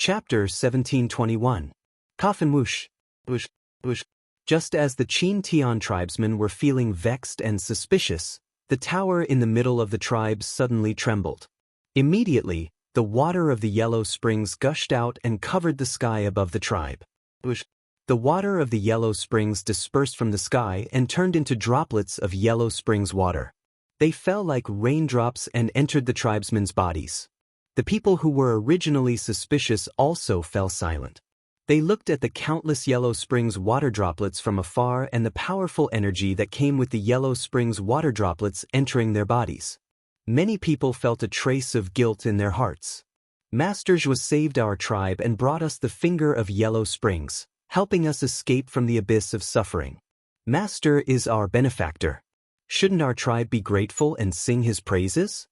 Chapter 1721. Coffin whoosh, whoosh, whoosh. Just as the Chin Tian tribesmen were feeling vexed and suspicious, the tower in the middle of the tribes suddenly trembled. Immediately, the water of the yellow springs gushed out and covered the sky above the tribe. Whoosh. The water of the yellow springs dispersed from the sky and turned into droplets of yellow springs water. They fell like raindrops and entered the tribesmen's bodies. The people who were originally suspicious also fell silent. They looked at the countless yellow springs water droplets from afar and the powerful energy that came with the yellow springs water droplets entering their bodies. Many people felt a trace of guilt in their hearts. Master Zhuo saved our tribe and brought us the finger of yellow springs, helping us escape from the abyss of suffering. Master is our benefactor. Shouldn't our tribe be grateful and sing his praises?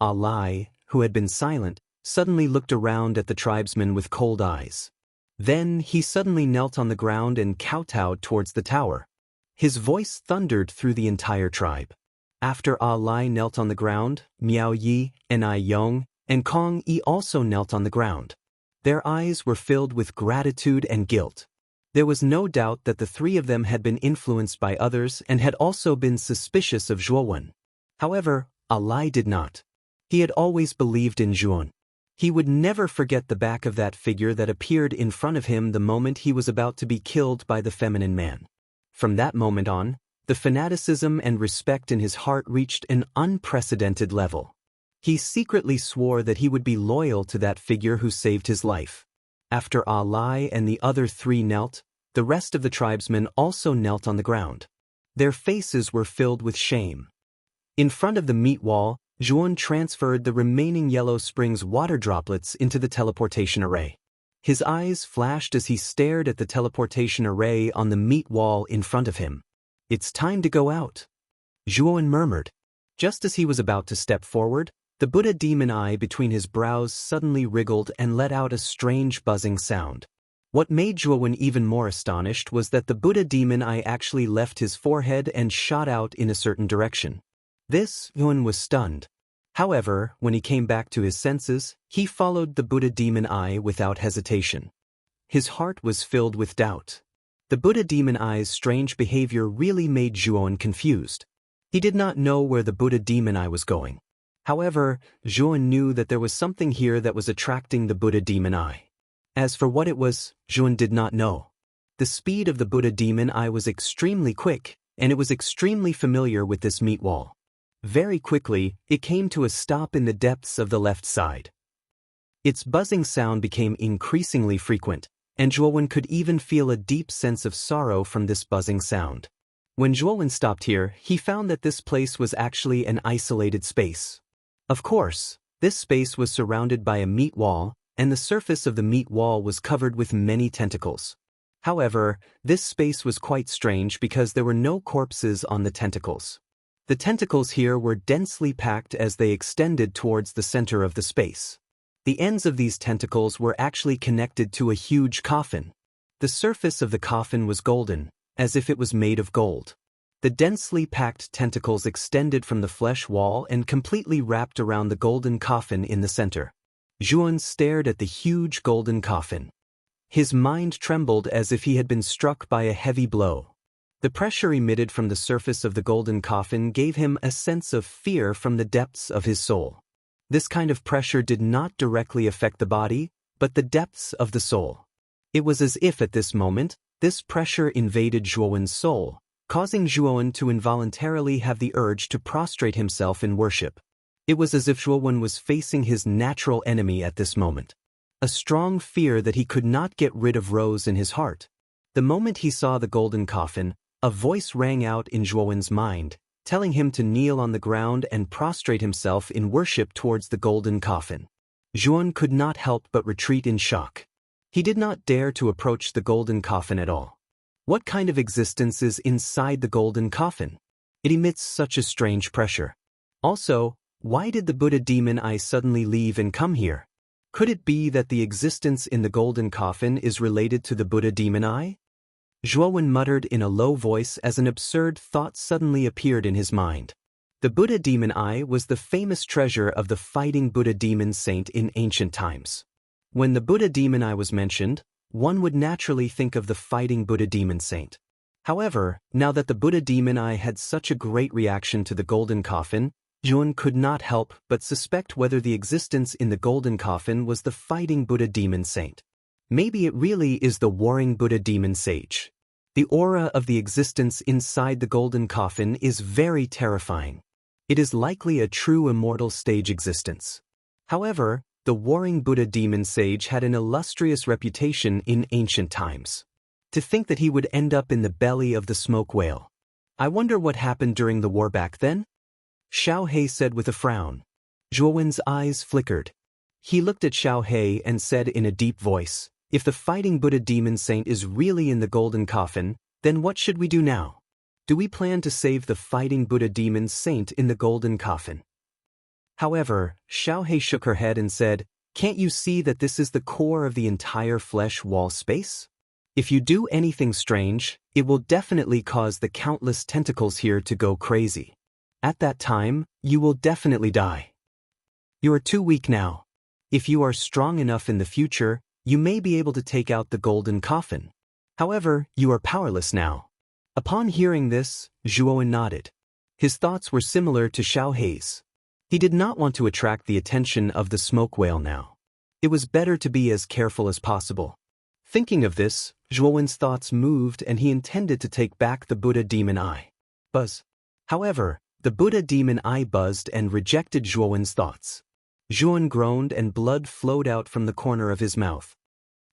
Alai, who had been silent, suddenly looked around at the tribesmen with cold eyes. Then he suddenly knelt on the ground and kowtowed towards the tower. His voice thundered through the entire tribe. After Alai knelt on the ground, Miao Yi, and Ai Yong, and Kong Yi also knelt on the ground. Their eyes were filled with gratitude and guilt. There was no doubt that the three of them had been influenced by others and had also been suspicious of Zhuowen. However, Alai did not. He had always believed in Zhuowen. He would never forget the back of that figure that appeared in front of him the moment he was about to be killed by the feminine man. From that moment on, the fanaticism and respect in his heart reached an unprecedented level. He secretly swore that he would be loyal to that figure who saved his life. After Alai and the other three knelt, the rest of the tribesmen also knelt on the ground. Their faces were filled with shame. In front of the meat wall, Zhuowen transferred the remaining yellow springs water droplets into the teleportation array. His eyes flashed as he stared at the teleportation array on the meat wall in front of him. "It's time to go out," Zhuowen murmured. Just as he was about to step forward, the Buddha demon eye between his brows suddenly wriggled and let out a strange buzzing sound. What made Zhuowen even more astonished was that the Buddha demon eye actually left his forehead and shot out in a certain direction. Zhuowen was stunned. However, when he came back to his senses, he followed the Buddha demon eye without hesitation. His heart was filled with doubt. The Buddha demon eye's strange behavior really made Zhuowen confused. He did not know where the Buddha demon eye was going. However, Zhuowen knew that there was something here that was attracting the Buddha demon eye. As for what it was, Zhuowen did not know. The speed of the Buddha demon eye was extremely quick, and it was extremely familiar with this meat wall. Very quickly, it came to a stop in the depths of the left side. Its buzzing sound became increasingly frequent, and Zhuowen could even feel a deep sense of sorrow from this buzzing sound. When Zhuowen stopped here, he found that this place was actually an isolated space. Of course, this space was surrounded by a meat wall, and the surface of the meat wall was covered with many tentacles. However, this space was quite strange because there were no corpses on the tentacles. The tentacles here were densely packed as they extended towards the center of the space. The ends of these tentacles were actually connected to a huge coffin. The surface of the coffin was golden, as if it was made of gold. The densely packed tentacles extended from the flesh wall and completely wrapped around the golden coffin in the center. Zhuowen stared at the huge golden coffin. His mind trembled as if he had been struck by a heavy blow. The pressure emitted from the surface of the golden coffin gave him a sense of fear from the depths of his soul. This kind of pressure did not directly affect the body, but the depths of the soul. It was as if at this moment, this pressure invaded Zhuowen's soul, causing Zhuowen to involuntarily have the urge to prostrate himself in worship. It was as if Zhuowen was facing his natural enemy at this moment. A strong fear that he could not get rid of rose in his heart. The moment he saw the golden coffin, a voice rang out in Zhuowen's mind, telling him to kneel on the ground and prostrate himself in worship towards the golden coffin. Zhuowen could not help but retreat in shock. He did not dare to approach the golden coffin at all. What kind of existence is inside the golden coffin? It emits such a strange pressure. Also, why did the Buddha demon eye suddenly leave and come here? Could it be that the existence in the golden coffin is related to the Buddha demon eye? Zhuowen muttered in a low voice as an absurd thought suddenly appeared in his mind. The Buddha demon eye was the famous treasure of the fighting Buddha demon saint in ancient times. When the Buddha demon eye was mentioned, one would naturally think of the fighting Buddha demon saint. However, now that the Buddha demon eye had such a great reaction to the golden coffin, Jun could not help but suspect whether the existence in the golden coffin was the fighting Buddha demon saint. Maybe it really is the warring Buddha demon sage. The aura of the existence inside the golden coffin is very terrifying. It is likely a true immortal stage existence. However, the warring Buddha demon sage had an illustrious reputation in ancient times. To think that he would end up in the belly of the smoke whale. I wonder what happened during the war back then? Xiao He said with a frown. Zhuowen's eyes flickered. He looked at Xiao He and said in a deep voice, "If the fighting Buddha demon saint is really in the golden coffin, then what should we do now? Do we plan to save the fighting Buddha demon saint in the golden coffin?" However, Xiao He shook her head and said, "Can't you see that this is the core of the entire flesh wall space? If you do anything strange, it will definitely cause the countless tentacles here to go crazy. At that time, you will definitely die. You are too weak now. If you are strong enough in the future, you may be able to take out the golden coffin. However, you are powerless now." Upon hearing this, Zhuowen nodded. His thoughts were similar to Xiao He's. He did not want to attract the attention of the smoke whale now. It was better to be as careful as possible. Thinking of this, Zhuowen's thoughts moved and he intended to take back the Buddha demon eye. Buzz. However, the Buddha demon eye buzzed and rejected Zhuowen's thoughts. Zhuowen groaned and blood flowed out from the corner of his mouth.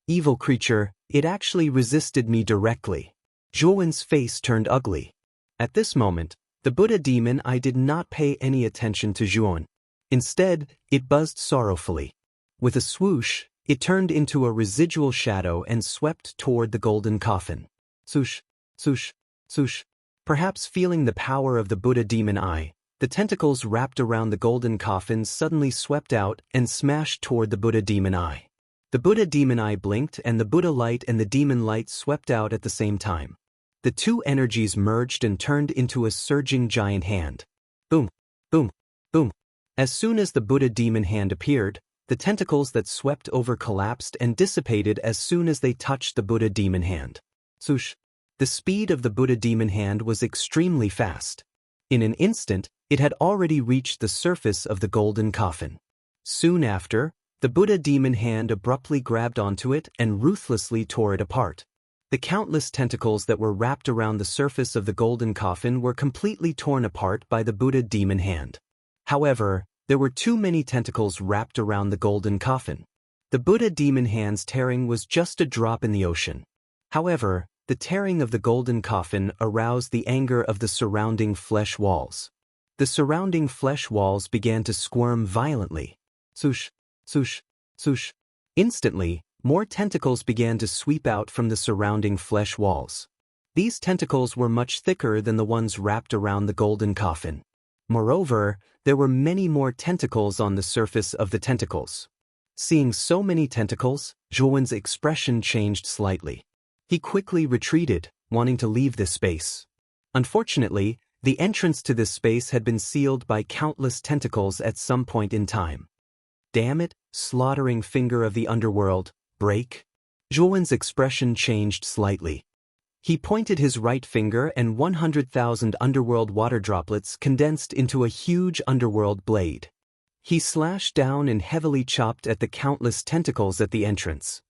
"Evil creature, it actually resisted me directly." Zhuowen's face turned ugly. At this moment, the Buddha demon eye did not pay any attention to Zhuowen. Instead, it buzzed sorrowfully. With a swoosh, it turned into a residual shadow and swept toward the golden coffin. Swoosh, swoosh, swoosh. Perhaps feeling the power of the Buddha demon eye, the tentacles wrapped around the golden coffin suddenly swept out and smashed toward the Buddha demon eye. The Buddha demon eye blinked and the Buddha light and the demon light swept out at the same time. The two energies merged and turned into a surging giant hand. Boom, boom, boom. As soon as the Buddha demon hand appeared, the tentacles that swept over collapsed and dissipated as soon as they touched the Buddha demon hand. Swoosh. The speed of the Buddha demon hand was extremely fast. In an instant, it had already reached the surface of the golden coffin. Soon after, the Buddha demon hand abruptly grabbed onto it and ruthlessly tore it apart. The countless tentacles that were wrapped around the surface of the golden coffin were completely torn apart by the Buddha demon hand. However, there were too many tentacles wrapped around the golden coffin. The Buddha demon hand's tearing was just a drop in the ocean. However, the tearing of the golden coffin aroused the anger of the surrounding flesh walls. The surrounding flesh walls began to squirm violently. Swoosh, swoosh, swoosh. Instantly, more tentacles began to sweep out from the surrounding flesh walls. These tentacles were much thicker than the ones wrapped around the golden coffin. Moreover, there were many more tentacles on the surface of the tentacles. Seeing so many tentacles, Zhuowen's expression changed slightly. He quickly retreated, wanting to leave this space. Unfortunately, the entrance to this space had been sealed by countless tentacles at some point in time. Damn it, slaughtering finger of the underworld, break. Zhuowen's expression changed slightly. He pointed his right finger and 100,000 underworld water droplets condensed into a huge underworld blade. He slashed down and heavily chopped at the countless tentacles at the entrance.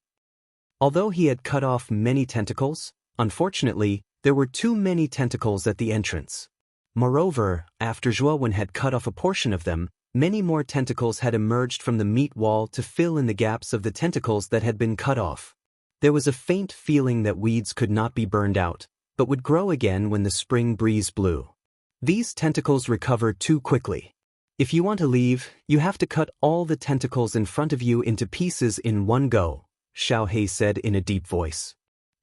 Although he had cut off many tentacles, unfortunately, there were too many tentacles at the entrance. Moreover, after Zhuowen had cut off a portion of them, many more tentacles had emerged from the meat wall to fill in the gaps of the tentacles that had been cut off. There was a faint feeling that weeds could not be burned out, but would grow again when the spring breeze blew. These tentacles recovered too quickly. If you want to leave, you have to cut all the tentacles in front of you into pieces in one go, Xiao He said in a deep voice.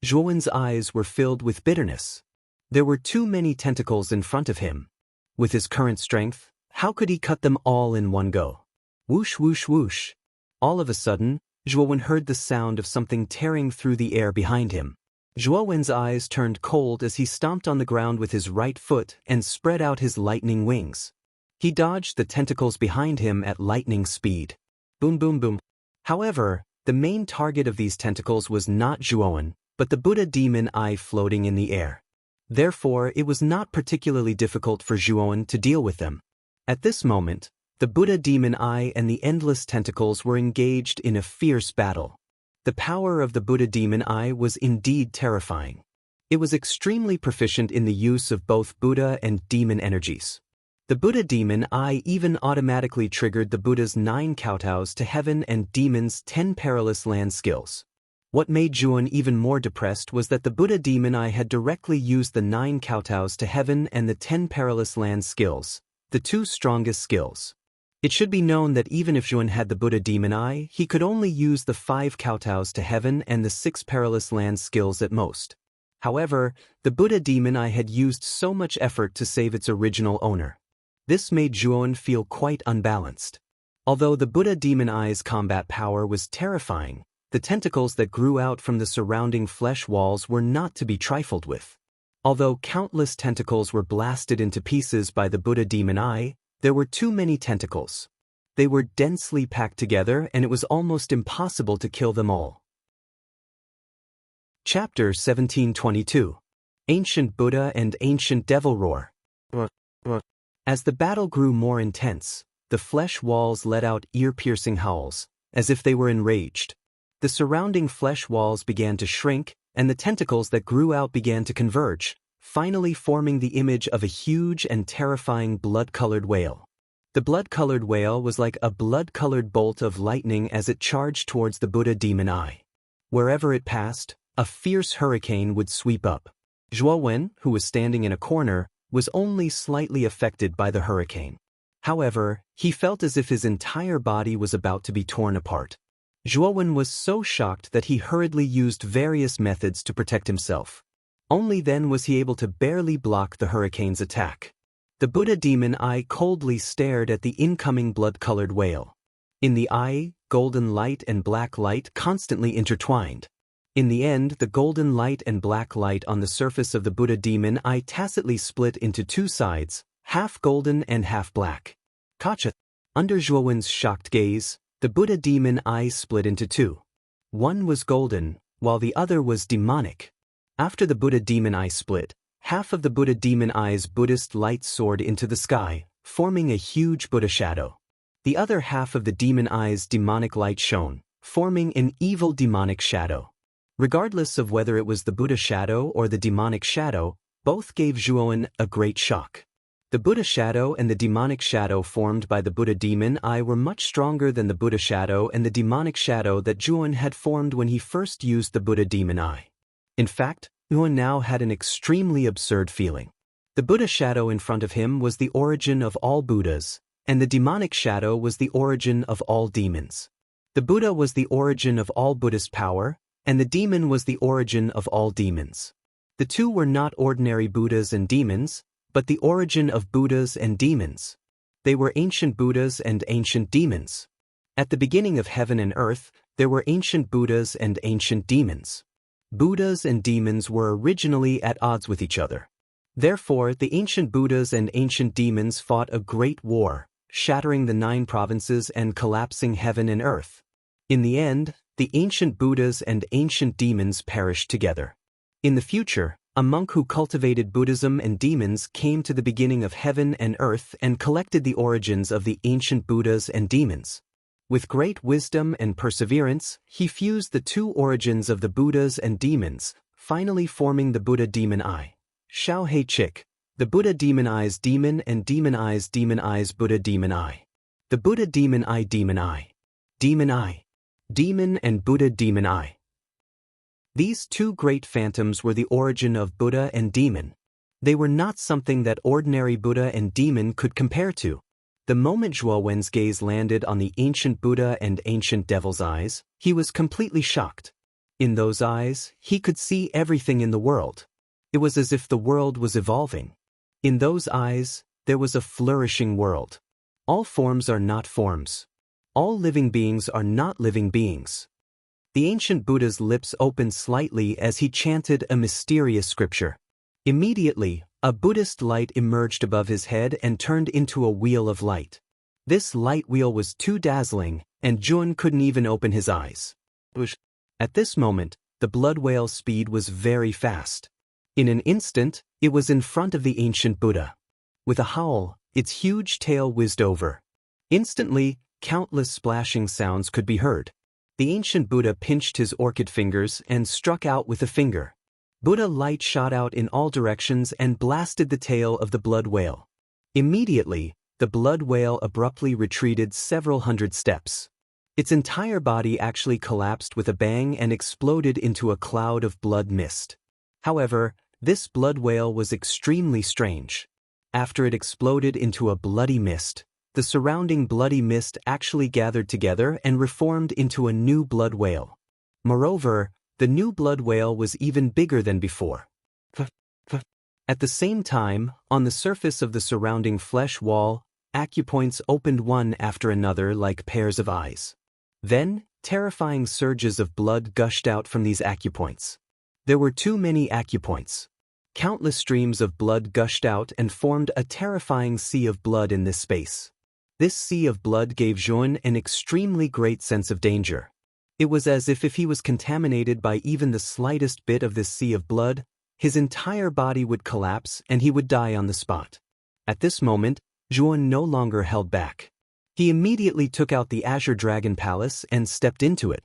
Zhuowen's eyes were filled with bitterness. There were too many tentacles in front of him. With his current strength, how could he cut them all in one go? Whoosh, whoosh, whoosh. All of a sudden, Zhuowen heard the sound of something tearing through the air behind him. Zhuowen's eyes turned cold as he stomped on the ground with his right foot and spread out his lightning wings. He dodged the tentacles behind him at lightning speed. Boom, boom, boom. However, The main target of these tentacles was not Zhuowen, but the Buddha demon eye floating in the air. Therefore, it was not particularly difficult for Zhuowen to deal with them. At this moment, the Buddha demon eye and the endless tentacles were engaged in a fierce battle. The power of the Buddha demon eye was indeed terrifying. It was extremely proficient in the use of both Buddha and demon energies. The Buddha demon eye even automatically triggered the Buddha's 9 kowtows to heaven and demons' 10 perilous land skills. What made Zhuowen even more depressed was that the Buddha demon eye had directly used the 9 kowtows to heaven and the 10 perilous land skills, the 2 strongest skills. It should be known that even if Zhuowen had the Buddha demon eye, he could only use the 5 kowtows to heaven and the 6 perilous land skills at most. However, the Buddha demon eye had used so much effort to save its original owner. This made Zhuowen feel quite unbalanced. Although the Buddha demon eye's combat power was terrifying, the tentacles that grew out from the surrounding flesh walls were not to be trifled with. Although countless tentacles were blasted into pieces by the Buddha demon eye, there were too many tentacles. They were densely packed together and it was almost impossible to kill them all. Chapter 1722. Ancient Buddha and Ancient Devil Roar. As the battle grew more intense, the flesh walls let out ear-piercing howls, as if they were enraged. The surrounding flesh walls began to shrink, and the tentacles that grew out began to converge, finally forming the image of a huge and terrifying blood-colored whale. The blood-colored whale was like a blood-colored bolt of lightning as it charged towards the Buddha demon eye. Wherever it passed, a fierce hurricane would sweep up. Zhuowen, who was standing in a corner, was only slightly affected by the hurricane. However, he felt as if his entire body was about to be torn apart. Zhuowen was so shocked that he hurriedly used various methods to protect himself. Only then was he able to barely block the hurricane's attack. The Buddha demon eye coldly stared at the incoming blood-colored whale. In the eye, golden light and black light constantly intertwined. In the end, the golden light and black light on the surface of the Buddha demon eye tacitly split into 2 sides, half golden and half black. Gotcha! Under Zhuowen's shocked gaze, the Buddha demon eye split into 2. One was golden, while the other was demonic. After the Buddha demon eye split, half of the Buddha demon eye's Buddhist light soared into the sky, forming a huge Buddha shadow. The other half of the demon eye's demonic light shone, forming an evil demonic shadow. Regardless of whether it was the Buddha shadow or the demonic shadow, both gave Zhuowen a great shock. The Buddha shadow and the demonic shadow formed by the Buddha demon eye were much stronger than the Buddha shadow and the demonic shadow that Zhuowen had formed when he first used the Buddha demon eye. In fact, Zhuowen now had an extremely absurd feeling. The Buddha shadow in front of him was the origin of all Buddhas, and the demonic shadow was the origin of all demons. The Buddha was the origin of all Buddhist power, and the demon was the origin of all demons. The two were not ordinary Buddhas and demons, but the origin of Buddhas and demons. They were ancient Buddhas and ancient demons. At the beginning of heaven and earth, there were ancient Buddhas and ancient demons. Buddhas and demons were originally at odds with each other. Therefore, the ancient Buddhas and ancient demons fought a great war, shattering the 9 provinces and collapsing heaven and earth. In the end, the ancient Buddhas and ancient demons perished together. In the future, a monk who cultivated Buddhism and demons came to the beginning of heaven and earth and collected the origins of the ancient Buddhas and demons. With great wisdom and perseverance, he fused the 2 origins of the Buddhas and demons, finally forming the Buddha demon eye. Xiao Hei Chik, the Buddha demon eye's demon and demon eye's Buddha demon eye. The Buddha demon eye, demon eye. Demon and Buddha demon eye. These 2 great phantoms were the origin of Buddha and demon. They were not something that ordinary Buddha and demon could compare to. The moment Zhuowen's gaze landed on the ancient Buddha and ancient devil's eyes, he was completely shocked. In those eyes, he could see everything in the world. It was as if the world was evolving. In those eyes, there was a flourishing world. All forms are not forms. All living beings are not living beings. The ancient Buddha's lips opened slightly as he chanted a mysterious scripture. Immediately, a Buddhist light emerged above his head and turned into a wheel of light. This light wheel was too dazzling, and Zhuowen couldn't even open his eyes. At this moment, the blood whale's speed was very fast. In an instant, it was in front of the ancient Buddha. With a howl, its huge tail whizzed over. Instantly, countless splashing sounds could be heard. The ancient Buddha pinched his orchid fingers and struck out with a finger. Buddha light shot out in all directions and blasted the tail of the blood whale. Immediately, the blood whale abruptly retreated several hundred steps. Its entire body actually collapsed with a bang and exploded into a cloud of blood mist. However, this blood whale was extremely strange. After it exploded into a bloody mist, the surrounding bloody mist actually gathered together and reformed into a new blood whale. Moreover, the new blood whale was even bigger than before. At the same time, on the surface of the surrounding flesh wall, acupoints opened one after another like pairs of eyes. Then, terrifying surges of blood gushed out from these acupoints. There were too many acupoints. Countless streams of blood gushed out and formed a terrifying sea of blood in this space. This sea of blood gave Zhuan an extremely great sense of danger. It was as if he was contaminated by even the slightest bit of this sea of blood, his entire body would collapse and he would die on the spot. At this moment, Zhuan no longer held back. He immediately took out the Azure Dragon Palace and stepped into it.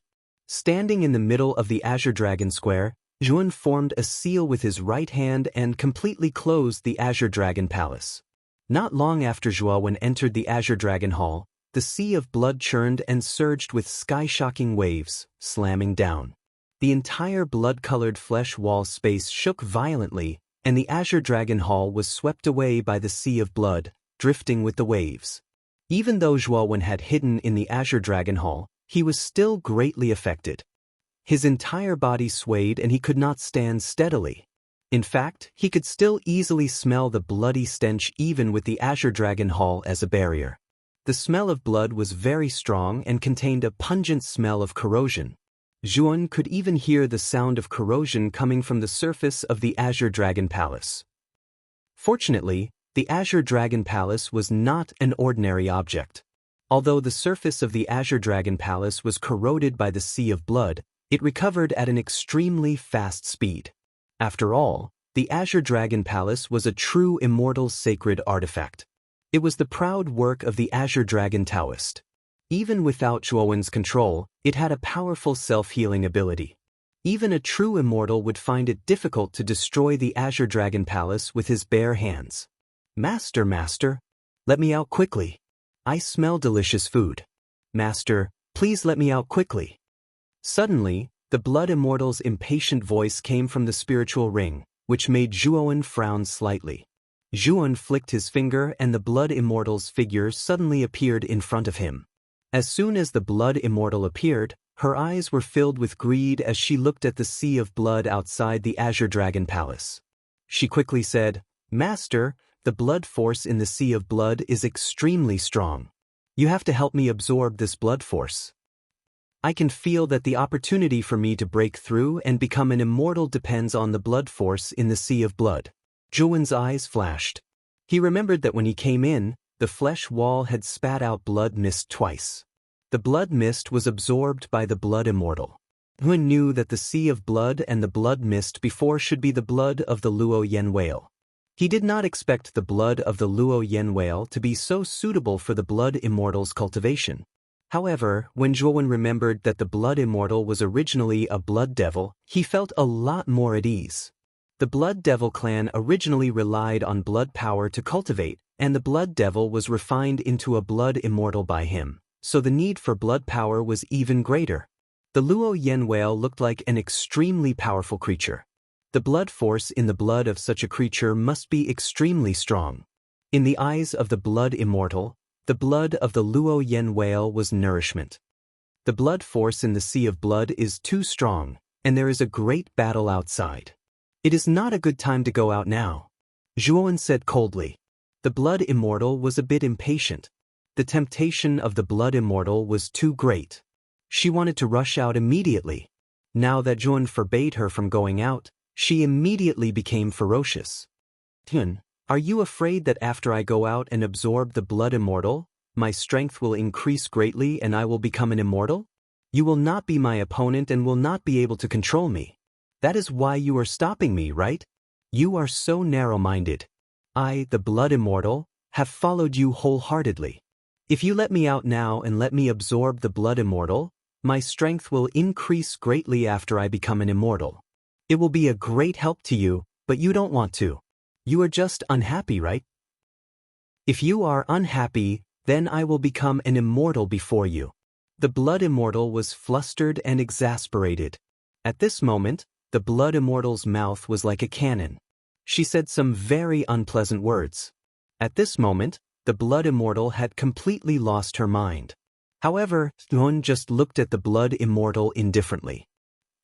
Standing in the middle of the Azure Dragon Square, Zhuan formed a seal with his right hand and completely closed the Azure Dragon Palace. Not long after Zhuan entered the Azure Dragon Hall, the sea of blood churned and surged with sky-shocking waves, slamming down. The entire blood-colored flesh wall space shook violently, and the Azure Dragon Hall was swept away by the sea of blood, drifting with the waves. Even though Zhuan had hidden in the Azure Dragon Hall, he was still greatly affected. His entire body swayed and he could not stand steadily. In fact, he could still easily smell the bloody stench even with the Azure Dragon Hall as a barrier. The smell of blood was very strong and contained a pungent smell of corrosion. Zhuan could even hear the sound of corrosion coming from the surface of the Azure Dragon Palace. Fortunately, the Azure Dragon Palace was not an ordinary object. Although the surface of the Azure Dragon Palace was corroded by the sea of blood, it recovered at an extremely fast speed. After all, the Azure Dragon Palace was a true immortal sacred artifact. It was the proud work of the Azure Dragon Taoist. Even without Zhuan's control, it had a powerful self-healing ability. Even a true immortal would find it difficult to destroy the Azure Dragon Palace with his bare hands. Master, let me out quickly. I smell delicious food. Master, please let me out quickly. Suddenly, the Blood Immortal's impatient voice came from the spiritual ring, which made Zhuan frown slightly. Zhuan flicked his finger and the Blood Immortal's figure suddenly appeared in front of him. As soon as the Blood Immortal appeared, her eyes were filled with greed as she looked at the sea of blood outside the Azure Dragon Palace. She quickly said, Master, the blood force in the sea of blood is extremely strong. You have to help me absorb this blood force. I can feel that the opportunity for me to break through and become an immortal depends on the blood force in the sea of blood. Zhuan's eyes flashed. He remembered that when he came in, the flesh wall had spat out blood mist twice. The blood mist was absorbed by the Blood Immortal. Zhuan knew that the sea of blood and the blood mist before should be the blood of the Luo Yen whale. He did not expect the blood of the Luo Yen whale to be so suitable for the Blood Immortal's cultivation. However, when Zhuan remembered that the Blood Immortal was originally a blood devil, he felt a lot more at ease. The Blood Devil clan originally relied on blood power to cultivate, and the Blood Devil was refined into a Blood Immortal by him, so the need for blood power was even greater. The Luo Yen whale looked like an extremely powerful creature. The blood force in the blood of such a creature must be extremely strong. In the eyes of the Blood Immortal, the blood of the Luo Yen whale was nourishment. The blood force in the sea of blood is too strong, and there is a great battle outside. It is not a good time to go out now, Zhuan said coldly. The Blood Immortal was a bit impatient. The temptation of the Blood Immortal was too great. She wanted to rush out immediately. Now that Zhuan forbade her from going out, she immediately became ferocious. Zhuan, are you afraid that after I go out and absorb the Blood Immortal, my strength will increase greatly and I will become an immortal? You will not be my opponent and will not be able to control me. That is why you are stopping me, right? You are so narrow-minded. I, the Blood Immortal, have followed you wholeheartedly. If you let me out now and let me absorb the Blood Immortal, my strength will increase greatly after I become an immortal. It will be a great help to you, but you don't want to. You are just unhappy, right? If you are unhappy, then I will become an immortal before you. The Blood Immortal was flustered and exasperated. At this moment, the Blood Immortal's mouth was like a cannon. She said some very unpleasant words. At this moment, the Blood Immortal had completely lost her mind. However, Thuon just looked at the Blood Immortal indifferently.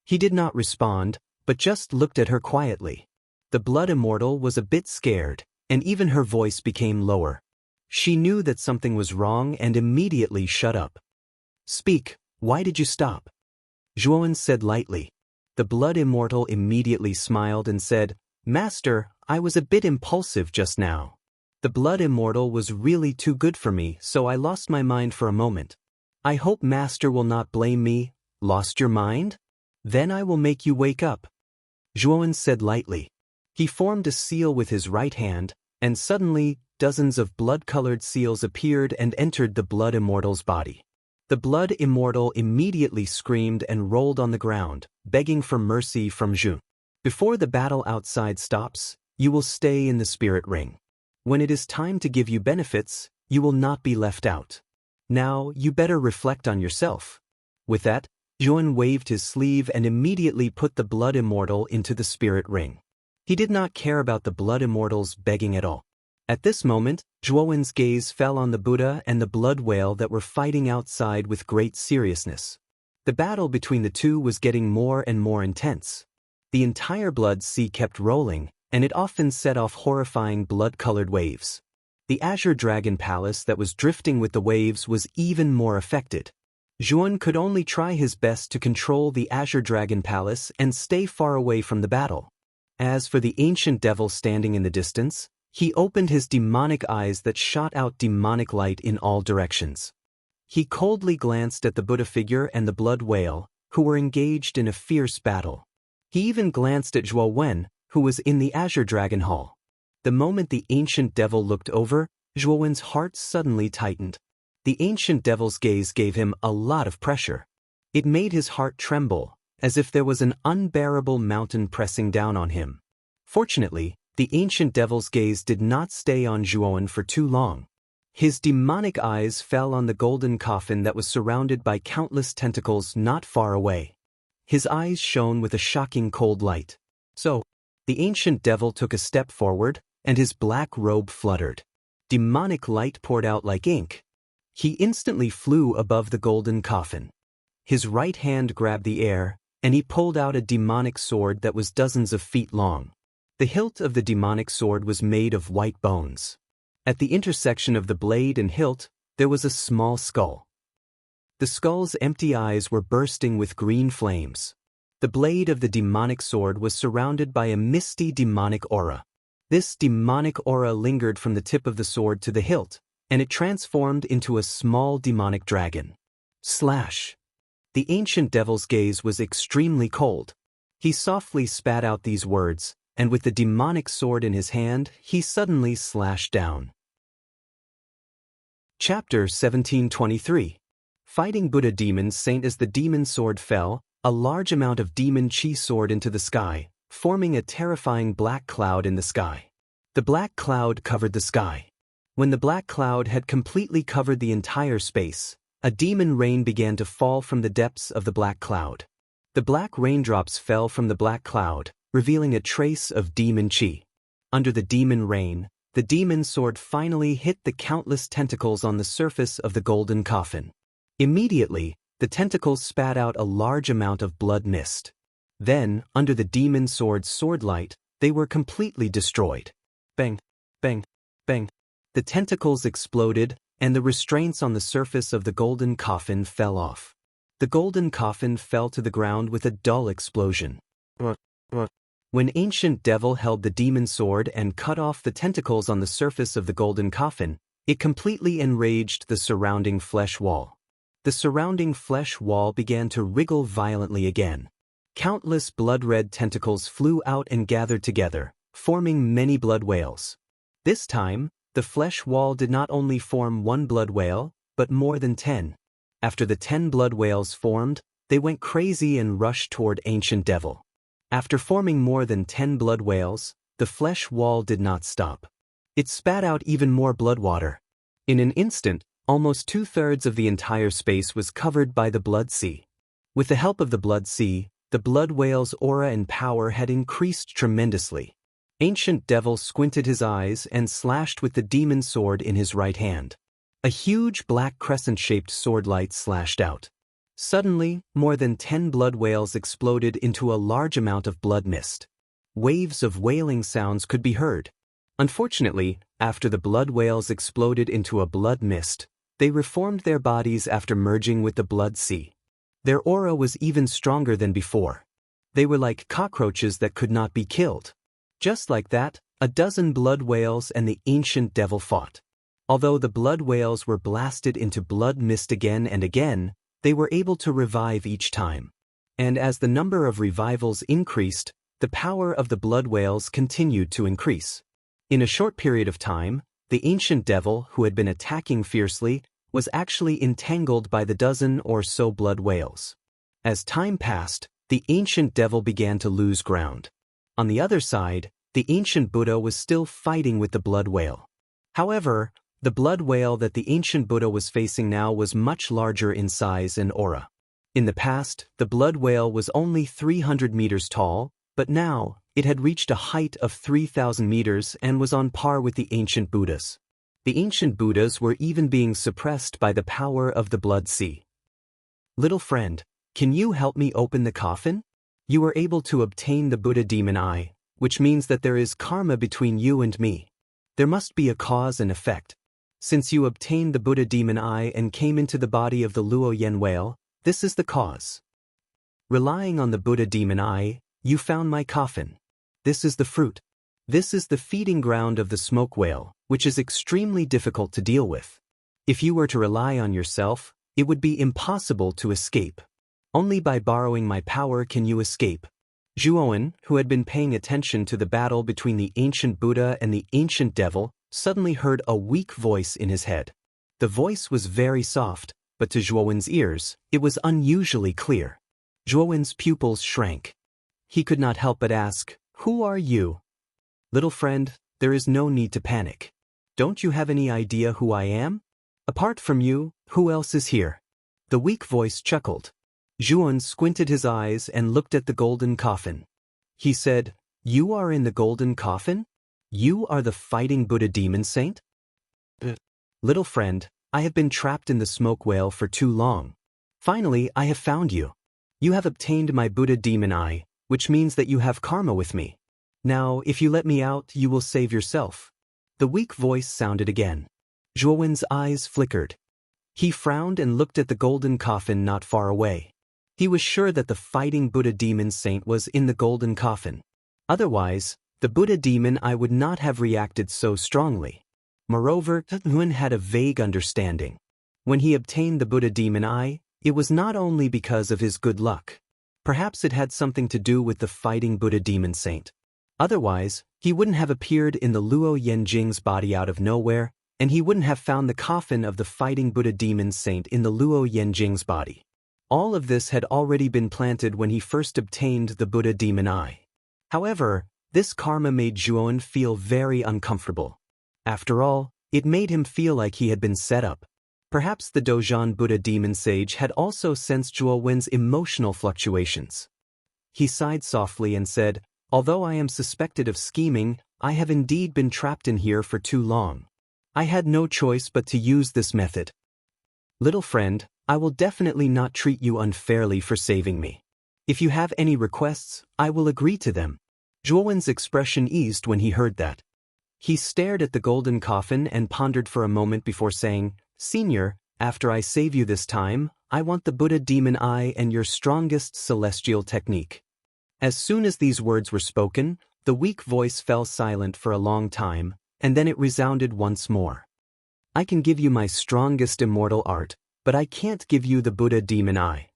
He did not respond, but just looked at her quietly. The Blood Immortal was a bit scared, and even her voice became lower. She knew that something was wrong and immediately shut up. Speak, why did you stop? Zhuan said lightly. The Blood Immortal immediately smiled and said, Master, I was a bit impulsive just now. The Blood Immortal was really too good for me, so I lost my mind for a moment. I hope Master will not blame me. Lost your mind? Then I will make you wake up. Zhuan said lightly. He formed a seal with his right hand, and suddenly, dozens of blood-colored seals appeared and entered the Blood Immortal's body. The Blood Immortal immediately screamed and rolled on the ground, begging for mercy from Zhu. Before the battle outside stops, you will stay in the spirit ring. When it is time to give you benefits, you will not be left out. Now, you better reflect on yourself. With that, Zhuan waved his sleeve and immediately put the Blood Immortal into the spirit ring. He did not care about the Blood Immortal's begging at all. At this moment, Zhuan's gaze fell on the Buddha and the blood whale that were fighting outside with great seriousness. The battle between the two was getting more and more intense. The entire blood sea kept rolling, and it often set off horrifying blood-colored waves. The Azure Dragon Palace that was drifting with the waves was even more affected. Zhuan could only try his best to control the Azure Dragon Palace and stay far away from the battle. As for the ancient devil standing in the distance, he opened his demonic eyes that shot out demonic light in all directions. He coldly glanced at the Buddha figure and the blood whale, who were engaged in a fierce battle. He even glanced at Zhuo Wen, who was in the Azure Dragon Hall. The moment the ancient devil looked over, Zhuo Wen's heart suddenly tightened. The ancient devil's gaze gave him a lot of pressure. It made his heart tremble, as if there was an unbearable mountain pressing down on him. Fortunately, the ancient devil's gaze did not stay on Zhuo for too long. His demonic eyes fell on the golden coffin that was surrounded by countless tentacles not far away. His eyes shone with a shocking cold light. So, the ancient devil took a step forward, and his black robe fluttered. Demonic light poured out like ink. He instantly flew above the golden coffin. His right hand grabbed the air, and he pulled out a demonic sword that was dozens of feet long. The hilt of the demonic sword was made of white bones. At the intersection of the blade and hilt, there was a small skull. The skull's empty eyes were bursting with green flames. The blade of the demonic sword was surrounded by a misty demonic aura. This demonic aura lingered from the tip of the sword to the hilt, and it transformed into a small demonic dragon. Slash! The ancient devil's gaze was extremely cold. He softly spat out these words, and with the demonic sword in his hand, he suddenly slashed down. Chapter 1723. Fighting Buddha Demon Saint. As the demon sword fell, a large amount of demon chi soared into the sky, forming a terrifying black cloud in the sky. The black cloud covered the sky. When the black cloud had completely covered the entire space, a demon rain began to fall from the depths of the black cloud. The black raindrops fell from the black cloud, revealing a trace of demon chi. Under the demon rain, the demon sword finally hit the countless tentacles on the surface of the golden coffin. Immediately, the tentacles spat out a large amount of blood mist. Then, under the demon sword's sword light, they were completely destroyed. Bang, bang, bang. The tentacles exploded, and the restraints on the surface of the golden coffin fell off. The golden coffin fell to the ground with a dull explosion. When Ancient Devil held the demon sword and cut off the tentacles on the surface of the golden coffin, it completely enraged the surrounding flesh wall. the surrounding flesh wall began to wriggle violently again. Countless blood-red tentacles flew out and gathered together, forming many blood whales. This time, the flesh wall did not only form one blood whale, but more than 10. After the 10 blood whales formed, they went crazy and rushed toward Ancient Devil. After forming more than 10 blood whales, the flesh wall did not stop. It spat out even more blood water. In an instant, almost 2/3 of the entire space was covered by the blood sea. With the help of the blood sea, the blood whale's aura and power had increased tremendously. Ancient Devil squinted his eyes and slashed with the demon sword in his right hand. A huge black crescent-shaped sword light slashed out. Suddenly, more than 10 blood whales exploded into a large amount of blood mist. Waves of wailing sounds could be heard. Unfortunately, after the blood whales exploded into a blood mist, they reformed their bodies after merging with the blood sea. Their aura was even stronger than before. They were like cockroaches that could not be killed. Just like that, a dozen blood whales and the Ancient Devil fought. Although the blood whales were blasted into blood mist again and again, they were able to revive each time. And as the number of revivals increased, the power of the blood whales continued to increase. In a short period of time, the Ancient Devil, who had been attacking fiercely, was actually entangled by the dozen or so blood whales. As time passed, the Ancient Devil began to lose ground. On the other side, the Ancient Buddha was still fighting with the blood whale. However, the blood whale that the Ancient Buddha was facing now was much larger in size and aura. In the past, the blood whale was only 300 meters tall, but now, it had reached a height of 3,000 meters and was on par with the Ancient Buddhas. The Ancient Buddhas were even being suppressed by the power of the blood sea. Little friend, can you help me open the coffin? You were able to obtain the Buddha demon eye, which means that there is karma between you and me. There must be a cause and effect. Since you obtained the Buddha demon eye and came into the body of the Luo Yen whale, this is the cause. Relying on the Buddha demon eye, you found my coffin. This is the fruit. This is the feeding ground of the smoke whale, which is extremely difficult to deal with. If you were to rely on yourself, it would be impossible to escape. Only by borrowing my power can you escape. Zhuowen, who had been paying attention to the battle between the Ancient Buddha and the Ancient Devil, suddenly heard a weak voice in his head. The voice was very soft, but to Zhuowen's ears, it was unusually clear. Zhuowen's pupils shrank. He could not help but ask, "Who are you?" "Little friend, there is no need to panic. Don't you have any idea who I am? Apart from you, who else is here?" The weak voice chuckled. Zhuon squinted his eyes and looked at the golden coffin. He said, "You are in the golden coffin? You are the fighting Buddha demon saint?" "Little friend, I have been trapped in the smoke whale for too long. Finally, I have found you. You have obtained my Buddha demon eye, which means that you have karma with me. Now, if you let me out, you will save yourself." The weak voice sounded again. Zhuowen's eyes flickered. He frowned and looked at the golden coffin not far away. He was sure that the fighting Buddha demon saint was in the golden coffin. Otherwise, the Buddha demon eye would not have reacted so strongly. Moreover, Nguyen had a vague understanding. When he obtained the Buddha demon eye, it was not only because of his good luck. Perhaps it had something to do with the fighting Buddha demon saint. Otherwise, he wouldn't have appeared in the Luo Yenjing's body out of nowhere, and he wouldn't have found the coffin of the fighting Buddha demon saint in the Luo Yenjing's body. All of this had already been planted when he first obtained the Buddha demon eye. However, this karma made Zhuon feel very uncomfortable. After all, it made him feel like he had been set up. Perhaps the Dozhan Buddha demon sage had also sensed Zhuowen's emotional fluctuations. He sighed softly and said, "Although I am suspected of scheming, I have indeed been trapped in here for too long. I had no choice but to use this method. Little friend, I will definitely not treat you unfairly for saving me. If you have any requests, I will agree to them." Zhuowen's expression eased when he heard that. He stared at the golden coffin and pondered for a moment before saying, "Senior, after I save you this time, I want the Buddha demon eye and your strongest celestial technique." As soon as these words were spoken, the weak voice fell silent for a long time, and then it resounded once more. "I can give you my strongest immortal art, but I can't give you the Buddha demon eye.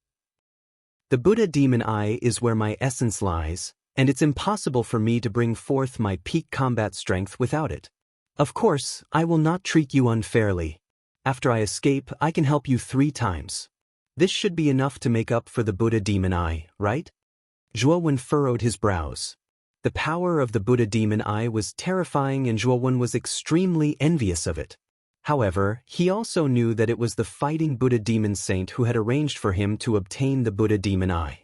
The Buddha demon eye is where my essence lies, and it's impossible for me to bring forth my peak combat strength without it. Of course, I will not treat you unfairly. After I escape, I can help you 3 times. This should be enough to make up for the Buddha demon eye, right? Zhuowen furrowed his brows. The power of the Buddha demon eye was terrifying and Zhuowen was extremely envious of it. However, he also knew that it was the fighting Buddha demon saint who had arranged for him to obtain the Buddha demon eye.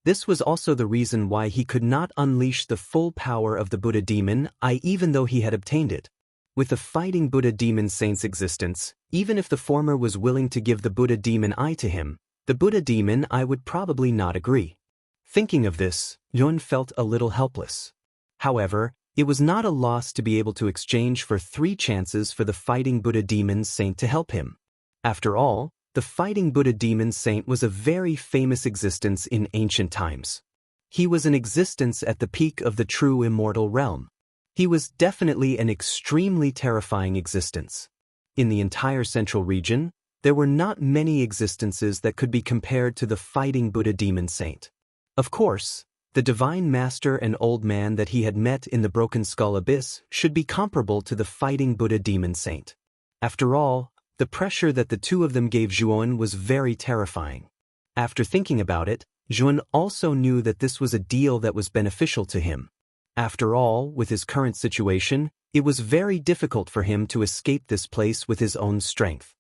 This was also the reason why he could not unleash the full power of the Buddha demon eye even though he had obtained it. With the fighting Buddha demon saint's existence, even if the former was willing to give the Buddha demon eye to him, the Buddha demon eye would probably not agree. Thinking of this, Yun felt a little helpless. However, it was not a loss to be able to exchange for 3 chances for the fighting Buddha demon saint to help him. After all, the fighting Buddha demon saint was a very famous existence in ancient times. He was an existence at the peak of the true immortal realm. He was definitely an extremely terrifying existence. In the entire central region, there were not many existences that could be compared to the fighting Buddha demon saint. Of course, the divine master and old man that he had met in the Broken Skull Abyss should be comparable to the fighting Buddha demon saint. After all, the pressure that the 2 of them gave Zhuowen was very terrifying. After thinking about it, Zhuowen also knew that this was a deal that was beneficial to him. After all, with his current situation, it was very difficult for him to escape this place with his own strength.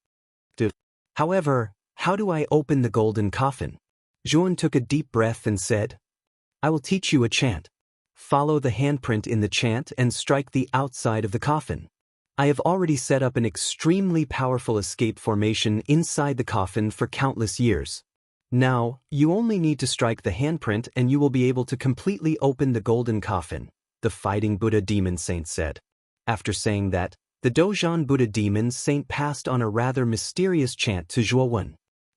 However, how do I open the golden coffin? Zhuowen took a deep breath and said, I will teach you a chant. Follow the handprint in the chant and strike the outside of the coffin. I have already set up an extremely powerful escape formation inside the coffin for countless years. Now, you only need to strike the handprint and you will be able to completely open the golden coffin, the fighting Buddha demon saint said. After saying that, the Dozhan Buddha demon saint passed on a rather mysterious chant to Zhuowen.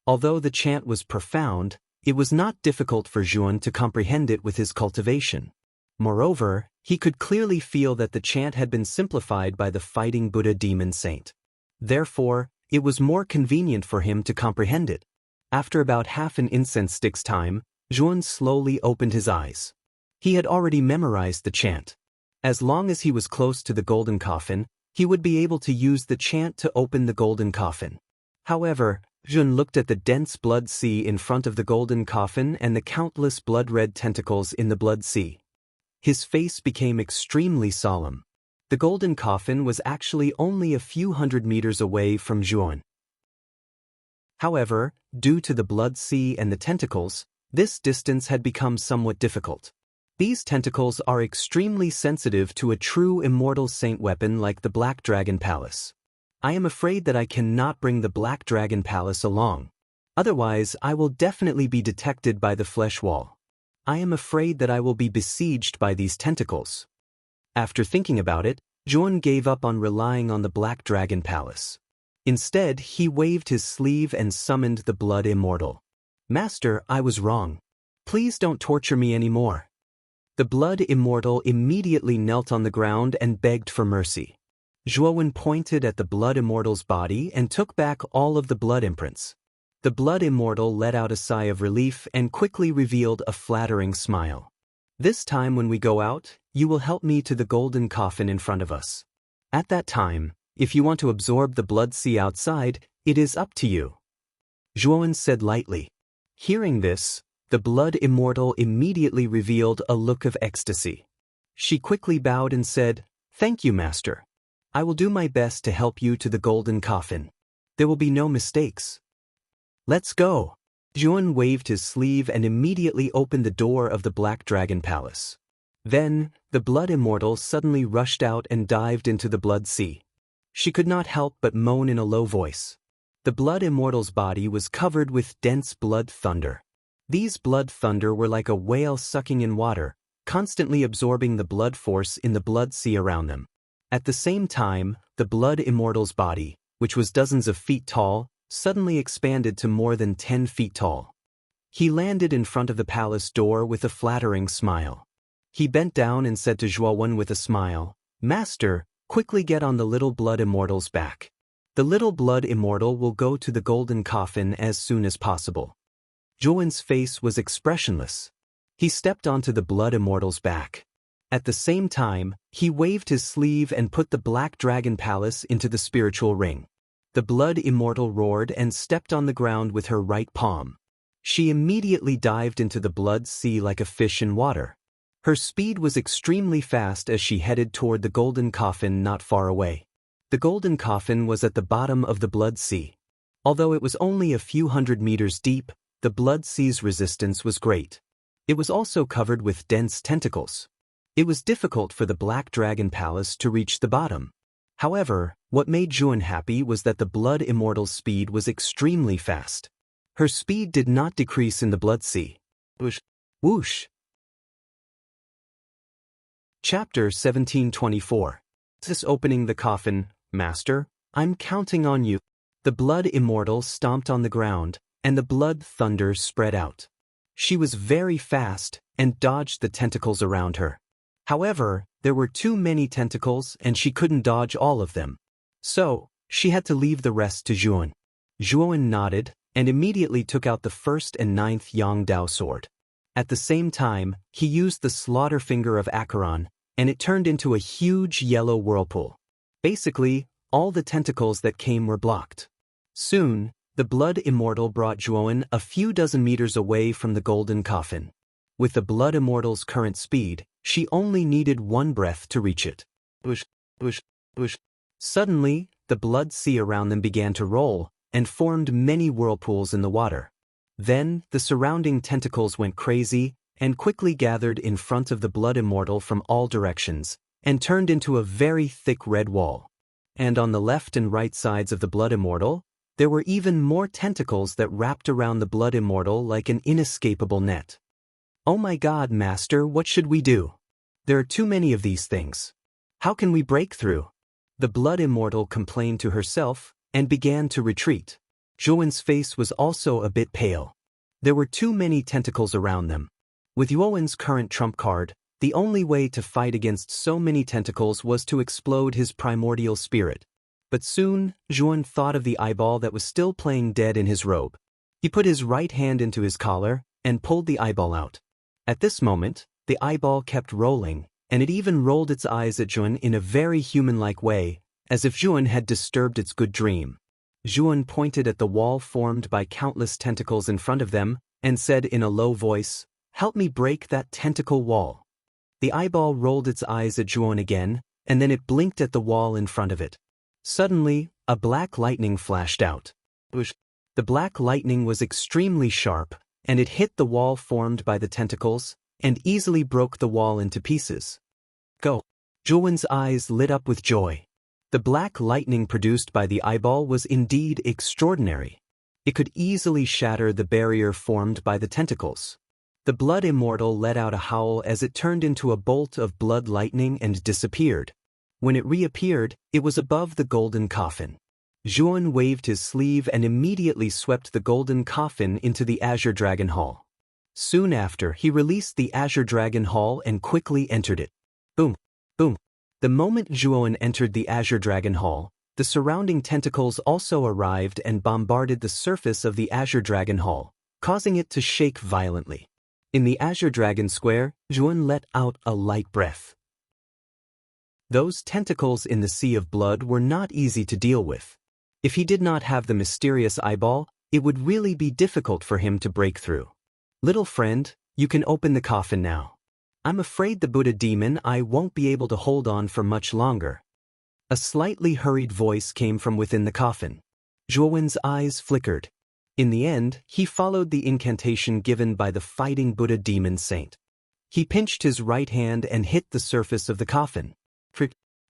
Although the chant was profound, it was not difficult for Zhuowen to comprehend it with his cultivation. Moreover, he could clearly feel that the chant had been simplified by the fighting Buddha demon saint. Therefore, it was more convenient for him to comprehend it. After about half an incense stick's time, Zhuowen slowly opened his eyes. He had already memorized the chant. As long as he was close to the golden coffin, he would be able to use the chant to open the golden coffin. However, Zhuowen looked at the dense blood sea in front of the golden coffin and the countless blood-red tentacles in the blood sea. His face became extremely solemn. The golden coffin was actually only a few hundred meters away from Zhuowen. However, due to the blood sea and the tentacles, this distance had become somewhat difficult. These tentacles are extremely sensitive to a true immortal saint weapon like the Black Dragon Palace. I am afraid that I cannot bring the Black Dragon Palace along. Otherwise, I will definitely be detected by the flesh wall. I am afraid that I will be besieged by these tentacles. After thinking about it, Zhuowen gave up on relying on the Black Dragon Palace. Instead, he waved his sleeve and summoned the Blood Immortal. Master, I was wrong. Please don't torture me anymore. The Blood Immortal immediately knelt on the ground and begged for mercy. Zhuowen pointed at the Blood Immortal's body and took back all of the blood imprints. The Blood Immortal let out a sigh of relief and quickly revealed a flattering smile. This time when we go out, you will help me to the golden coffin in front of us. At that time, if you want to absorb the blood sea outside, it is up to you. Zhuowen said lightly. Hearing this, the Blood Immortal immediately revealed a look of ecstasy. She quickly bowed and said, Thank you, Master. I will do my best to help you to the golden coffin. There will be no mistakes. Let's go. Zhuowen waved his sleeve and immediately opened the door of the Black Dragon Palace. Then, the Blood Immortal suddenly rushed out and dived into the blood sea. She could not help but moan in a low voice. The Blood Immortal's body was covered with dense blood thunder. These blood thunder were like a whale sucking in water, constantly absorbing the blood force in the blood sea around them. At the same time, the Blood Immortal's body, which was dozens of feet tall, suddenly expanded to more than 10 feet tall. He landed in front of the palace door with a flattering smile. He bent down and said to Zhuowen with a smile, Master, quickly get on the little Blood Immortal's back. The little blood immortal will go to the golden coffin as soon as possible. Zhuan's face was expressionless. He stepped onto the blood immortal's back. At the same time, he waved his sleeve and put the Black Dragon Palace into the spiritual ring. The blood immortal roared and stepped on the ground with her right palm. She immediately dived into the blood sea like a fish in water. Her speed was extremely fast as she headed toward the golden coffin not far away. The golden coffin was at the bottom of the blood sea. Although it was only a few hundred meters deep, the blood sea's resistance was great. It was also covered with dense tentacles. It was difficult for the Black Dragon Palace to reach the bottom. However, what made Zhuan happy was that the blood immortal's speed was extremely fast. Her speed did not decrease in the blood sea. Whoosh! Whoosh! Chapter 1724. This opening the coffin, Master, I'm counting on you. The blood immortal stomped on the ground, and the blood thunder spread out. She was very fast and dodged the tentacles around her. However, there were too many tentacles and she couldn't dodge all of them. So, she had to leave the rest to Zhuan. Zhuan nodded and immediately took out the 1st and 9th Yangdao sword. At the same time, he used the slaughter finger of Acheron, and it turned into a huge yellow whirlpool. Basically, all the tentacles that came were blocked. Soon, the blood immortal brought Zhuan a few dozen meters away from the golden coffin. With the blood immortal's current speed, she only needed one breath to reach it. Whoosh, whoosh, whoosh. Suddenly, the blood sea around them began to roll, and formed many whirlpools in the water. Then, the surrounding tentacles went crazy, and quickly gathered in front of the blood immortal from all directions, and turned into a very thick red wall. And on the left and right sides of the blood immortal, there were even more tentacles that wrapped around the blood immortal like an inescapable net. Oh my God, Master, what should we do? There are too many of these things. How can we break through? The blood immortal complained to herself, and began to retreat. Zhuan's face was also a bit pale. There were too many tentacles around them. With Yuowen's current trump card, the only way to fight against so many tentacles was to explode his primordial spirit. But soon, Zhuan thought of the eyeball that was still playing dead in his robe. He put his right hand into his collar, and pulled the eyeball out. At this moment, the eyeball kept rolling, and it even rolled its eyes at Zhuan in a very human-like way, as if Zhuan had disturbed its good dream. Zhuan pointed at the wall formed by countless tentacles in front of them, and said in a low voice, "Help me break that tentacle wall." The eyeball rolled its eyes at Zhuan again, and then it blinked at the wall in front of it. Suddenly, a black lightning flashed out. Whoosh! The black lightning was extremely sharp, and it hit the wall formed by the tentacles, and easily broke the wall into pieces. Go! Zhuan's eyes lit up with joy. The black lightning produced by the eyeball was indeed extraordinary. It could easily shatter the barrier formed by the tentacles. The blood immortal let out a howl as it turned into a bolt of blood lightning and disappeared. When it reappeared, it was above the golden coffin. Zhuan waved his sleeve and immediately swept the golden coffin into the Azure Dragon Hall. Soon after, he released the Azure Dragon Hall and quickly entered it. Boom! Boom! The moment Zhuan entered the Azure Dragon Hall, the surrounding tentacles also arrived and bombarded the surface of the Azure Dragon Hall, causing it to shake violently. In the Azure Dragon Square, Zhuan let out a light breath. Those tentacles in the Sea of Blood were not easy to deal with. If he did not have the mysterious eyeball, it would really be difficult for him to break through. Little friend, you can open the coffin now. I'm afraid the Buddha demon I won't be able to hold on for much longer. A slightly hurried voice came from within the coffin. Zhuan's eyes flickered. In the end, he followed the incantation given by the fighting Buddha demon saint. He pinched his right hand and hit the surface of the coffin.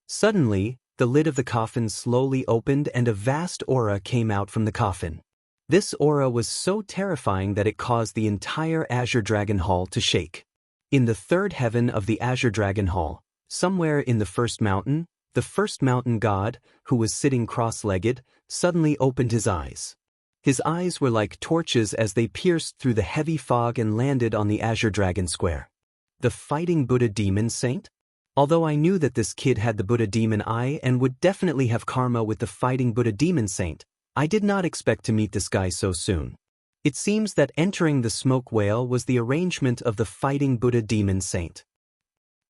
Suddenly, the lid of the coffin slowly opened and a vast aura came out from the coffin. This aura was so terrifying that it caused the entire Azure Dragon Hall to shake. In the third heaven of the Azure Dragon Hall, somewhere in the first mountain god, who was sitting cross-legged, suddenly opened his eyes. His eyes were like torches as they pierced through the heavy fog and landed on the Azure Dragon Square. The fighting Buddha demon saint? Although I knew that this kid had the Buddha demon eye and would definitely have karma with the fighting Buddha demon saint, I did not expect to meet this guy so soon. It seems that entering the smoke whale was the arrangement of the fighting Buddha demon saint.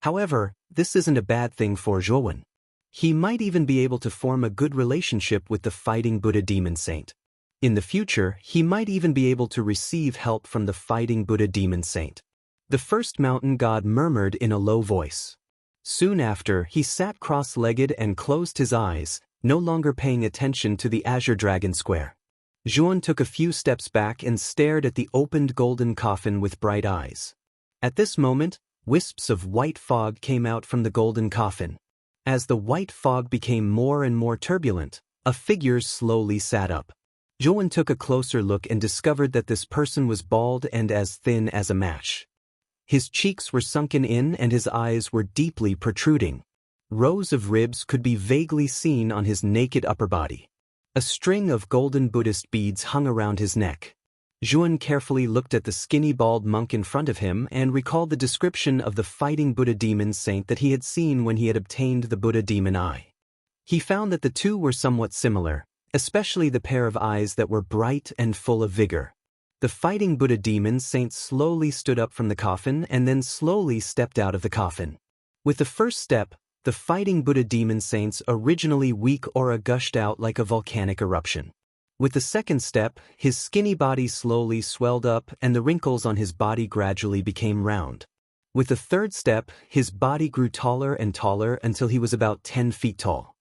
However, this isn't a bad thing for Zhuowen. He might even be able to form a good relationship with the fighting Buddha demon saint. In the future, he might even be able to receive help from the fighting Buddha demon saint. The first mountain god murmured in a low voice. Soon after, he sat cross-legged and closed his eyes, no longer paying attention to the azure dragon square. Zhuowen took a few steps back and stared at the opened golden coffin with bright eyes. At this moment, wisps of white fog came out from the golden coffin. As the white fog became more and more turbulent, a figure slowly sat up. Zhuowen took a closer look and discovered that this person was bald and as thin as a match. His cheeks were sunken in and his eyes were deeply protruding. Rows of ribs could be vaguely seen on his naked upper body. A string of golden Buddhist beads hung around his neck. Zhuowen carefully looked at the skinny bald monk in front of him and recalled the description of the fighting Buddha demon saint that he had seen when he had obtained the Buddha demon eye. He found that the two were somewhat similar, especially the pair of eyes that were bright and full of vigor. The fighting Buddha demon saint slowly stood up from the coffin and then slowly stepped out of the coffin. With the first step, the fighting Buddha demon saint's originally weak aura gushed out like a volcanic eruption. With the second step, his skinny body slowly swelled up and the wrinkles on his body gradually became round. With the third step, his body grew taller and taller until he was about 10 feet tall.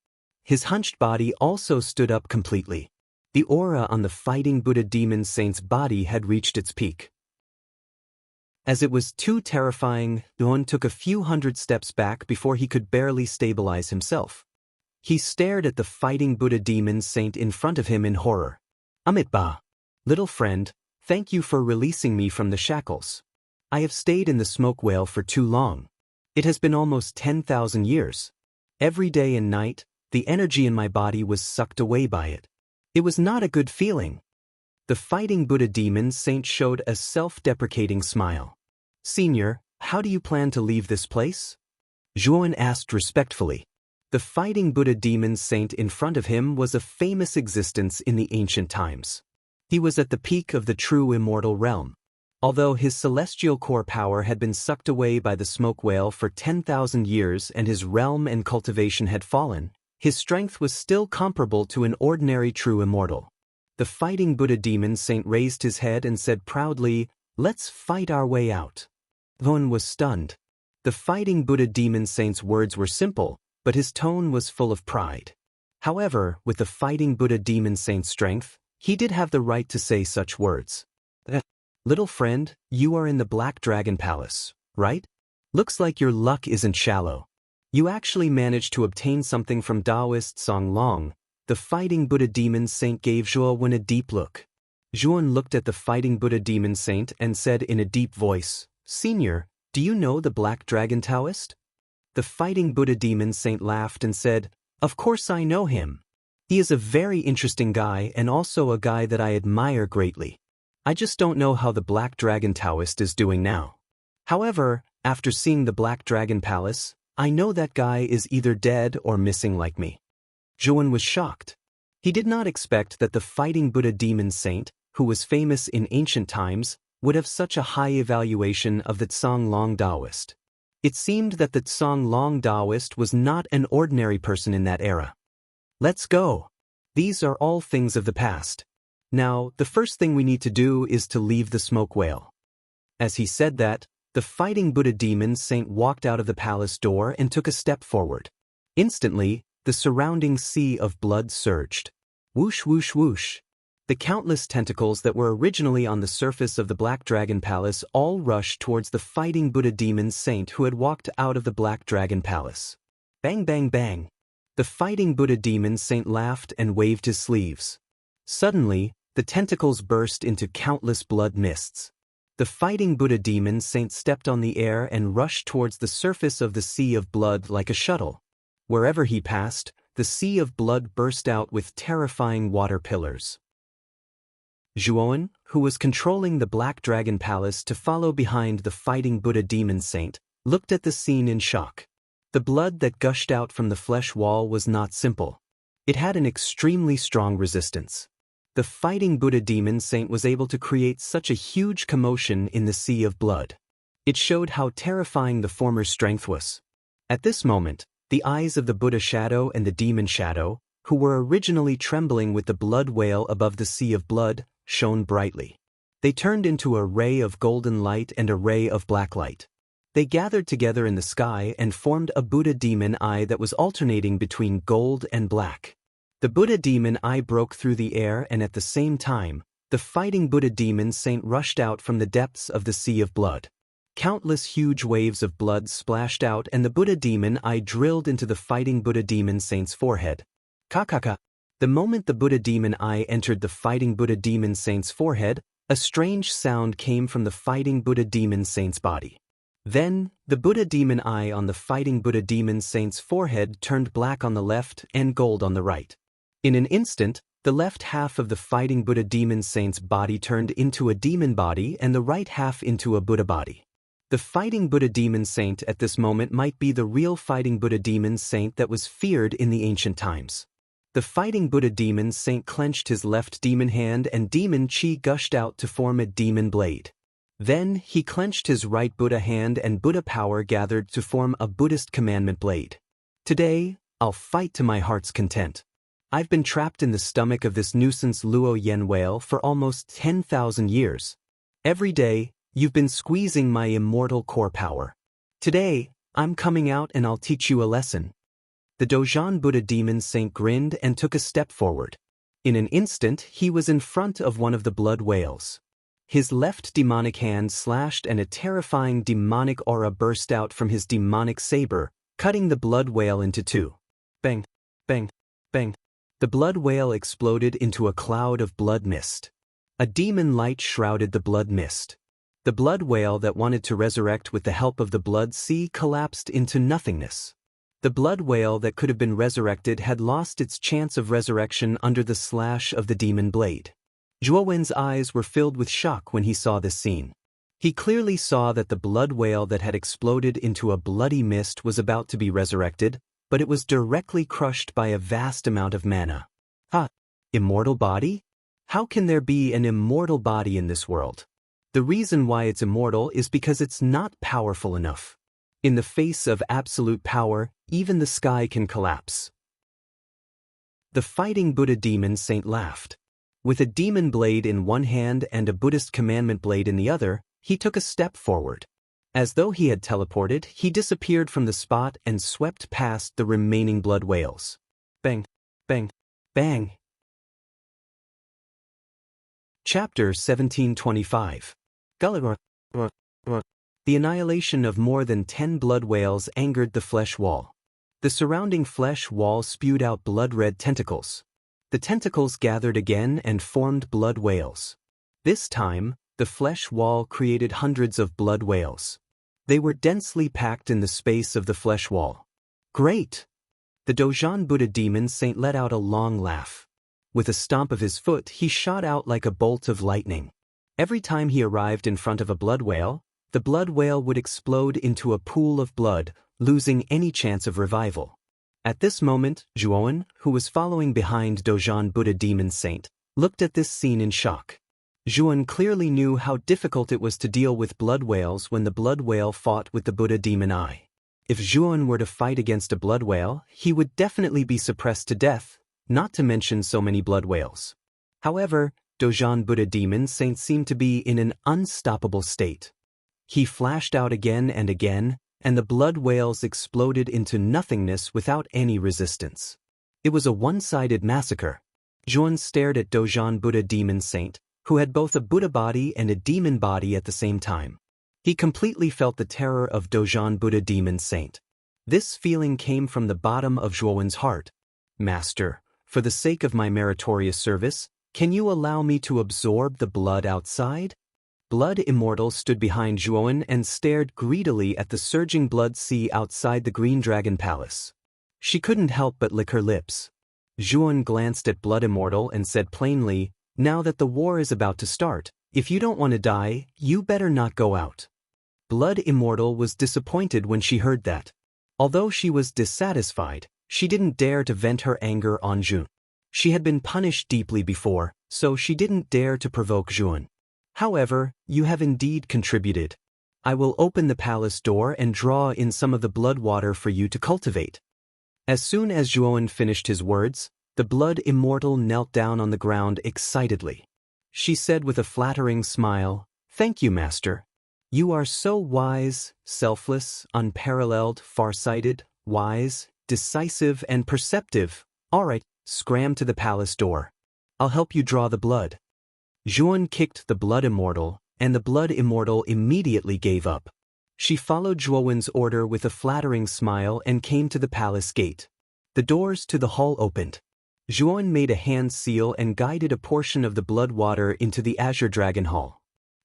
His hunched body also stood up completely. The aura on the fighting Buddha demon saint's body had reached its peak. As it was too terrifying, Zhuowen took a few hundred steps back before he could barely stabilize himself. He stared at the fighting Buddha demon saint in front of him in horror. Amitabha, little friend, thank you for releasing me from the shackles. I have stayed in the smoke whale for too long. It has been almost 10,000 years. Every day and night, the energy in my body was sucked away by it. It was not a good feeling. The fighting Buddha demon saint showed a self-deprecating smile. Senior, how do you plan to leave this place? Zhuowen asked respectfully. The fighting Buddha demon saint in front of him was a famous existence in the ancient times. He was at the peak of the true immortal realm. Although his celestial core power had been sucked away by the smoke whale for 10,000 years and his realm and cultivation had fallen, his strength was still comparable to an ordinary true immortal. The fighting Buddha demon saint raised his head and said proudly, "Let's fight our way out." Zhuowen was stunned. The fighting Buddha demon saint's words were simple, but his tone was full of pride. However, with the fighting Buddha demon saint's strength, he did have the right to say such words. Little friend, you are in the Black Dragon Palace, right? Looks like your luck isn't shallow. You actually managed to obtain something from Taoist Song Long. The fighting Buddha demon saint gave Zhuowen a deep look. Zhuowen looked at the fighting Buddha demon saint and said in a deep voice, Senior, do you know the Black Dragon Taoist? The fighting Buddha demon saint laughed and said, Of course I know him. He is a very interesting guy and also a guy that I admire greatly. I just don't know how the Black Dragon Taoist is doing now. However, after seeing the Black Dragon Palace, I know that guy is either dead or missing like me. Zhuowen was shocked. He did not expect that the fighting Buddha demon saint, who was famous in ancient times, would have such a high evaluation of the Tsang Long Taoist. It seemed that the Tsang Long Taoist was not an ordinary person in that era. Let's go. These are all things of the past. Now, the first thing we need to do is to leave the smoke whale. As he said that, the fighting Buddha demon saint walked out of the palace door and took a step forward. Instantly, the surrounding sea of blood surged. Whoosh whoosh whoosh. The countless tentacles that were originally on the surface of the Black Dragon Palace all rushed towards the fighting Buddha demon saint who had walked out of the Black Dragon Palace. Bang bang bang. The fighting Buddha demon saint laughed and waved his sleeves. Suddenly, the tentacles burst into countless blood mists. The fighting Buddha demon saint stepped on the air and rushed towards the surface of the sea of blood like a shuttle. Wherever he passed, the sea of blood burst out with terrifying water pillars. Zhuowen, who was controlling the Black Dragon Palace to follow behind the fighting Buddha demon saint, looked at the scene in shock. The blood that gushed out from the flesh wall was not simple. It had an extremely strong resistance. The fighting Buddha demon saint was able to create such a huge commotion in the sea of blood. It showed how terrifying the former strength was. At this moment, the eyes of the Buddha shadow and the demon shadow, who were originally trembling with the blood whale above the sea of blood, shone brightly. They turned into a ray of golden light and a ray of black light. They gathered together in the sky and formed a Buddha demon eye that was alternating between gold and black. The Buddha demon eye broke through the air, and at the same time, the fighting Buddha demon saint rushed out from the depths of the sea of blood. Countless huge waves of blood splashed out, and the Buddha demon eye drilled into the fighting Buddha demon saint's forehead. Kakaka. The moment the Buddha demon eye entered the fighting Buddha demon saint's forehead, a strange sound came from the fighting Buddha demon saint's body. Then, the Buddha demon eye on the fighting Buddha demon saint's forehead turned black on the left and gold on the right. In an instant, the left half of the fighting Buddha demon saint's body turned into a demon body and the right half into a Buddha body. The fighting Buddha demon saint at this moment might be the real fighting Buddha demon saint that was feared in the ancient times. The fighting Buddha demon saint clenched his left demon hand and demon chi gushed out to form a demon blade. Then, he clenched his right Buddha hand and Buddha power gathered to form a Buddhist commandment blade. Today, I'll fight to my heart's content. I've been trapped in the stomach of this nuisance Luo Yen whale for almost 10,000 years. Every day, you've been squeezing my immortal core power. Today, I'm coming out and I'll teach you a lesson. The Dojan Buddha demon saint grinned and took a step forward. In an instant, he was in front of one of the blood whales. His left demonic hand slashed and a terrifying demonic aura burst out from his demonic saber, cutting the blood whale into two. Bang, bang, bang. The blood whale exploded into a cloud of blood mist. A demon light shrouded the blood mist. The blood whale that wanted to resurrect with the help of the blood sea collapsed into nothingness. The blood whale that could have been resurrected had lost its chance of resurrection under the slash of the demon blade. Zhuowen's eyes were filled with shock when he saw this scene. He clearly saw that the blood whale that had exploded into a bloody mist was about to be resurrected, but it was directly crushed by a vast amount of mana. Immortal body? How can there be an immortal body in this world? The reason why it's immortal is because it's not powerful enough. In the face of absolute power, even the sky can collapse. The fighting Buddha demon saint laughed. With a demon blade in one hand and a Buddhist commandment blade in the other, he took a step forward. As though he had teleported, he disappeared from the spot and swept past the remaining blood whales. Bang, bang, bang. Chapter 1725. Gulliver. The annihilation of more than 10 blood whales angered the flesh wall. The surrounding flesh wall spewed out blood-red tentacles. The tentacles gathered again and formed blood whales. This time, the flesh wall created hundreds of blood whales. They were densely packed in the space of the flesh wall. Great! The Dojan Buddha demon saint let out a long laugh. With a stomp of his foot, he shot out like a bolt of lightning. Every time he arrived in front of a blood whale, the blood whale would explode into a pool of blood, losing any chance of revival. At this moment, Zhuowen, who was following behind Dojan Buddha demon saint, looked at this scene in shock. Zhuowen clearly knew how difficult it was to deal with blood whales when the blood whale fought with the Buddha demon eye. If Zhuowen were to fight against a blood whale, he would definitely be suppressed to death, not to mention so many blood whales. However, Dojan Buddha demon saint seemed to be in an unstoppable state. He flashed out again and again, and the blood whales exploded into nothingness without any resistance. It was a one-sided massacre. Zhuowen stared at Dojan Buddha demon saint, who had both a Buddha body and a demon body at the same time. He completely felt the terror of Dojan Buddha demon saint. This feeling came from the bottom of Zhuowen's heart. Master, for the sake of my meritorious service, can you allow me to absorb the blood outside? Blood Immortal stood behind Zhuowen and stared greedily at the surging blood sea outside the Green Dragon Palace. She couldn't help but lick her lips. Zhuowen glanced at Blood Immortal and said plainly, "Now that the war is about to start, if you don't want to die, you better not go out." Blood Immortal was disappointed when she heard that. Although she was dissatisfied, she didn't dare to vent her anger on Jun. She had been punished deeply before, so she didn't dare to provoke Jun. However, you have indeed contributed. I will open the palace door and draw in some of the blood water for you to cultivate. As soon as Juan finished his words, the blood immortal knelt down on the ground excitedly. She said with a flattering smile, "Thank you, master. You are so wise, selfless, unparalleled, farsighted, wise, decisive, and perceptive. All right, scram to the palace door. I'll help you draw the blood." Juan kicked the blood immortal, and the blood immortal immediately gave up. She followed Zhuowen's order with a flattering smile and came to the palace gate. The doors to the hall opened. Zhuowen made a hand seal and guided a portion of the blood water into the Azure Dragon Hall.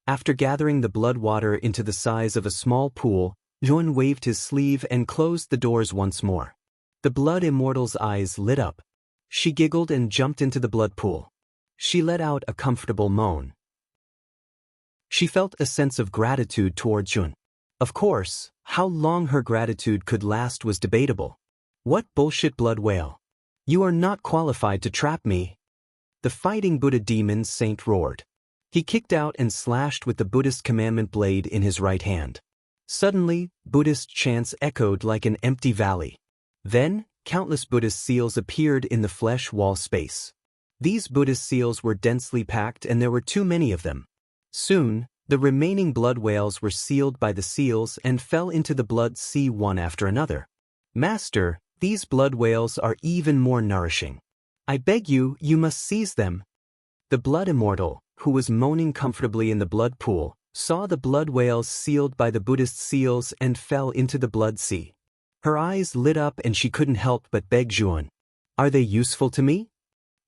After gathering the blood water into the size of a small pool, Zhuowen waved his sleeve and closed the doors once more. The blood immortal's eyes lit up. She giggled and jumped into the blood pool. She let out a comfortable moan. She felt a sense of gratitude toward Jun. Of course, how long her gratitude could last was debatable. What bullshit, blood whale. You are not qualified to trap me. The fighting Buddha demon saint roared. He kicked out and slashed with the Buddhist commandment blade in his right hand. Suddenly, Buddhist chants echoed like an empty valley. Then, countless Buddhist seals appeared in the flesh wall space. These Buddhist seals were densely packed and there were too many of them. Soon, the remaining blood whales were sealed by the seals and fell into the blood sea one after another. Master, these blood whales are even more nourishing. I beg you, you must seize them. The blood immortal, who was moaning comfortably in the blood pool, saw the blood whales sealed by the Buddhist seals and fell into the blood sea. Her eyes lit up and she couldn't help but beg Zhuowen. Are they useful to me?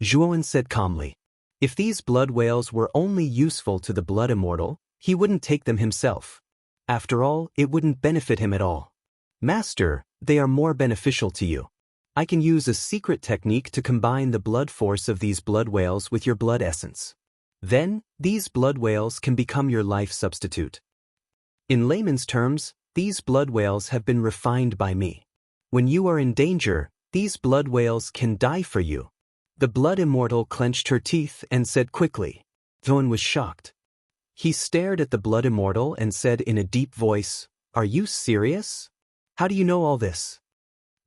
Zhuowen said calmly. If these blood whales were only useful to the blood immortal, he wouldn't take them himself. After all, it wouldn't benefit him at all. Master, they are more beneficial to you. I can use a secret technique to combine the blood force of these blood whales with your blood essence. Then, these blood whales can become your life substitute. In layman's terms, these blood whales have been refined by me. When you are in danger, these blood whales can die for you. The blood immortal clenched her teeth and said quickly. Zhuowen was shocked. He stared at the blood immortal and said in a deep voice, "Are you serious? How do you know all this?"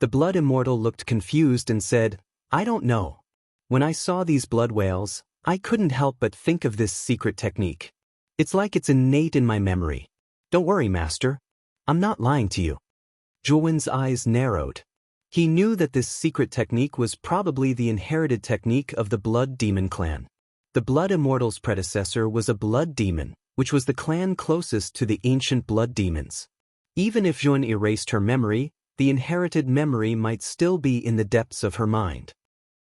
The blood immortal looked confused and said, "I don't know. When I saw these blood whales, I couldn't help but think of this secret technique. It's like it's innate in my memory. Don't worry, master. I'm not lying to you." Zhuowen's eyes narrowed. He knew that this secret technique was probably the inherited technique of the blood demon clan. The blood immortal's predecessor was a blood demon, which was the clan closest to the ancient blood demons. Even if Zhuowen erased her memory, the inherited memory might still be in the depths of her mind.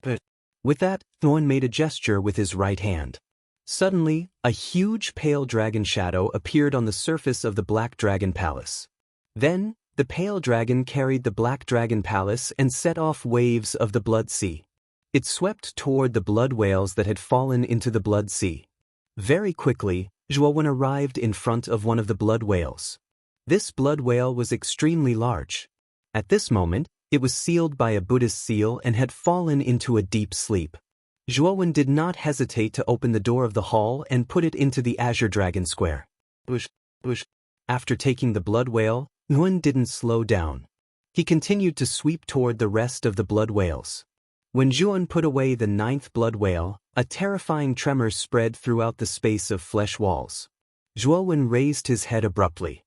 But with that, Zhuowen made a gesture with his right hand. Suddenly, a huge pale dragon shadow appeared on the surface of the Black Dragon Palace. Then, the pale dragon carried the Black Dragon Palace and set off waves of the blood sea. It swept toward the blood whales that had fallen into the blood sea. Very quickly, Zhuowen arrived in front of one of the blood whales. This blood whale was extremely large. At this moment, it was sealed by a Buddhist seal and had fallen into a deep sleep. Zhuowen did not hesitate to open the door of the hall and put it into the Azure Dragon Square. After taking the blood whale, Zhuowen didn't slow down. He continued to sweep toward the rest of the blood whales. When Zhuowen put away the 9th blood whale, a terrifying tremor spread throughout the space of flesh walls. Zhuowen raised his head abruptly.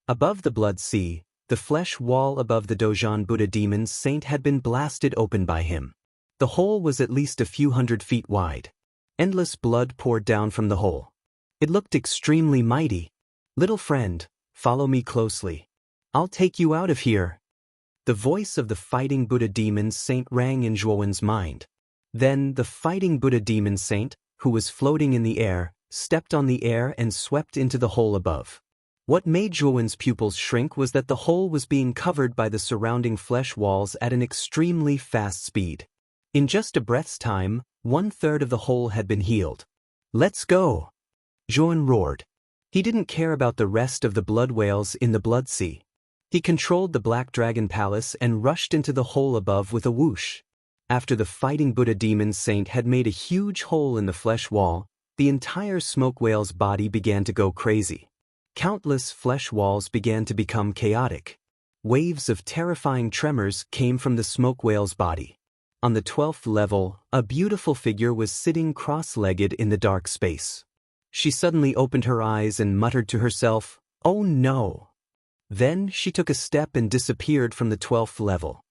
Above the blood sea, the flesh wall above the Dojan Buddha demon saint had been blasted open by him. The hole was at least a few hundred feet wide. Endless blood poured down from the hole. It looked extremely mighty. Little friend, follow me closely. I'll take you out of here. The voice of the fighting Buddha demon saint rang in Zhuowen's mind. Then the fighting Buddha demon saint, who was floating in the air, stepped on the air and swept into the hole above. What made Zhuowen's pupils shrink was that the hole was being covered by the surrounding flesh walls at an extremely fast speed. In just a breath's time, 1/3 of the hole had been healed. Let's go! Zhuowen roared. He didn't care about the rest of the blood whales in the blood sea. He controlled the Black Dragon Palace and rushed into the hole above with a whoosh. After the fighting Buddha demon saint had made a huge hole in the flesh wall, the entire smoke whale's body began to go crazy. Countless flesh walls began to become chaotic. Waves of terrifying tremors came from the smoke whale's body. On the 12th level, a beautiful figure was sitting cross-legged in the dark space. She suddenly opened her eyes and muttered to herself, "Oh no!" Then she took a step and disappeared from the 12th level.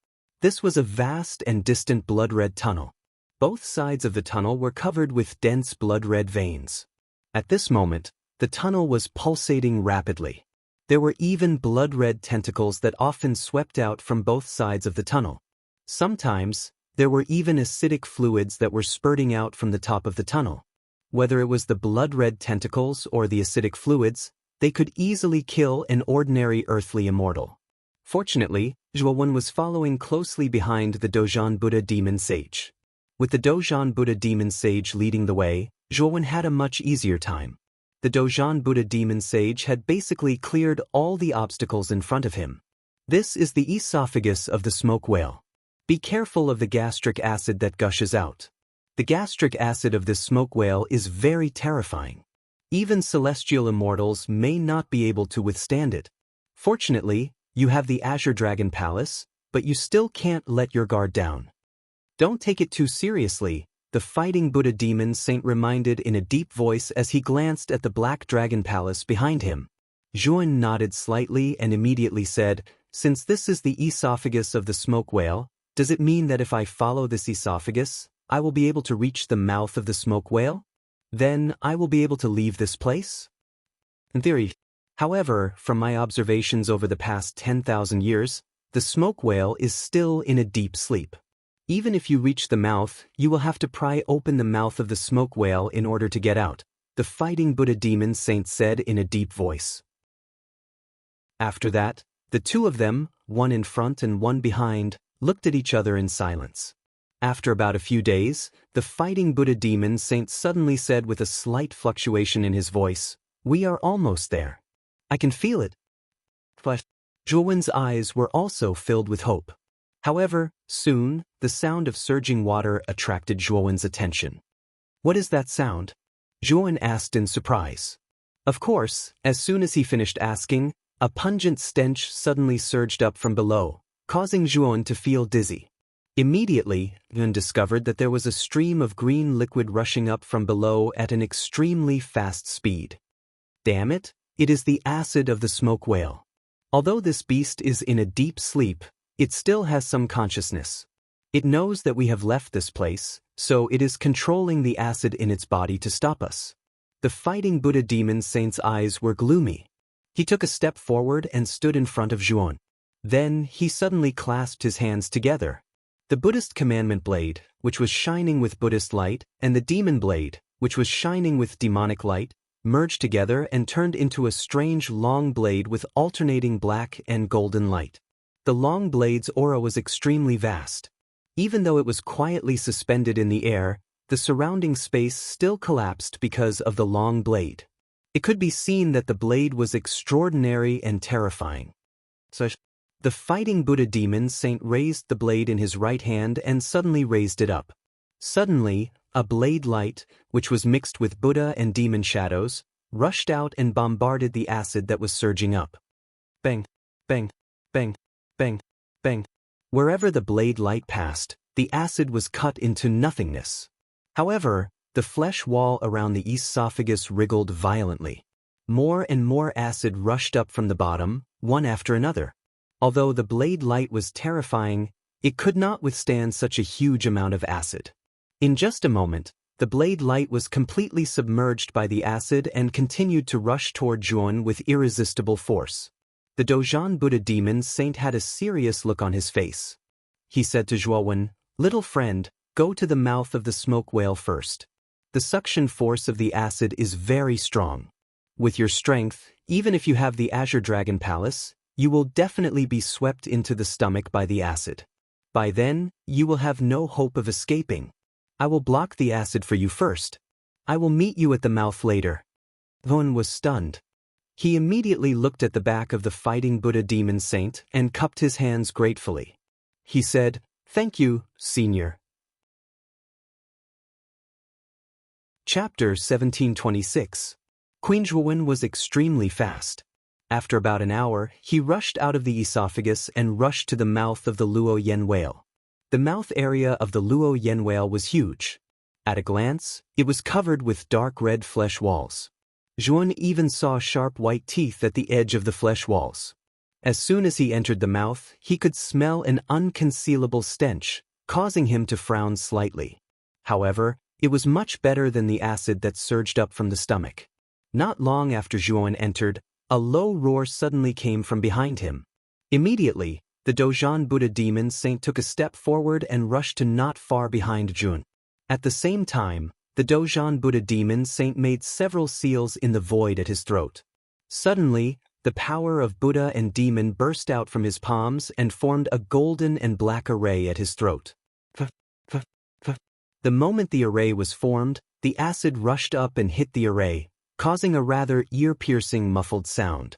This was a vast and distant blood-red tunnel. Both sides of the tunnel were covered with dense blood-red veins. At this moment, the tunnel was pulsating rapidly. There were even blood-red tentacles that often swept out from both sides of the tunnel. Sometimes, there were even acidic fluids that were spurting out from the top of the tunnel. Whether it was the blood-red tentacles or the acidic fluids, they could easily kill an ordinary earthly immortal. Fortunately, Zhuowen was following closely behind the Dojan Buddha demon sage. With the Dojan Buddha demon sage leading the way, Zhuowen had a much easier time. The Dojan Buddha demon sage had basically cleared all the obstacles in front of him. This is the esophagus of the smoke whale. Be careful of the gastric acid that gushes out. The gastric acid of this smoke whale is very terrifying. Even celestial immortals may not be able to withstand it. Fortunately, you have the Azure Dragon Palace, but you still can't let your guard down. Don't take it too seriously, the fighting Buddha demon saint reminded in a deep voice as he glanced at the Black Dragon Palace behind him. Zhuowen nodded slightly and immediately said, "Since this is the esophagus of the smoke whale, does it mean that if I follow this esophagus, I will be able to reach the mouth of the smoke whale? Then I will be able to leave this place?" In theory. However, from my observations over the past 10,000 years, the smoke whale is still in a deep sleep. Even if you reach the mouth, you will have to pry open the mouth of the smoke whale in order to get out, the fighting Buddha demon saint said in a deep voice. After that, the two of them, one in front and one behind, looked at each other in silence. After about a few days, the fighting Buddha demon saint suddenly said with a slight fluctuation in his voice, "We are almost there. I can feel it." But Zhuowen's eyes were also filled with hope. However, soon, the sound of surging water attracted Zhuowen's attention. "What is that sound?" Zhuowen asked in surprise. Of course, as soon as he finished asking, a pungent stench suddenly surged up from below, causing Zhuowen to feel dizzy. Immediately, Yun discovered that there was a stream of green liquid rushing up from below at an extremely fast speed. Damn it, it is the acid of the smoke whale. Although this beast is in a deep sleep, it still has some consciousness. It knows that we have left this place, so it is controlling the acid in its body to stop us. The fighting Buddha demon saint's eyes were gloomy. He took a step forward and stood in front of Zhuowen. Then he suddenly clasped his hands together. The Buddhist commandment blade, which was shining with Buddhist light, and the demon blade, which was shining with demonic light, merged together and turned into a strange long blade with alternating black and golden light. The long blade's aura was extremely vast. Even though it was quietly suspended in the air, the surrounding space still collapsed because of the long blade. It could be seen that the blade was extraordinary and terrifying. So, the fighting Buddha demon saint raised the blade in his right hand and suddenly raised it up. Suddenly, a blade light, which was mixed with Buddha and demon shadows, rushed out and bombarded the acid that was surging up. Bang, bang, bang, bang, bang. Wherever the blade light passed, the acid was cut into nothingness. However, the flesh wall around the esophagus wriggled violently. More and more acid rushed up from the bottom, one after another. Although the blade light was terrifying, it could not withstand such a huge amount of acid. In just a moment, the blade light was completely submerged by the acid and continued to rush toward Zhuowen with irresistible force. The Dojan Buddha demon saint had a serious look on his face. He said to Zhuowen, "Little friend, go to the mouth of the smoke whale first. The suction force of the acid is very strong. With your strength, even if you have the Azure Dragon Palace, you will definitely be swept into the stomach by the acid. By then, you will have no hope of escaping. I will block the acid for you first. I will meet you at the mouth later." Zhuowen was stunned. He immediately looked at the back of the fighting Buddha demon saint and cupped his hands gratefully. He said, "Thank you, Senior." Chapter 1726. Queen Zhuowen was extremely fast. After about an hour, he rushed out of the esophagus and rushed to the mouth of the Luo Yen whale. The mouth area of the Luo Yen whale was huge. At a glance, it was covered with dark red flesh walls. Zhuowen even saw sharp white teeth at the edge of the flesh walls. As soon as he entered the mouth, he could smell an unconcealable stench, causing him to frown slightly. However, it was much better than the acid that surged up from the stomach. Not long after Zhuowen entered, a low roar suddenly came from behind him. Immediately, the Dozhan Buddha demon saint took a step forward and rushed to not far behind Zhuowen. At the same time, the Dozhan Buddha demon saint made several seals in the void at his throat. Suddenly, the power of Buddha and demon burst out from his palms and formed a golden and black array at his throat. The moment the array was formed, the acid rushed up and hit the array, causing a rather ear-piercing muffled sound.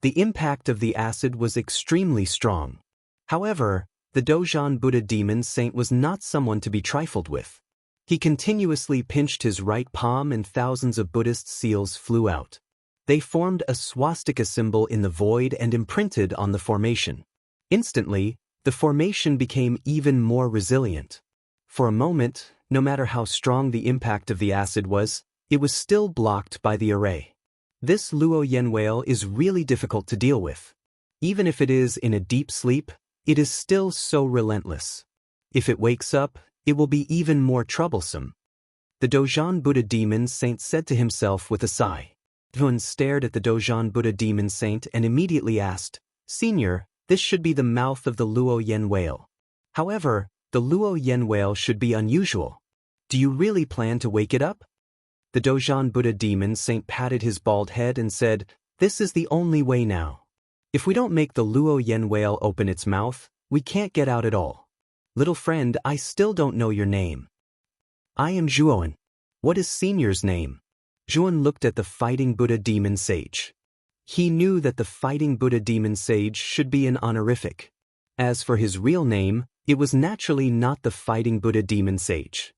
The impact of the acid was extremely strong. However, the Dozhan Buddha demon saint was not someone to be trifled with. He continuously pinched his right palm and thousands of Buddhist seals flew out. They formed a swastika symbol in the void and imprinted on the formation. Instantly, the formation became even more resilient. For a moment, no matter how strong the impact of the acid was, it was still blocked by the array. This Luo Yen whale is really difficult to deal with. Even if it is in a deep sleep, it is still so relentless. If it wakes up, it will be even more troublesome. The Dozhan Buddha demon saint said to himself with a sigh. Zhuowen stared at the Dozhan Buddha demon saint and immediately asked, "Senior, this should be the mouth of the Luo Yen whale. However, the Luo Yen whale should be unusual. Do you really plan to wake it up?" The Dozhan Buddha demon saint patted his bald head and said, "This is the only way now. If we don't make the Luo Yen whale open its mouth, we can't get out at all. Little friend, I still don't know your name." "I am Zhuowen. What is Senior's name?" Zhuowen looked at the fighting Buddha demon sage. He knew that the fighting Buddha demon sage should be an honorific. As for his real name, it was naturally not the fighting Buddha demon sage.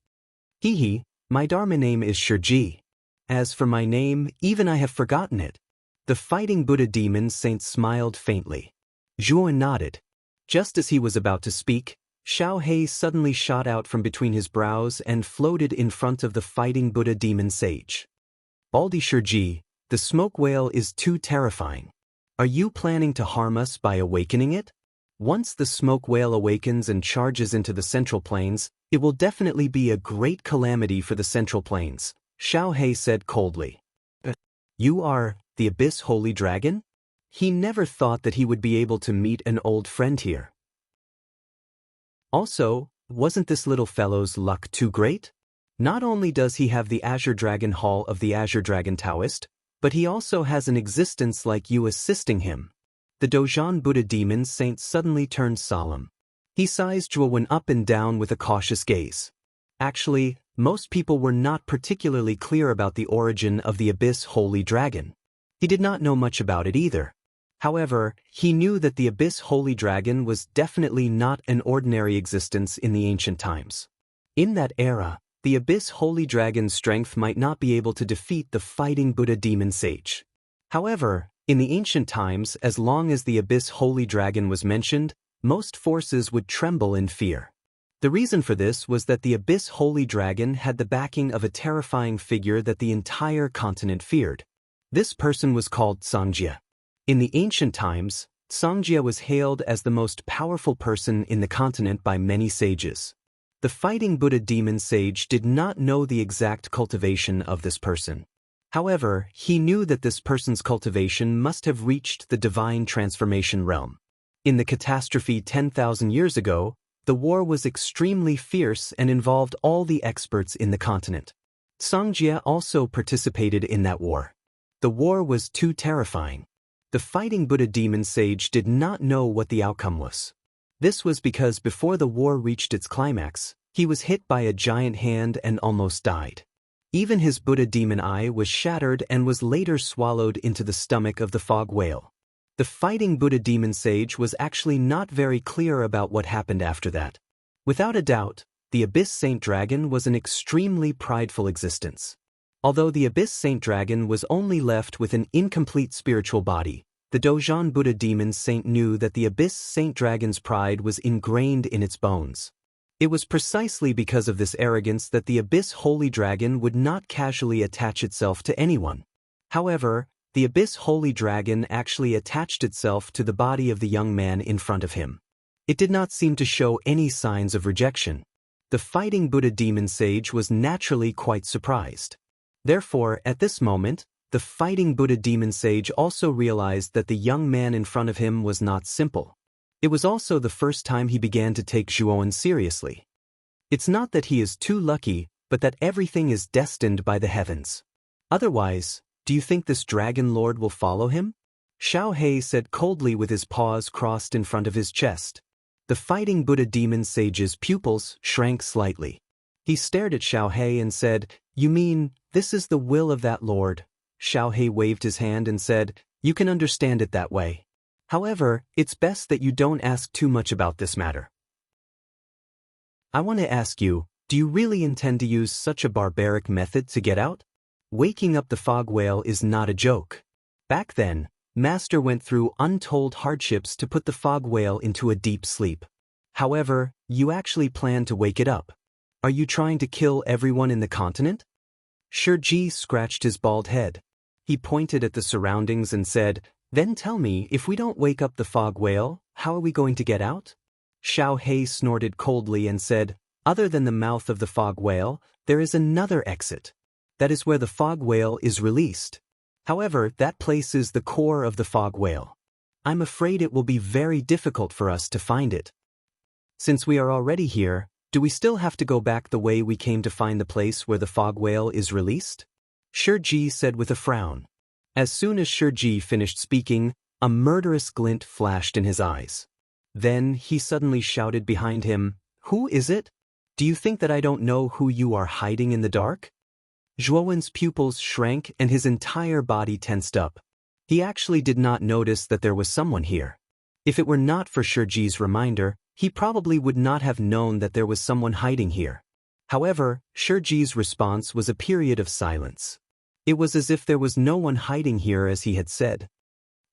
"Hee, my Dharma name is Shurji. As for my name, even I have forgotten it." The fighting Buddha demon saint smiled faintly. Zhuowen nodded. Just as he was about to speak, Xiao He suddenly shot out from between his brows and floated in front of the fighting Buddha demon sage. "Baldi Shurji, the smoke whale is too terrifying. Are you planning to harm us by awakening it? Once the smoke whale awakens and charges into the Central Plains, it will definitely be a great calamity for the Central Plains," Xiao He said coldly. "You are the Abyss Holy Dragon?" He never thought that he would be able to meet an old friend here. Also, wasn't this little fellow's luck too great? Not only does he have the Azure Dragon Hall of the Azure Dragon Taoist, but he also has an existence like you assisting him. The Dozhan Buddha demon saint suddenly turned solemn. He sized Zhuowen up and down with a cautious gaze. Actually, most people were not particularly clear about the origin of the Abyss Holy Dragon. He did not know much about it either. However, he knew that the Abyss Holy Dragon was definitely not an ordinary existence in the ancient times. In that era, the Abyss Holy Dragon's strength might not be able to defeat the fighting Buddha demon sage. However, in the ancient times, as long as the Abyss Holy Dragon was mentioned, most forces would tremble in fear. The reason for this was that the Abyss Holy Dragon had the backing of a terrifying figure that the entire continent feared. This person was called Sangjia. In the ancient times, Sangjia was hailed as the most powerful person in the continent by many sages. The fighting Buddha demon sage did not know the exact cultivation of this person. However, he knew that this person's cultivation must have reached the divine transformation realm. In the catastrophe 10,000 years ago, the war was extremely fierce and involved all the experts in the continent. Sangjia also participated in that war. The war was too terrifying. The fighting Buddha demon sage did not know what the outcome was. This was because before the war reached its climax, he was hit by a giant hand and almost died. Even his Buddha demon eye was shattered and was later swallowed into the stomach of the fog whale. The fighting Buddha demon sage was actually not very clear about what happened after that. Without a doubt, the Abyss Saint Dragon was an extremely prideful existence. Although the Abyss Saint Dragon was only left with an incomplete spiritual body, the Dojan Buddha demon saint knew that the Abyss Saint Dragon's pride was ingrained in its bones. It was precisely because of this arrogance that the Abyss Holy Dragon would not casually attach itself to anyone. However, the Abyss Holy Dragon actually attached itself to the body of the young man in front of him. It did not seem to show any signs of rejection. The fighting Buddha demon sage was naturally quite surprised. Therefore, at this moment, the fighting Buddha demon sage also realized that the young man in front of him was not simple. It was also the first time he began to take Zhuowen seriously. It's not that he is too lucky, but that everything is destined by the heavens. Otherwise, do you think this dragon lord will follow him? Xiao He said coldly with his paws crossed in front of his chest. The fighting Buddha demon sage's pupils shrank slightly. He stared at Xiao He and said, "You mean, this is the will of that lord?" Xiao He waved his hand and said, "You can understand it that way. However, it's best that you don't ask too much about this matter. I want to ask you, do you really intend to use such a barbaric method to get out? Waking up the fog whale is not a joke. Back then, Master went through untold hardships to put the fog whale into a deep sleep. However, you actually plan to wake it up. Are you trying to kill everyone in the continent?" Shiji scratched his bald head. He pointed at the surroundings and said, "Then tell me, if we don't wake up the fog whale, how are we going to get out?" Xiao He snorted coldly and said, "Other than the mouth of the fog whale, there is another exit. That is where the fog whale is released. However, that place is the core of the fog whale. I'm afraid it will be very difficult for us to find it. Since we are already here, do we still have to go back the way we came to find the place where the fog whale is released?" Shiji said with a frown. As soon as Shiji finished speaking, a murderous glint flashed in his eyes. Then he suddenly shouted behind him, "Who is it? Do you think that I don't know who you are hiding in the dark?" Zhuowen's pupils shrank and his entire body tensed up. He actually did not notice that there was someone here. If it were not for Shiji's reminder, he probably would not have known that there was someone hiding here. However, Shiji's response was a period of silence. It was as if there was no one hiding here, as he had said.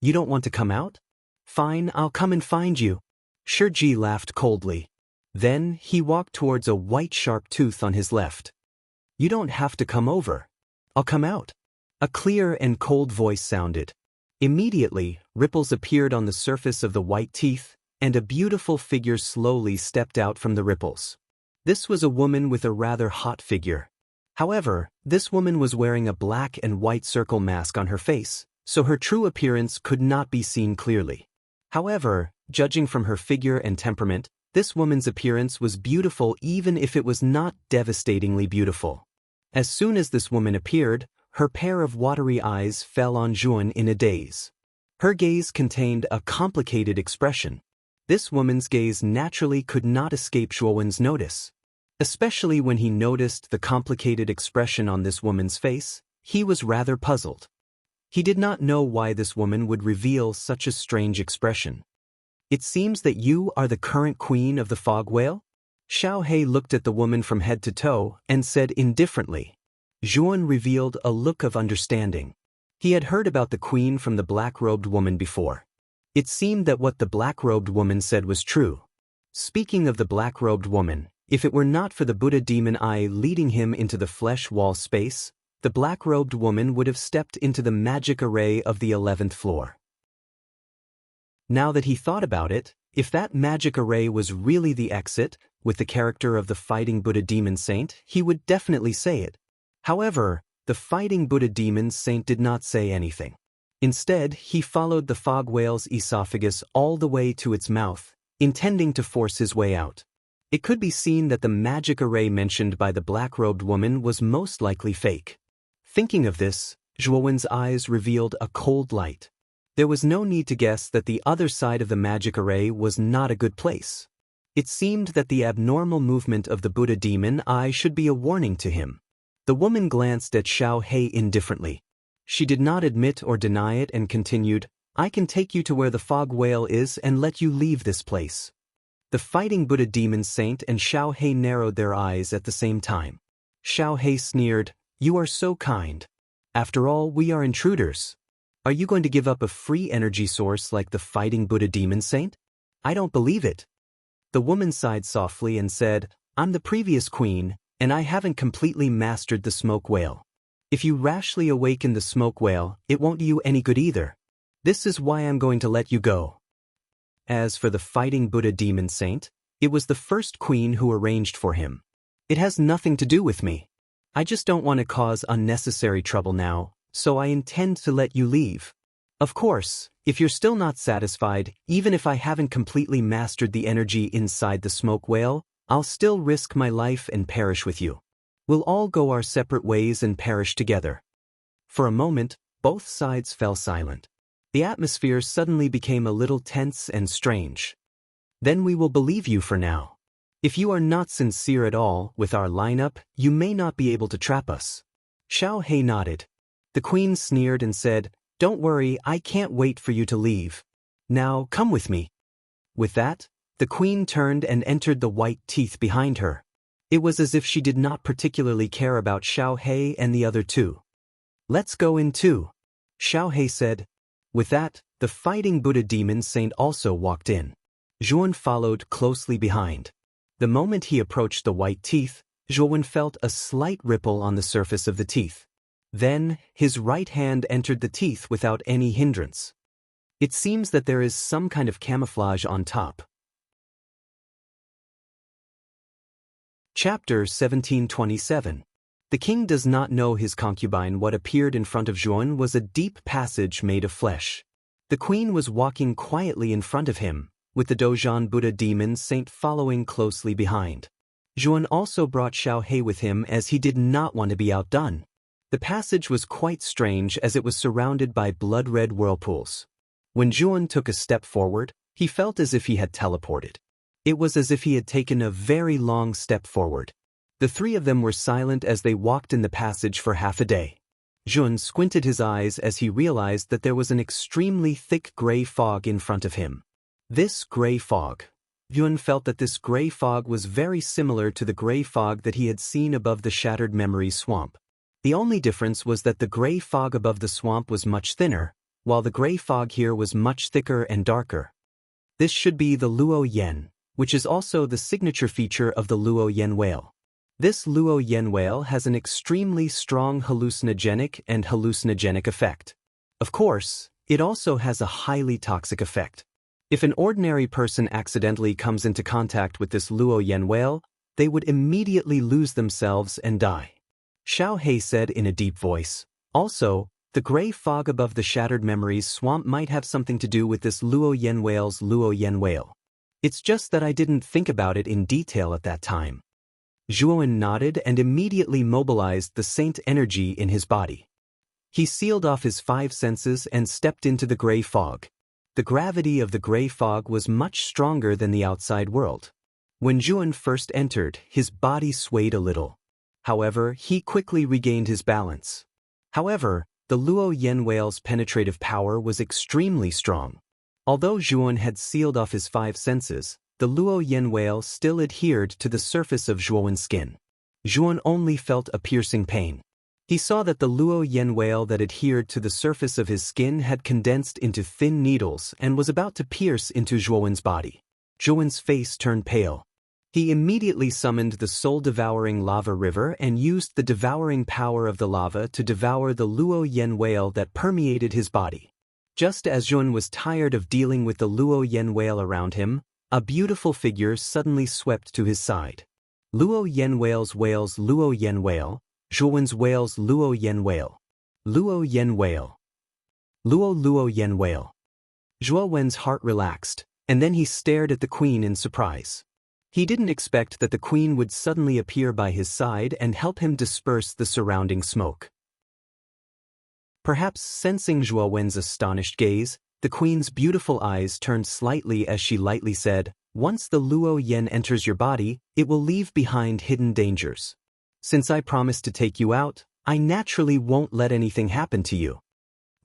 "You don't want to come out? Fine, I'll come and find you." Shiji laughed coldly. Then he walked towards a white sharp tooth on his left. "You don't have to come over. I'll come out." A clear and cold voice sounded. Immediately, ripples appeared on the surface of the white teeth, and a beautiful figure slowly stepped out from the ripples. This was a woman with a rather hot figure. However, this woman was wearing a black and white circle mask on her face, so her true appearance could not be seen clearly. However, judging from her figure and temperament, this woman's appearance was beautiful even if it was not devastatingly beautiful. As soon as this woman appeared, her pair of watery eyes fell on Zhuowen in a daze. Her gaze contained a complicated expression. This woman's gaze naturally could not escape Zhuowen's notice. Especially when he noticed the complicated expression on this woman's face, he was rather puzzled. He did not know why this woman would reveal such a strange expression. "It seems that you are the current queen of the fog whale?" Xiao He looked at the woman from head to toe and said indifferently. Zhuowen revealed a look of understanding. He had heard about the queen from the black-robed woman before. It seemed that what the black-robed woman said was true. Speaking of the black-robed woman, if it were not for the Buddha demon eye leading him into the flesh wall space, the black-robed woman would have stepped into the magic array of the 11th floor. Now that he thought about it, if that magic array was really the exit, with the character of the fighting Buddha demon saint, he would definitely say it. However, the fighting Buddha demon saint did not say anything. Instead, he followed the fog whale's esophagus all the way to its mouth, intending to force his way out. It could be seen that the magic array mentioned by the black-robed woman was most likely fake. Thinking of this, Zhuowen's eyes revealed a cold light. There was no need to guess that the other side of the magic array was not a good place. It seemed that the abnormal movement of the Buddha demon eye should be a warning to him. The woman glanced at Xiao He indifferently. She did not admit or deny it and continued, I can take you to where the fog whale is and let you leave this place. The fighting Buddha demon saint and Xiao He narrowed their eyes at the same time. Xiao He sneered, You are so kind. After all, we are intruders. Are you going to give up a free energy source like the fighting Buddha demon saint? I don't believe it. The woman sighed softly and said, I'm the previous queen, and I haven't completely mastered the smoke whale. If you rashly awaken the smoke whale, it won't do you any good either. This is why I'm going to let you go. As for the fighting Buddha demon saint, it was the first queen who arranged for him. It has nothing to do with me. I just don't want to cause unnecessary trouble now, so I intend to let you leave. Of course, if you're still not satisfied, even if I haven't completely mastered the energy inside the smoke whale, I'll still risk my life and perish with you. We'll all go our separate ways and perish together. For a moment, both sides fell silent. The atmosphere suddenly became a little tense and strange. Then we will believe you for now. If you are not sincere at all with our lineup, you may not be able to trap us. Xiao He nodded. The queen sneered and said, Don't worry, I can't wait for you to leave. Now, come with me. With that, the queen turned and entered the white teeth behind her. It was as if she did not particularly care about Xiao He and the other two. Let's go in too, Xiao He said. With that, the fighting Buddha demon saint also walked in. Zhuan followed closely behind. The moment he approached the white teeth, Zhuan felt a slight ripple on the surface of the teeth. Then, his right hand entered the teeth without any hindrance. It seems that there is some kind of camouflage on top. Chapter 1727. The king does not know his concubine. What appeared in front of Zhuan was a deep passage made of flesh. The queen was walking quietly in front of him, with the Dozhan Buddha demon saint following closely behind. Zhuan also brought Xiao He with him as he did not want to be outdone. The passage was quite strange as it was surrounded by blood-red whirlpools. When Zhuan took a step forward, he felt as if he had teleported. It was as if he had taken a very long step forward. The three of them were silent as they walked in the passage for half a day. Zhuan squinted his eyes as he realized that there was an extremely thick gray fog in front of him. This gray fog. Zhuan felt that this gray fog was very similar to the gray fog that he had seen above the Shattered Memories swamp. The only difference was that the gray fog above the swamp was much thinner, while the gray fog here was much thicker and darker. This should be the Luo Yen, which is also the signature feature of the Luo Yen whale. This Luo Yen whale has an extremely strong hallucinogenic effect. Of course, it also has a highly toxic effect. If an ordinary person accidentally comes into contact with this Luo Yen whale, they would immediately lose themselves and die. Xiao He said in a deep voice. Also, the gray fog above the Shattered Memories swamp might have something to do with this Luo Yen whale's Luo Yen whale. It's just that I didn't think about it in detail at that time. Zhuan nodded and immediately mobilized the saint energy in his body. He sealed off his 5 senses and stepped into the gray fog. The gravity of the gray fog was much stronger than the outside world. When Zhuan first entered, his body swayed a little. However, he quickly regained his balance. However, the Luo Yen whale's penetrative power was extremely strong. Although Zhuan had sealed off his 5 senses, the Luo Yen whale still adhered to the surface of Zhuan's skin. Zhuan only felt a piercing pain. He saw that the Luo Yen whale that adhered to the surface of his skin had condensed into thin needles and was about to pierce into Zhuan's body. Zhuan's face turned pale. He immediately summoned the soul-devouring lava river and used the devouring power of the lava to devour the Luo Yen whale that permeated his body. Just as Zhuan was tired of dealing with the Luo Yen whale around him, a beautiful figure suddenly swept to his side. Luo Yen whale's Luo Yen whale, Zhuan's whale's Luo Yen whale. Luo Yen whale. Luo Yen whale. Zhuan's heart relaxed, and then he stared at the queen in surprise. He didn't expect that the queen would suddenly appear by his side and help him disperse the surrounding smoke. Perhaps sensing Zhuan's astonished gaze, the queen's beautiful eyes turned slightly as she lightly said, Once the Luo Yen enters your body, it will leave behind hidden dangers. Since I promised to take you out, I naturally won't let anything happen to you.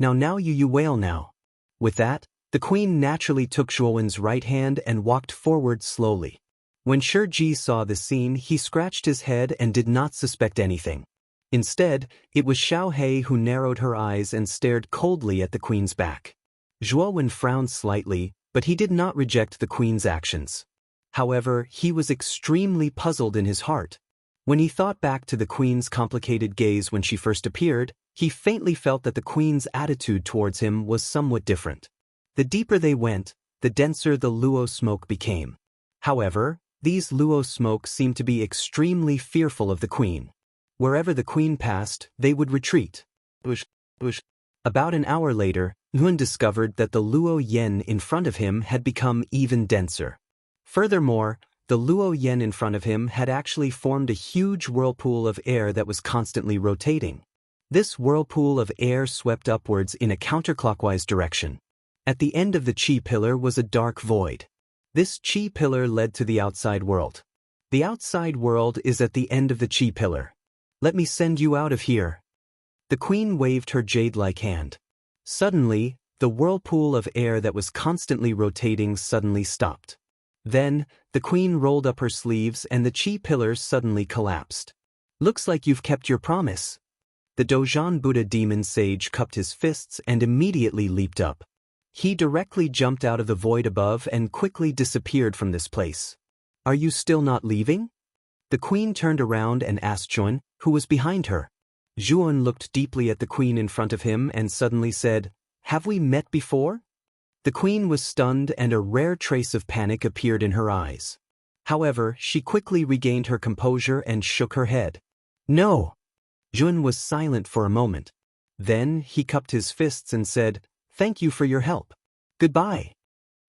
Now you wail now. With that, the queen naturally took Zhuowen's right hand and walked forward slowly. When Shiji saw this scene, he scratched his head and did not suspect anything. Instead, it was Xiaohei who narrowed her eyes and stared coldly at the queen's back. Zhuowen frowned slightly, but he did not reject the queen's actions. However, he was extremely puzzled in his heart. When he thought back to the queen's complicated gaze when she first appeared, he faintly felt that the queen's attitude towards him was somewhat different. The deeper they went, the denser the luo smoke became. However, these luo smoke seemed to be extremely fearful of the queen. Wherever the queen passed, they would retreat. About an hour later, Yuan discovered that the luo yen in front of him had become even denser. Furthermore, the luo yen in front of him had actually formed a huge whirlpool of air that was constantly rotating. This whirlpool of air swept upwards in a counterclockwise direction. At the end of the chi pillar was a dark void. This chi pillar led to the outside world. The outside world is at the end of the chi pillar. Let me send you out of here. The queen waved her jade-like hand. Suddenly, the whirlpool of air that was constantly rotating suddenly stopped. Then, the queen rolled up her sleeves and the chi pillar suddenly collapsed. Looks like you've kept your promise. The Dojan Buddha demon sage cupped his fists and immediately leaped up. He directly jumped out of the void above and quickly disappeared from this place. Are you still not leaving? The queen turned around and asked Zhuan, who was behind her. Zhuan looked deeply at the queen in front of him and suddenly said, "Have we met before?" The queen was stunned and a rare trace of panic appeared in her eyes. However, she quickly regained her composure and shook her head. No. Zhuan was silent for a moment. Then he cupped his fists and said, "Thank you for your help. Goodbye."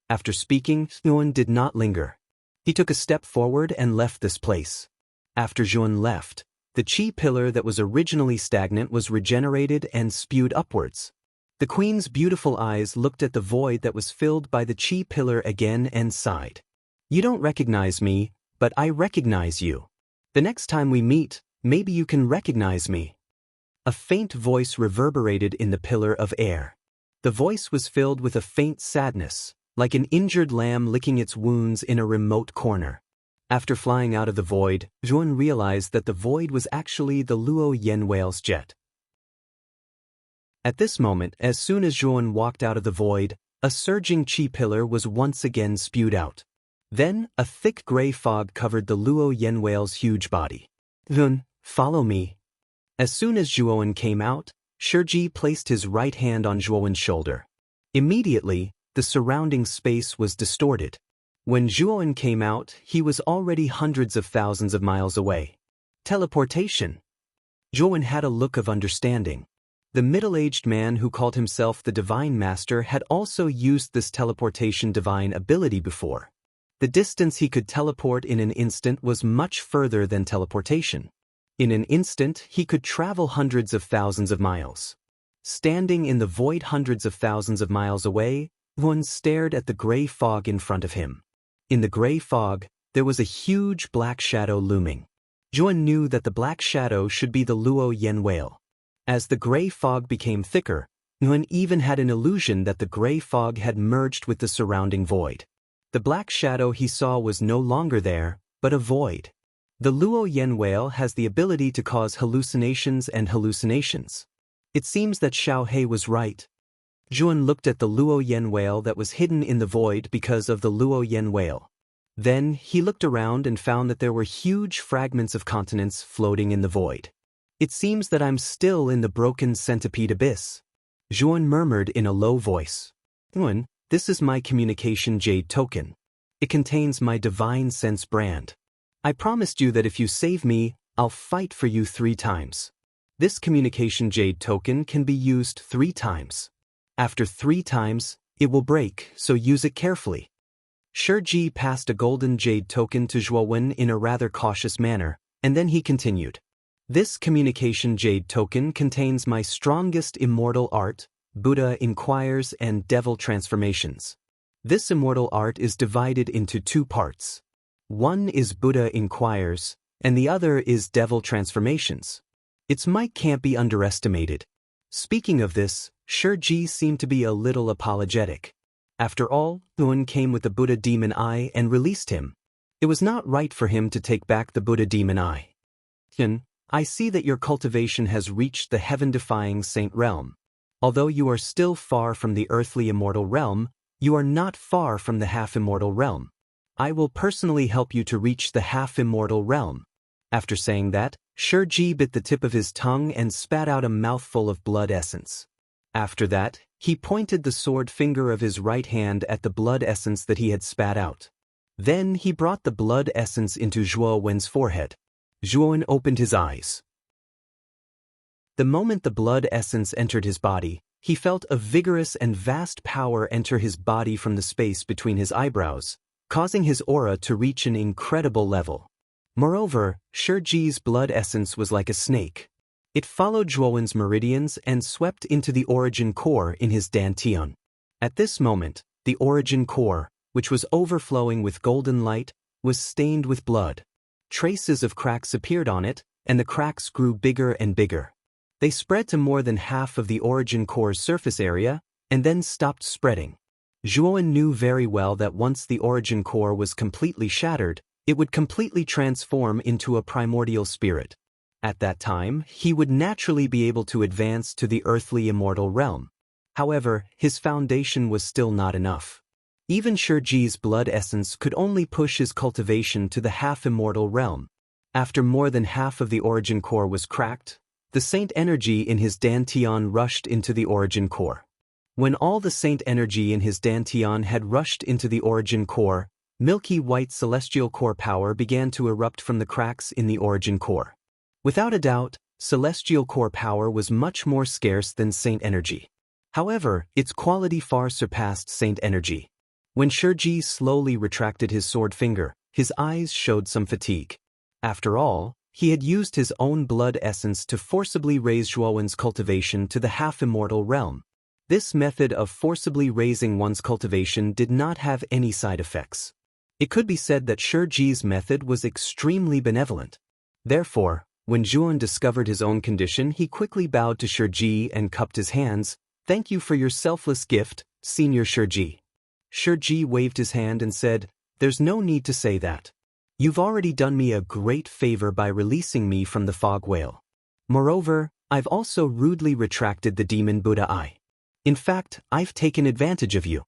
After speaking, Zhuan did not linger. He took a step forward and left this place. After Zhuan left, the chi pillar that was originally stagnant was regenerated and spewed upwards. The queen's beautiful eyes looked at the void that was filled by the chi pillar again and sighed. You don't recognize me, but I recognize you. The next time we meet, maybe you can recognize me. A faint voice reverberated in the pillar of air. The voice was filled with a faint sadness, like an injured lamb licking its wounds in a remote corner. After flying out of the void, Zhuan realized that the void was actually the luo yen whale's jet. At this moment, as soon as Zhuan walked out of the void, a surging chi pillar was once again spewed out. Then, a thick gray fog covered the luo yen whale's huge body. Zhuan, follow me. As soon as Zhuowen came out, Shiji placed his right hand on Zhuowen's shoulder. Immediately, the surrounding space was distorted. When Zhuowen came out, he was already hundreds of thousands of miles away. Teleportation. Zhuowen had a look of understanding. The middle-aged man who called himself the Divine Master had also used this teleportation divine ability before. The distance he could teleport in an instant was much further than teleportation. In an instant, he could travel hundreds of thousands of miles. Standing in the void hundreds of thousands of miles away, Zhuowen stared at the gray fog in front of him. In the gray fog, there was a huge black shadow looming. Zhuowen knew that the black shadow should be the luo yen whale. As the gray fog became thicker, Zhuowen even had an illusion that the gray fog had merged with the surrounding void. The black shadow he saw was no longer there, but a void. The luo yen whale has the ability to cause hallucinations and hallucinations. It seems that Xiaohei was right. Zhuowen looked at the luo yen whale that was hidden in the void because of the luo yen whale. Then he looked around and found that there were huge fragments of continents floating in the void. It seems that I'm still in the broken centipede abyss. Zhuowen murmured in a low voice. Zhuowen, this is my communication jade token. It contains my divine sense brand. I promised you that if you save me, I'll fight for you 3 times. This communication jade token can be used 3 times. After 3 times, it will break, so use it carefully. Shiji passed a golden jade token to Zhuowen in a rather cautious manner, and then he continued. This communication jade token contains my strongest immortal art, Buddha Inquires and Devil Transformations. This immortal art is divided into 2 parts. One is Buddha Inquires, and the other is devil transformations. Its might can't be underestimated. Speaking of this, Shurji seemed to be a little apologetic. After all, Zhuan came with the Buddha demon eye and released him. It was not right for him to take back the Buddha demon eye. I see that your cultivation has reached the heaven-defying saint realm. Although you are still far from the earthly immortal realm, you are not far from the half-immortal realm. I will personally help you to reach the half-immortal realm. After saying that, Shurji bit the tip of his tongue and spat out a mouthful of blood essence. After that, he pointed the sword finger of his right hand at the blood essence that he had spat out. Then he brought the blood essence into Zhuo Wen's forehead. Zhuo Wen opened his eyes. The moment the blood essence entered his body, he felt a vigorous and vast power enter his body from the space between his eyebrows, causing his aura to reach an incredible level. Moreover, Shurji's blood essence was like a snake. It followed Zhuo Wen's meridians and swept into the origin core in his dantian. At this moment, the origin core, which was overflowing with golden light, was stained with blood. Traces of cracks appeared on it, and the cracks grew bigger and bigger. They spread to more than half of the origin core's surface area, and then stopped spreading. Zhuo Wen knew very well that once the origin core was completely shattered, it would completely transform into a primordial spirit. At that time, he would naturally be able to advance to the earthly immortal realm. However, his foundation was still not enough. Even Shurji's blood essence could only push his cultivation to the half-immortal realm. After more than half of the origin core was cracked, the saint energy in his dantian rushed into the origin core. When all the saint energy in his dantian had rushed into the origin core, milky white celestial core power began to erupt from the cracks in the origin core. Without a doubt, celestial core power was much more scarce than saint energy. However, its quality far surpassed saint energy. When Shurji slowly retracted his sword finger, his eyes showed some fatigue. After all, he had used his own blood essence to forcibly raise Zhuo Wen's cultivation to the half-immortal realm. This method of forcibly raising one's cultivation did not have any side effects. It could be said that Shurji's method was extremely benevolent. Therefore, when Zhuo Wen discovered his own condition, he quickly bowed to Shurji and cupped his hands. "Thank you for your selfless gift, Senior Shurji." Shurji waved his hand and said, "There's no need to say that. You've already done me a great favor by releasing me from the fog whale. Moreover, I've also rudely retracted the demon Buddha eye. In fact, I've taken advantage of you."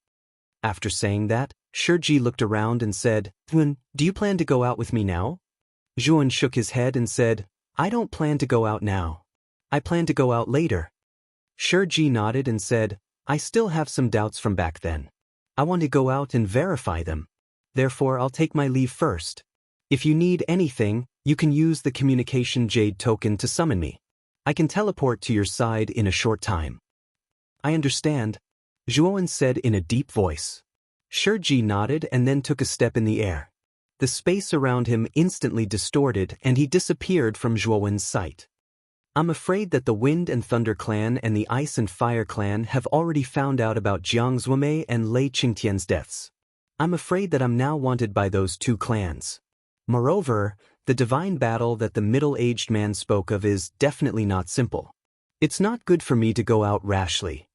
After saying that, Shurji looked around and said, "Zhuo, do you plan to go out with me now?" Zhuo Wen shook his head and said, "I don't plan to go out now. I plan to go out later." Shurji nodded and said, "I still have some doubts from back then. I want to go out and verify them. Therefore, I'll take my leave first. If you need anything, you can use the communication jade token to summon me. I can teleport to your side in a short time." "I understand," Zhuo Wen said in a deep voice. Shurji nodded and then took a step in the air. The space around him instantly distorted and he disappeared from Zhuo Wen's sight. "I'm afraid that the Wind and Thunder clan and the Ice and Fire clan have already found out about Jiang Zuomei and Lei Qingtian's deaths. I'm afraid that I'm now wanted by those two clans. Moreover, the divine battle that the middle-aged man spoke of is definitely not simple. It's not good for me to go out rashly."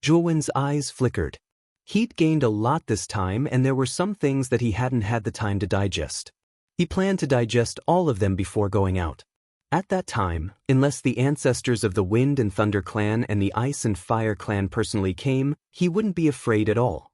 Zhuo Wen's eyes flickered. He'd gained a lot this time and there were some things that he hadn't had the time to digest. He planned to digest all of them before going out. At that time, unless the ancestors of the Wind and Thunder clan and the Ice and Fire clan personally came, he wouldn't be afraid at all.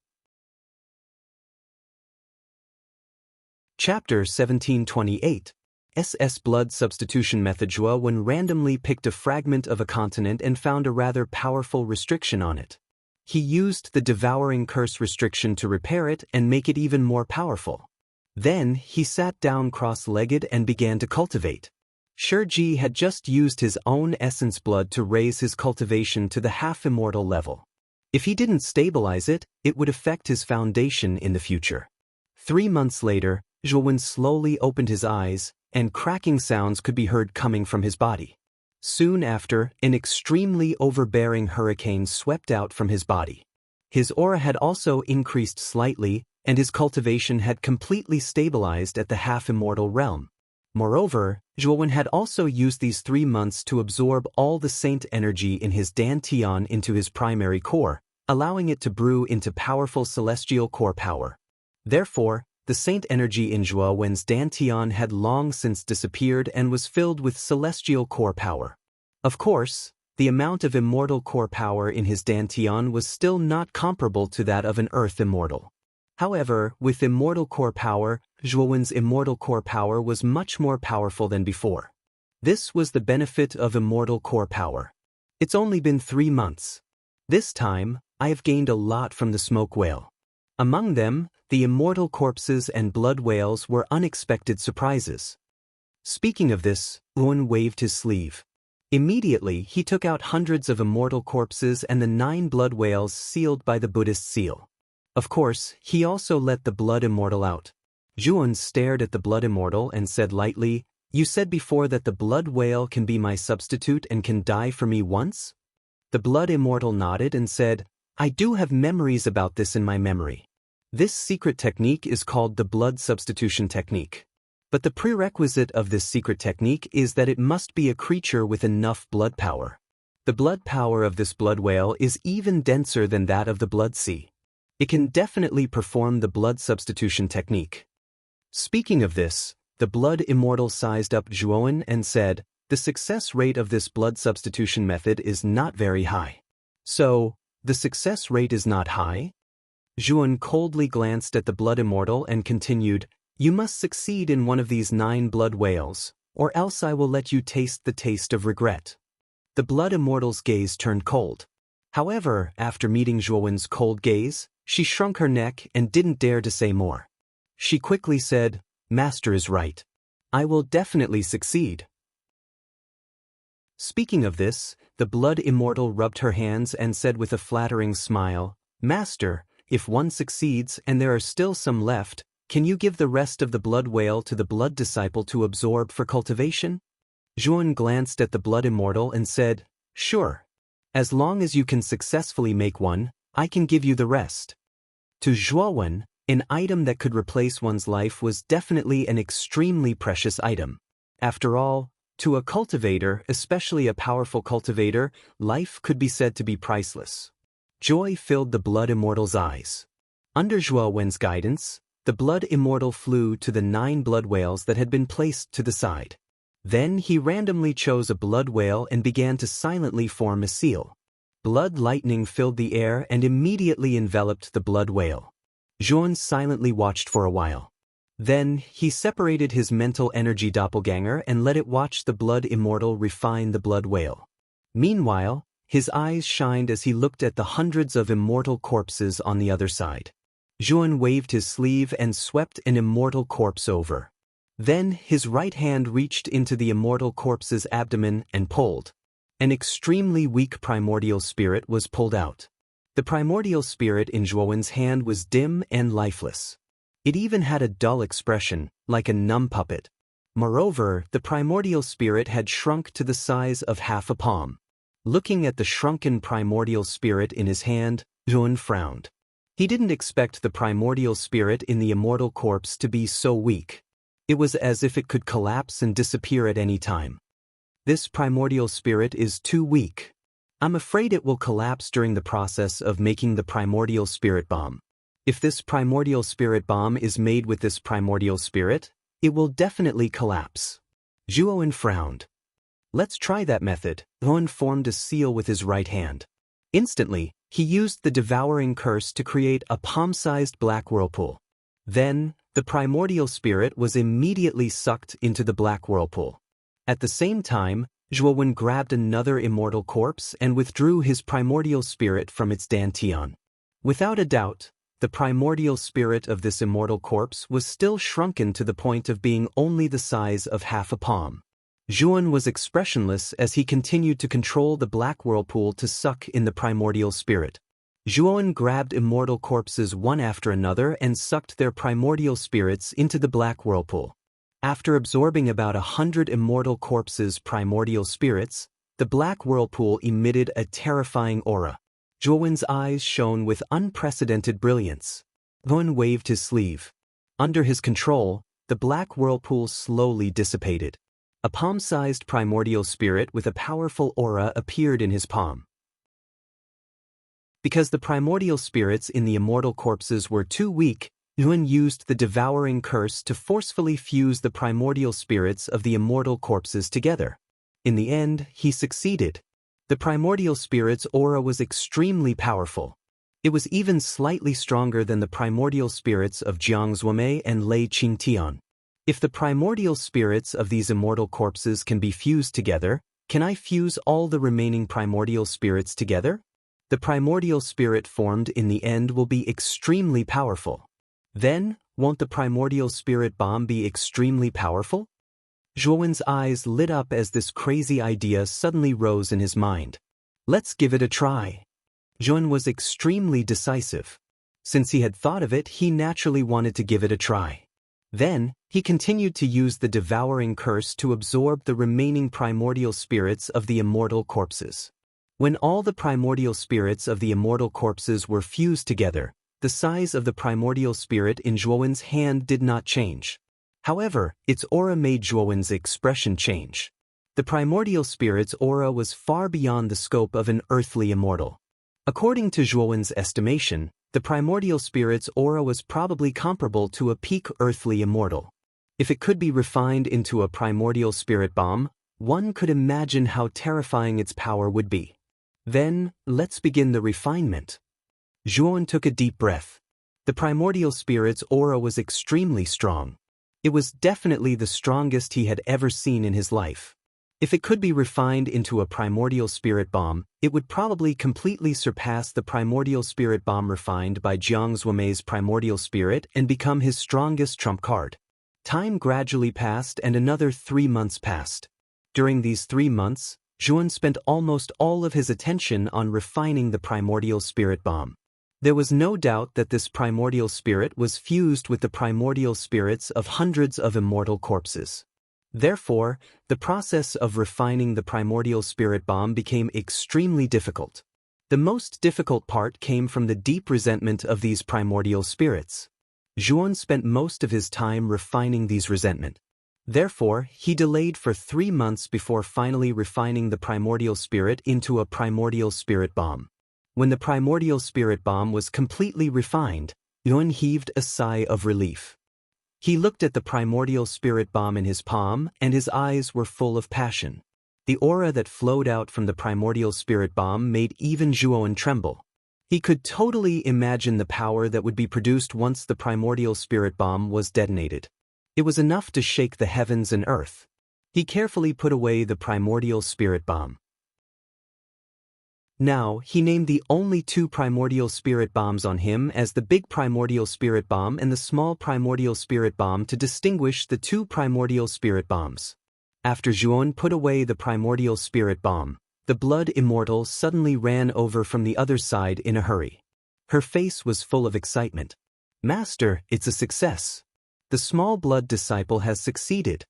Chapter 1728. SS Blood Substitution Method. Zhuo Wen randomly picked a fragment of a continent and found a rather powerful restriction on it. He used the Devouring Curse restriction to repair it and make it even more powerful. Then, he sat down cross-legged and began to cultivate. Shurji had just used his own essence blood to raise his cultivation to the half-immortal level. If he didn't stabilize it, it would affect his foundation in the future. 3 months later, Zhuo Wen slowly opened his eyes, and cracking sounds could be heard coming from his body. Soon after, an extremely overbearing hurricane swept out from his body. His aura had also increased slightly, and his cultivation had completely stabilized at the half-immortal realm. Moreover, Zhuowen had also used these 3 months to absorb all the saint energy in his dantian into his primary core, allowing it to brew into powerful celestial core power. Therefore, the saint energy in Zhuowen's dantian had long since disappeared and was filled with celestial core power. Of course, the amount of immortal core power in his dantian was still not comparable to that of an earth immortal. However, with immortal core power, Zhuowen's immortal core power was much more powerful than before. This was the benefit of immortal core power. It's only been 3 months. This time, I have gained a lot from the smoke whale. Among them, the immortal corpses and blood whales were unexpected surprises. Speaking of this, Zhuowen waved his sleeve. Immediately, he took out hundreds of immortal corpses and the 9 blood whales sealed by the Buddhist seal. Of course, he also let the blood immortal out. Zhuowen stared at the blood immortal and said lightly, "You said before that the blood whale can be my substitute and can die for me once?" The blood immortal nodded and said, "I do have memories about this in my memory. This secret technique is called the blood substitution technique. But the prerequisite of this secret technique is that it must be a creature with enough blood power. The blood power of this blood whale is even denser than that of the blood sea. It can definitely perform the blood substitution technique." Speaking of this, the blood immortal sized up Zhuowen and said, "The success rate of this blood substitution method is not very high." "So, the success rate is not high?" Zhuowen coldly glanced at the blood immortal and continued, "You must succeed in one of these 9 blood whales, or else I will let you taste the taste of regret." The blood immortal's gaze turned cold. However, after meeting Zhuowen's cold gaze, she shrunk her neck and didn't dare to say more. She quickly said, "Master is right. I will definitely succeed." Speaking of this, the blood immortal rubbed her hands and said with a flattering smile, "Master, if one succeeds and there are still some left, can you give the rest of the blood whale to the blood disciple to absorb for cultivation?" Zhuowen glanced at the blood immortal and said, "Sure. As long as you can successfully make one, I can give you the rest." To Zhuowen, an item that could replace one's life was definitely an extremely precious item. After all, to a cultivator, especially a powerful cultivator, life could be said to be priceless. Joy filled the blood immortal's eyes. Under Zhuowen's guidance, the blood immortal flew to the 9 blood whales that had been placed to the side. Then he randomly chose a blood whale and began to silently form a seal. Blood lightning filled the air and immediately enveloped the blood whale. Zhuowen silently watched for a while. Then, he separated his mental energy doppelganger and let it watch the blood immortal refine the blood whale. Meanwhile, his eyes shined as he looked at the hundreds of immortal corpses on the other side. Zhuowen waved his sleeve and swept an immortal corpse over. Then, his right hand reached into the immortal corpse's abdomen and pulled. An extremely weak primordial spirit was pulled out. The primordial spirit in Zhuowen's hand was dim and lifeless. It even had a dull expression, like a numb puppet. Moreover, the primordial spirit had shrunk to the size of half a palm. Looking at the shrunken primordial spirit in his hand, Zhuowen frowned. He didn't expect the primordial spirit in the immortal corpse to be so weak. It was as if it could collapse and disappear at any time. This primordial spirit is too weak. I'm afraid it will collapse during the process of making the primordial spirit bomb. If this primordial spirit bomb is made with this primordial spirit, it will definitely collapse. Zhuowen frowned. Let's try that method. Zhuowen formed a seal with his right hand. Instantly, he used the devouring curse to create a palm-sized black whirlpool. Then, the primordial spirit was immediately sucked into the black whirlpool. At the same time, Zhuowen grabbed another immortal corpse and withdrew his primordial spirit from its dantian. Without a doubt, the primordial spirit of this immortal corpse was still shrunken to the point of being only the size of half a palm. Zhuowen was expressionless as he continued to control the black whirlpool to suck in the primordial spirit. Zhuowen grabbed immortal corpses one after another and sucked their primordial spirits into the black whirlpool. After absorbing about 100 immortal corpses' primordial spirits, the black whirlpool emitted a terrifying aura. Zhuowen's eyes shone with unprecedented brilliance. Yuan waved his sleeve. Under his control, the black whirlpool slowly dissipated. A palm-sized primordial spirit with a powerful aura appeared in his palm. Because the primordial spirits in the immortal corpses were too weak, Yuan used the devouring curse to forcefully fuse the primordial spirits of the immortal corpses together. In the end, he succeeded. The primordial spirit's aura was extremely powerful. It was even slightly stronger than the primordial spirits of Jiang Zuomei and Lei Qingtian. If the primordial spirits of these immortal corpses can be fused together, can I fuse all the remaining primordial spirits together? The primordial spirit formed in the end will be extremely powerful. Then, won't the primordial spirit bomb be extremely powerful? Zhuowen's eyes lit up as this crazy idea suddenly rose in his mind. Let's give it a try. Zhuowen was extremely decisive. Since he had thought of it, he naturally wanted to give it a try. Then, he continued to use the devouring curse to absorb the remaining primordial spirits of the immortal corpses. When all the primordial spirits of the immortal corpses were fused together, the size of the primordial spirit in Zhuowen's hand did not change. However, its aura made Zhuowen's expression change. The primordial spirit's aura was far beyond the scope of an earthly immortal. According to Zhuowen's estimation, the primordial spirit's aura was probably comparable to a peak earthly immortal. If it could be refined into a primordial spirit bomb, one could imagine how terrifying its power would be. Then, let's begin the refinement. Zhuowen took a deep breath. The primordial spirit's aura was extremely strong. It was definitely the strongest he had ever seen in his life. If it could be refined into a primordial spirit bomb, it would probably completely surpass the primordial spirit bomb refined by Jiang Zuomei's primordial spirit and become his strongest trump card. Time gradually passed and another 3 months passed. During these 3 months, Zhuowen spent almost all of his attention on refining the primordial spirit bomb. There was no doubt that this primordial spirit was fused with the primordial spirits of hundreds of immortal corpses. Therefore, the process of refining the primordial spirit bomb became extremely difficult. The most difficult part came from the deep resentment of these primordial spirits. Zhuowen spent most of his time refining these resentment. Therefore, he delayed for 3 months before finally refining the primordial spirit into a primordial spirit bomb. When the primordial spirit bomb was completely refined, Yuan heaved a sigh of relief. He looked at the primordial spirit bomb in his palm, and his eyes were full of passion. The aura that flowed out from the primordial spirit bomb made even Zhuowen tremble. He could totally imagine the power that would be produced once the primordial spirit bomb was detonated. It was enough to shake the heavens and earth. He carefully put away the primordial spirit bomb. Now, he named the only 2 primordial spirit bombs on him as the big primordial spirit bomb and the small primordial spirit bomb to distinguish the 2 primordial spirit bombs. After Zhuowen put away the primordial spirit bomb, the blood immortal suddenly ran over from the other side in a hurry. Her face was full of excitement. "Master, it's a success. The small blood disciple has succeeded."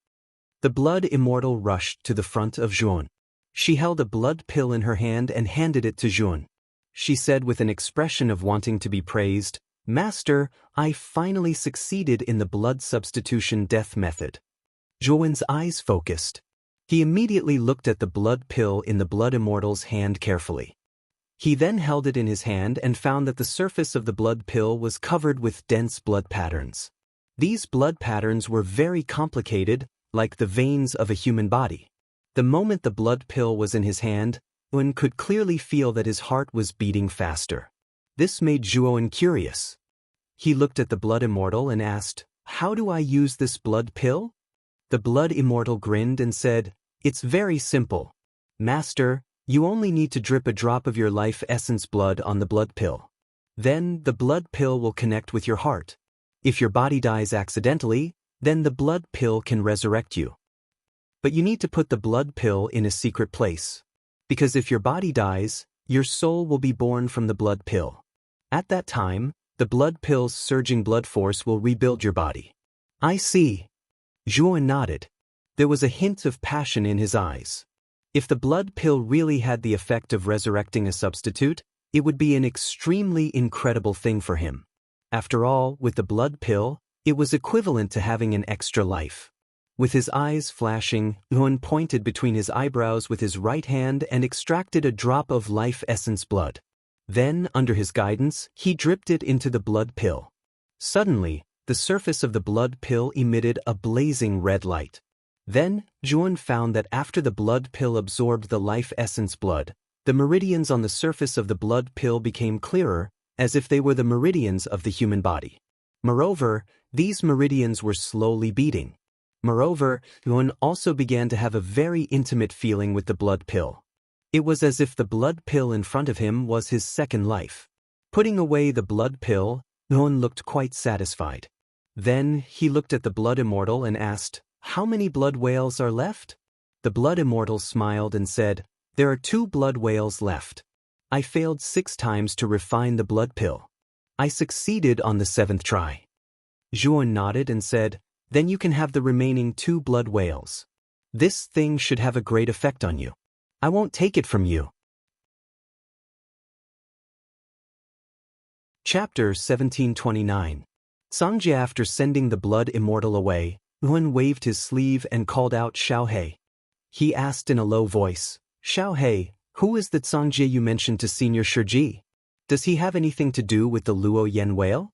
The blood immortal rushed to the front of Zhuowen. She held a blood pill in her hand and handed it to Zhuowen. She said with an expression of wanting to be praised, "Master, I finally succeeded in the blood substitution death method." Zhuowen's eyes focused. He immediately looked at the blood pill in the blood immortal's hand carefully. He then held it in his hand and found that the surface of the blood pill was covered with dense blood patterns. These blood patterns were very complicated, like the veins of a human body. The moment the blood pill was in his hand, Zhuowen could clearly feel that his heart was beating faster. This made Zhuowen curious. He looked at the blood immortal and asked, "How do I use this blood pill?" The blood immortal grinned and said, "It's very simple. Master, you only need to drip a drop of your life essence blood on the blood pill. Then the blood pill will connect with your heart. If your body dies accidentally, then the blood pill can resurrect you. But you need to put the blood pill in a secret place. Because if your body dies, your soul will be born from the blood pill. At that time, the blood pill's surging blood force will rebuild your body." "I see." Zhuowen nodded. There was a hint of passion in his eyes. If the blood pill really had the effect of resurrecting a substitute, it would be an extremely incredible thing for him. After all, with the blood pill, it was equivalent to having an extra life. With his eyes flashing, Yuan pointed between his eyebrows with his right hand and extracted a drop of life essence blood. Then, under his guidance, he dripped it into the blood pill. Suddenly, the surface of the blood pill emitted a blazing red light. Then, Yuan found that after the blood pill absorbed the life essence blood, the meridians on the surface of the blood pill became clearer, as if they were the meridians of the human body. Moreover, these meridians were slowly beating. Moreover, Yuan also began to have a very intimate feeling with the blood pill. It was as if the blood pill in front of him was his second life. Putting away the blood pill, Yuan looked quite satisfied. Then he looked at the blood immortal and asked, "How many blood whales are left?" The blood immortal smiled and said, "There are 2 blood whales left. I failed 6 times to refine the blood pill. I succeeded on the 7th try." Yuan nodded and said, "Then you can have the remaining 2 blood whales. This thing should have a great effect on you. I won't take it from you." Chapter 1729. Sangjie. After sending the blood immortal away, Yuan waved his sleeve and called out Xiao He. He asked in a low voice, "Xiao He, who is the Sangjie you mentioned to Senior Shiji? Does he have anything to do with the Luo Yen whale?"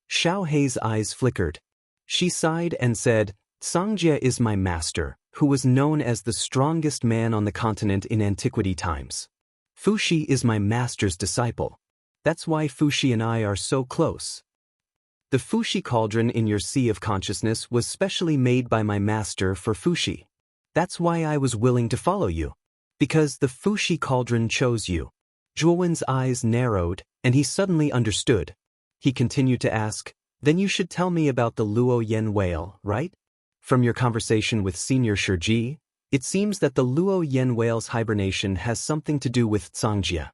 Xiao He's eyes flickered. She sighed and said, "Sangjie is my master, who was known as the strongest man on the continent in antiquity times. Fuxi is my master's disciple. That's why Fuxi and I are so close. The Fuxi cauldron in your sea of consciousness was specially made by my master for Fuxi. That's why I was willing to follow you. Because the Fuxi cauldron chose you." Zhuowen's eyes narrowed, and he suddenly understood. He continued to ask, "Then you should tell me about the Luo Yen whale, right? From your conversation with Senior Shiji, it seems that the Luo Yen whale's hibernation has something to do with Sangjie."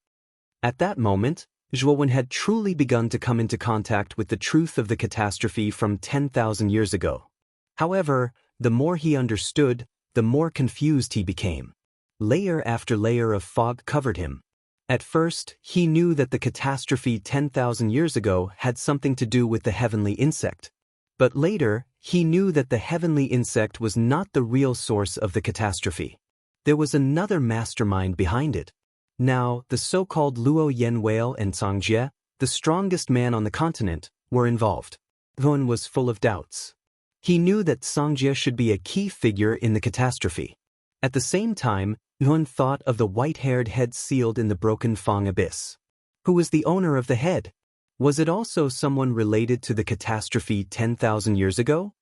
At that moment, Zhuowen had truly begun to come into contact with the truth of the catastrophe from 10,000 years ago. However, the more he understood, the more confused he became. Layer after layer of fog covered him. At first, he knew that the catastrophe 10,000 years ago had something to do with the heavenly insect. But later, he knew that the heavenly insect was not the real source of the catastrophe. There was another mastermind behind it. Now, the so-called Luo Yen whale and Sangjie, the strongest man on the continent, were involved. Yuan was full of doubts. He knew that Sangjie should be a key figure in the catastrophe. At the same time, Yuan thought of the white-haired head sealed in the broken Fang abyss. Who was the owner of the head? Was it also someone related to the catastrophe 10,000 years ago?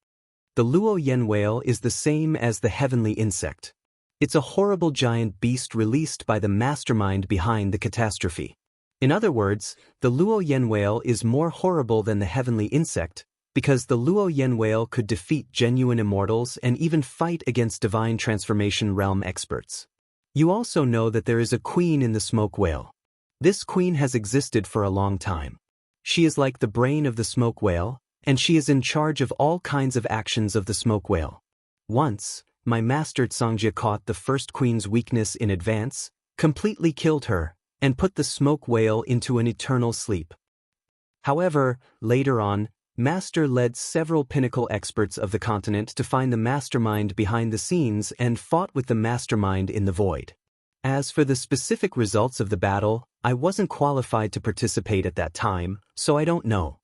The Luo Yen whale is the same as the heavenly insect. It's a horrible giant beast released by the mastermind behind the catastrophe. In other words, the Luo Yen whale is more horrible than the heavenly insect, because the Luo Yen whale could defeat genuine immortals and even fight against divine transformation realm experts. You also know that there is a queen in the smoke whale. This queen has existed for a long time. She is like the brain of the smoke whale, and she is in charge of all kinds of actions of the smoke whale. Once, my master Sangjie caught the first queen's weakness in advance, completely killed her, and put the smoke whale into an eternal sleep. However, later on, Master led several pinnacle experts of the continent to find the mastermind behind the scenes and fought with the mastermind in the void. As for the specific results of the battle, I wasn't qualified to participate at that time, so I don't know.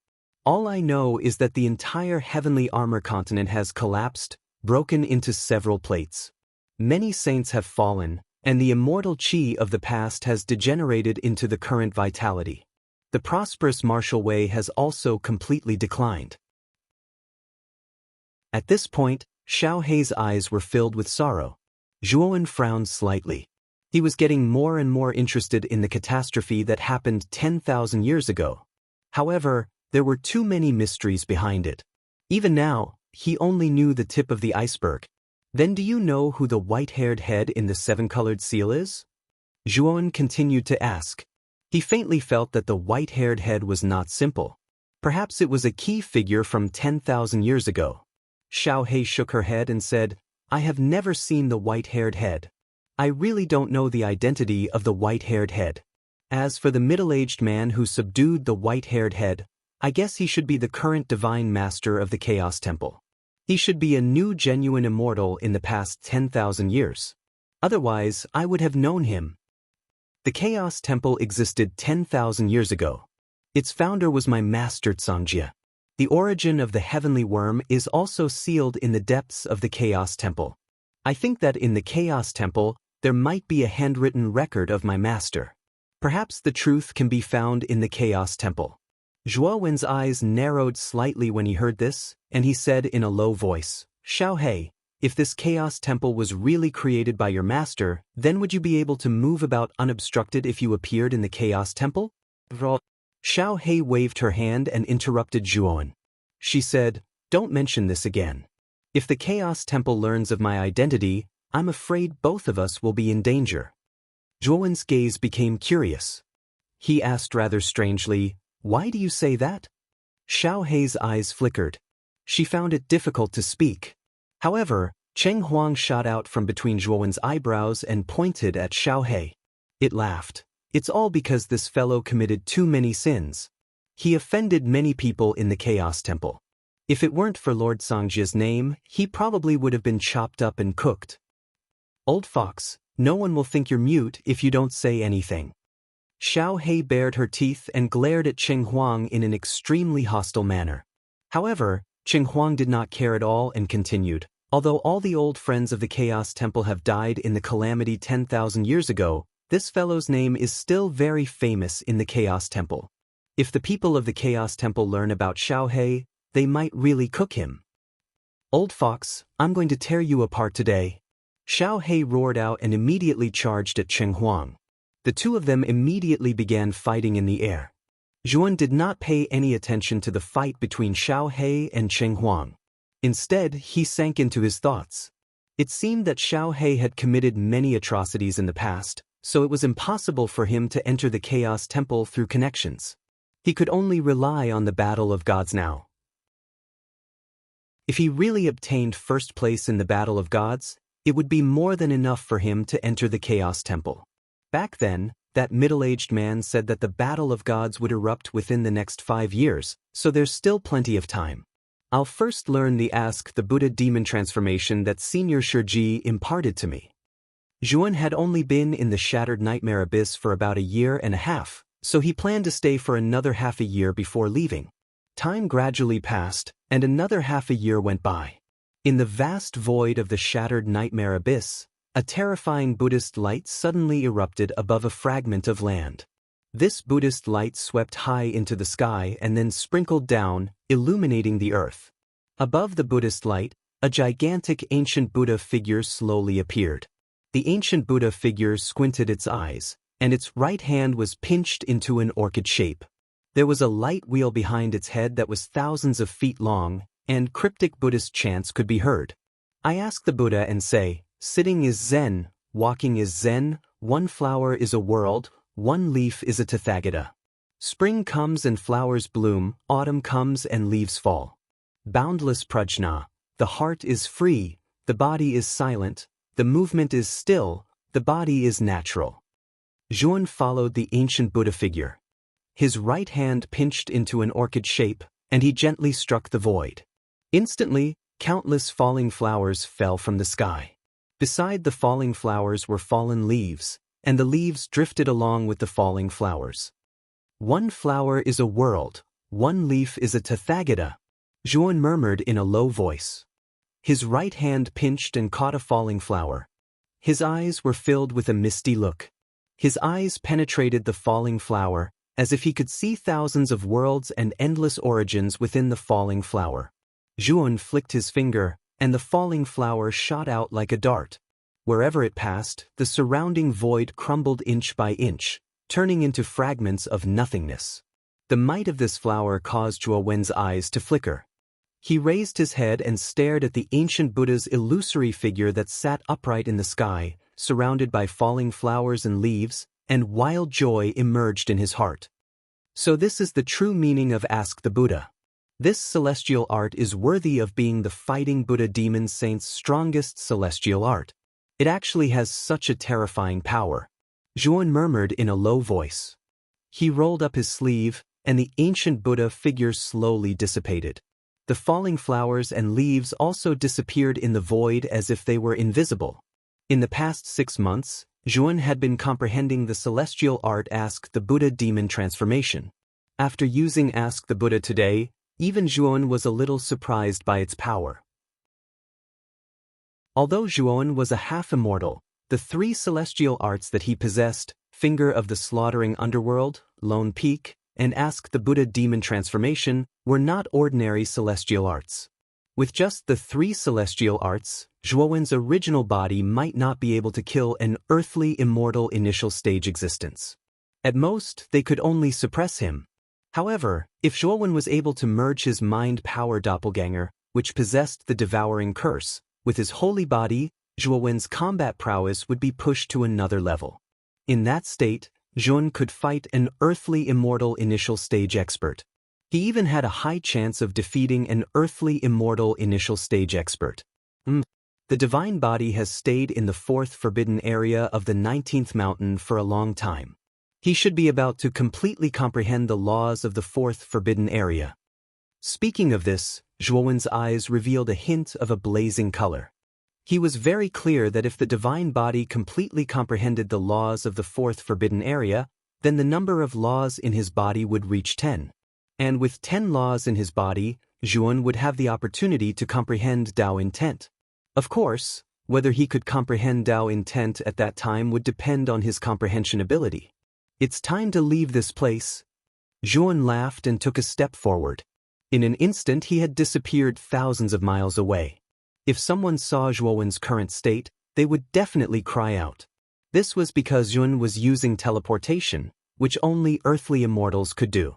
All I know is that the entire heavenly armor continent has collapsed, broken into several plates. Many saints have fallen, and the immortal chi of the past has degenerated into the current vitality. The prosperous martial way has also completely declined. At this point, Xiao He's eyes were filled with sorrow. Zhuowen frowned slightly. He was getting more and more interested in the catastrophe that happened 10,000 years ago. However, there were too many mysteries behind it. Even now, he only knew the tip of the iceberg. Then do you know who the white-haired head in the 7-colored seal is? Zhuowen continued to ask. He faintly felt that the white-haired head was not simple. Perhaps it was a key figure from 10,000 years ago. Xiao He shook her head and said, I have never seen the white-haired head. I really don't know the identity of the white-haired head. As for the middle-aged man who subdued the white-haired head, I guess he should be the current divine master of the Chaos Temple. He should be a new genuine immortal in the past 10,000 years. Otherwise, I would have known him. The Chaos Temple existed 10,000 years ago. Its founder was my master Tsangjia. The origin of the heavenly worm is also sealed in the depths of the Chaos Temple. I think that in the Chaos Temple, there might be a handwritten record of my master. Perhaps the truth can be found in the Chaos Temple. Zhuo Wen's eyes narrowed slightly when he heard this, and he said in a low voice, Xiao He, if this Chaos Temple was really created by your master, then would you be able to move about unobstructed if you appeared in the Chaos Temple? Xiao He waved her hand and interrupted Zhuowen. She said, don't mention this again. If the Chaos Temple learns of my identity, I'm afraid both of us will be in danger. Zhuowen's gaze became curious. He asked rather strangely, why do you say that? Xiao He's eyes flickered. She found it difficult to speak. However, Cheng Huang shot out from between Zhuowen's eyebrows and pointed at Xiao He. It laughed. It's all because this fellow committed too many sins. He offended many people in the Chaos Temple. If it weren't for Lord Sangjia's name, he probably would have been chopped up and cooked. Old fox, no one will think you're mute if you don't say anything. Xiao He bared her teeth and glared at Cheng Huang in an extremely hostile manner. However, Cheng Huang did not care at all and continued, although all the old friends of the Chaos Temple have died in the calamity 10,000 years ago, this fellow's name is still very famous in the Chaos Temple. If the people of the Chaos Temple learn about Xiao He, they might really cook him. Old fox, I'm going to tear you apart today. Xiao He roared out and immediately charged at Cheng Huang. The two of them immediately began fighting in the air. Zhuan did not pay any attention to the fight between Xiao He and Cheng Huang. Instead, he sank into his thoughts. It seemed that Xiao He had committed many atrocities in the past, so it was impossible for him to enter the Chaos Temple through connections. He could only rely on the Battle of Gods now. If he really obtained first place in the Battle of Gods, it would be more than enough for him to enter the Chaos Temple. Back then, that middle-aged man said that the Battle of Gods would erupt within the next 5 years, so there's still plenty of time. I'll first learn the Ask the Buddha demon transformation that Senior Shiji imparted to me. Zhuan had only been in the Shattered Nightmare Abyss for about a year and a half, so he planned to stay for another half a year before leaving. Time gradually passed, and another half a year went by. In the vast void of the Shattered Nightmare Abyss, a terrifying Buddhist light suddenly erupted above a fragment of land. This Buddhist light swept high into the sky and then sprinkled down, illuminating the earth. Above the Buddhist light, a gigantic ancient Buddha figure slowly appeared. The ancient Buddha figure squinted its eyes, and its right hand was pinched into an orchid shape. There was a light wheel behind its head that was thousands of feet long, and cryptic Buddhist chants could be heard. I ask the Buddha and say, sitting is Zen, walking is Zen, one flower is a world, one leaf is a Tathagata. Spring comes and flowers bloom, autumn comes and leaves fall. Boundless prajna, the heart is free, the body is silent, the movement is still, the body is natural. Zhuan followed the ancient Buddha figure. His right hand pinched into an orchid shape, and he gently struck the void. Instantly, countless falling flowers fell from the sky. Beside the falling flowers were fallen leaves, and the leaves drifted along with the falling flowers. One flower is a world, one leaf is a Tathagata, Zhuan murmured in a low voice. His right hand pinched and caught a falling flower. His eyes were filled with a misty look. His eyes penetrated the falling flower, as if he could see thousands of worlds and endless origins within the falling flower. Zhuan flicked his finger, and the falling flower shot out like a dart. Wherever it passed, the surrounding void crumbled inch by inch, turning into fragments of nothingness. The might of this flower caused Zhuo Wen's eyes to flicker. He raised his head and stared at the ancient Buddha's illusory figure that sat upright in the sky, surrounded by falling flowers and leaves, and wild joy emerged in his heart. So this is the true meaning of Ask the Buddha. This celestial art is worthy of being the fighting Buddha demon saint's strongest celestial art. It actually has such a terrifying power. Zhuan murmured in a low voice. He rolled up his sleeve, and the ancient Buddha figure slowly dissipated. The falling flowers and leaves also disappeared in the void as if they were invisible. In the past 6 months, Zhuan had been comprehending the celestial art Ask the Buddha demon transformation. After using Ask the Buddha today, even Zhuan was a little surprised by its power. Although Zhuan was a half-immortal, the 3 celestial arts that he possessed, Finger of the Slaughtering Underworld, Lone Peak, and Ask the Buddha demon transformation, were not ordinary celestial arts. With just the 3 celestial arts, Zhuowen's original body might not be able to kill an earthly immortal initial stage existence. At most, they could only suppress him. However, if Zhuowen was able to merge his mind-power doppelganger, which possessed the devouring curse, with his holy body, Zhuowen's combat prowess would be pushed to another level. In that state, Zhuan could fight an earthly immortal initial stage expert. He even had a high chance of defeating an earthly immortal initial stage expert. The divine body has stayed in the 4th forbidden area of the 19th mountain for a long time. He should be about to completely comprehend the laws of the 4th forbidden area. Speaking of this, Zhuowen's eyes revealed a hint of a blazing color. He was very clear that if the divine body completely comprehended the laws of the 4th forbidden area, then the number of laws in his body would reach 10. And with 10 laws in his body, Zhuan would have the opportunity to comprehend Tao intent. Of course, whether he could comprehend Tao intent at that time would depend on his comprehension ability. It's time to leave this place. Zhuan laughed and took a step forward. In an instant he had disappeared thousands of miles away. If someone saw Zhuowen's current state, they would definitely cry out. This was because Zhuan was using teleportation, which only earthly immortals could do.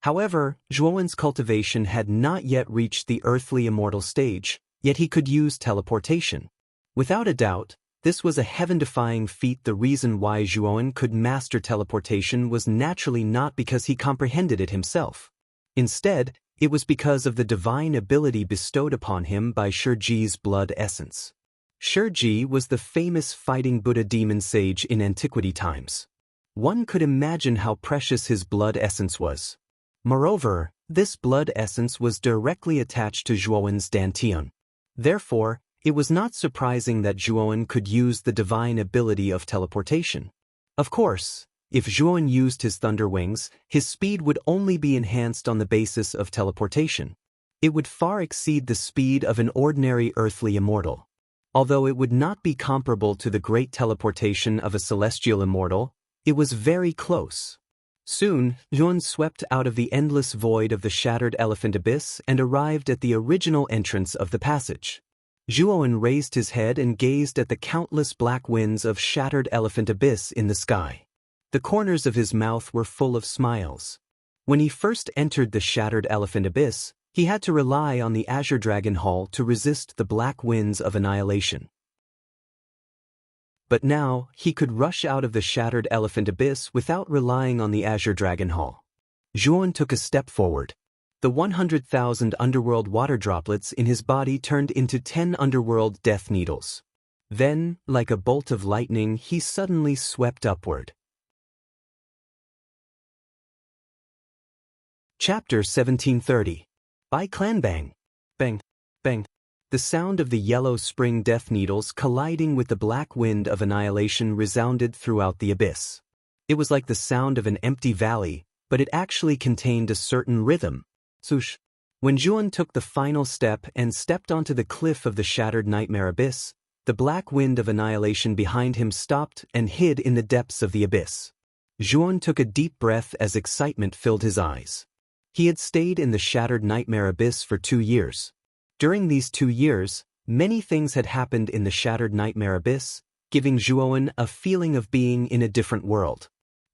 However, Zhuowen's cultivation had not yet reached the earthly immortal stage, yet he could use teleportation. Without a doubt, this was a heaven-defying feat. The reason why Zhuowen could master teleportation was naturally not because he comprehended it himself. Instead, it was because of the divine ability bestowed upon him by Shurji's blood essence. Shurji was the famous fighting Buddha demon sage in antiquity times. One could imagine how precious his blood essence was. Moreover, this blood essence was directly attached to Zhuowen's dantian. Therefore, it was not surprising that Zhuowen could use the divine ability of teleportation. Of course, if Zhuowen used his thunder wings, his speed would only be enhanced on the basis of teleportation. It would far exceed the speed of an ordinary earthly immortal. Although it would not be comparable to the great teleportation of a celestial immortal, it was very close. Soon, Zhuowen swept out of the endless void of the shattered elephant abyss and arrived at the original entrance of the passage. Zhuowen raised his head and gazed at the countless black winds of shattered elephant abyss in the sky. The corners of his mouth were full of smiles. When he first entered the shattered elephant abyss, he had to rely on the Azure Dragon Hall to resist the black winds of annihilation. But now, he could rush out of the shattered elephant abyss without relying on the Azure Dragon Hall. Zhuowen took a step forward. The 100,000 underworld water droplets in his body turned into 10 underworld death needles. Then, like a bolt of lightning, he suddenly swept upward. Chapter 1730. By Clan Bang. Bang. Bang. The sound of the yellow spring death needles colliding with the black wind of annihilation resounded throughout the abyss. It was like the sound of an empty valley, but it actually contained a certain rhythm. Swoosh. When Zhuowen took the final step and stepped onto the cliff of the shattered nightmare abyss, the black wind of annihilation behind him stopped and hid in the depths of the abyss. Zhuowen took a deep breath as excitement filled his eyes. He had stayed in the shattered nightmare abyss for 2 years. During these 2 years, many things had happened in the shattered nightmare abyss, giving Zhuowen a feeling of being in a different world.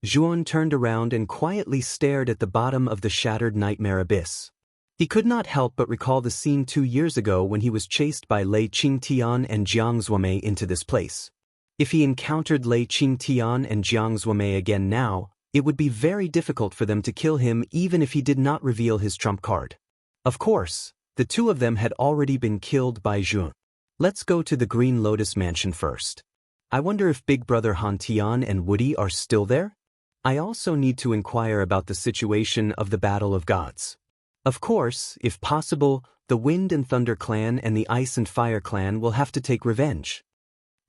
Zhuowen turned around and quietly stared at the bottom of the shattered nightmare abyss. He could not help but recall the scene 2 years ago when he was chased by Lei Qingtian and Jiang Zuomei into this place. If he encountered Lei Qingtian and Jiang Zuomei again now, it would be very difficult for them to kill him even if he did not reveal his trump card. Of course, the 2 of them had already been killed by Zhuowen. Let's go to the Green Lotus Mansion first. I wonder if Big Brother Han Tian and Woody are still there? I also need to inquire about the situation of the Battle of Gods. Of course, if possible, the Wind and Thunder clan and the Ice and Fire clan will have to take revenge.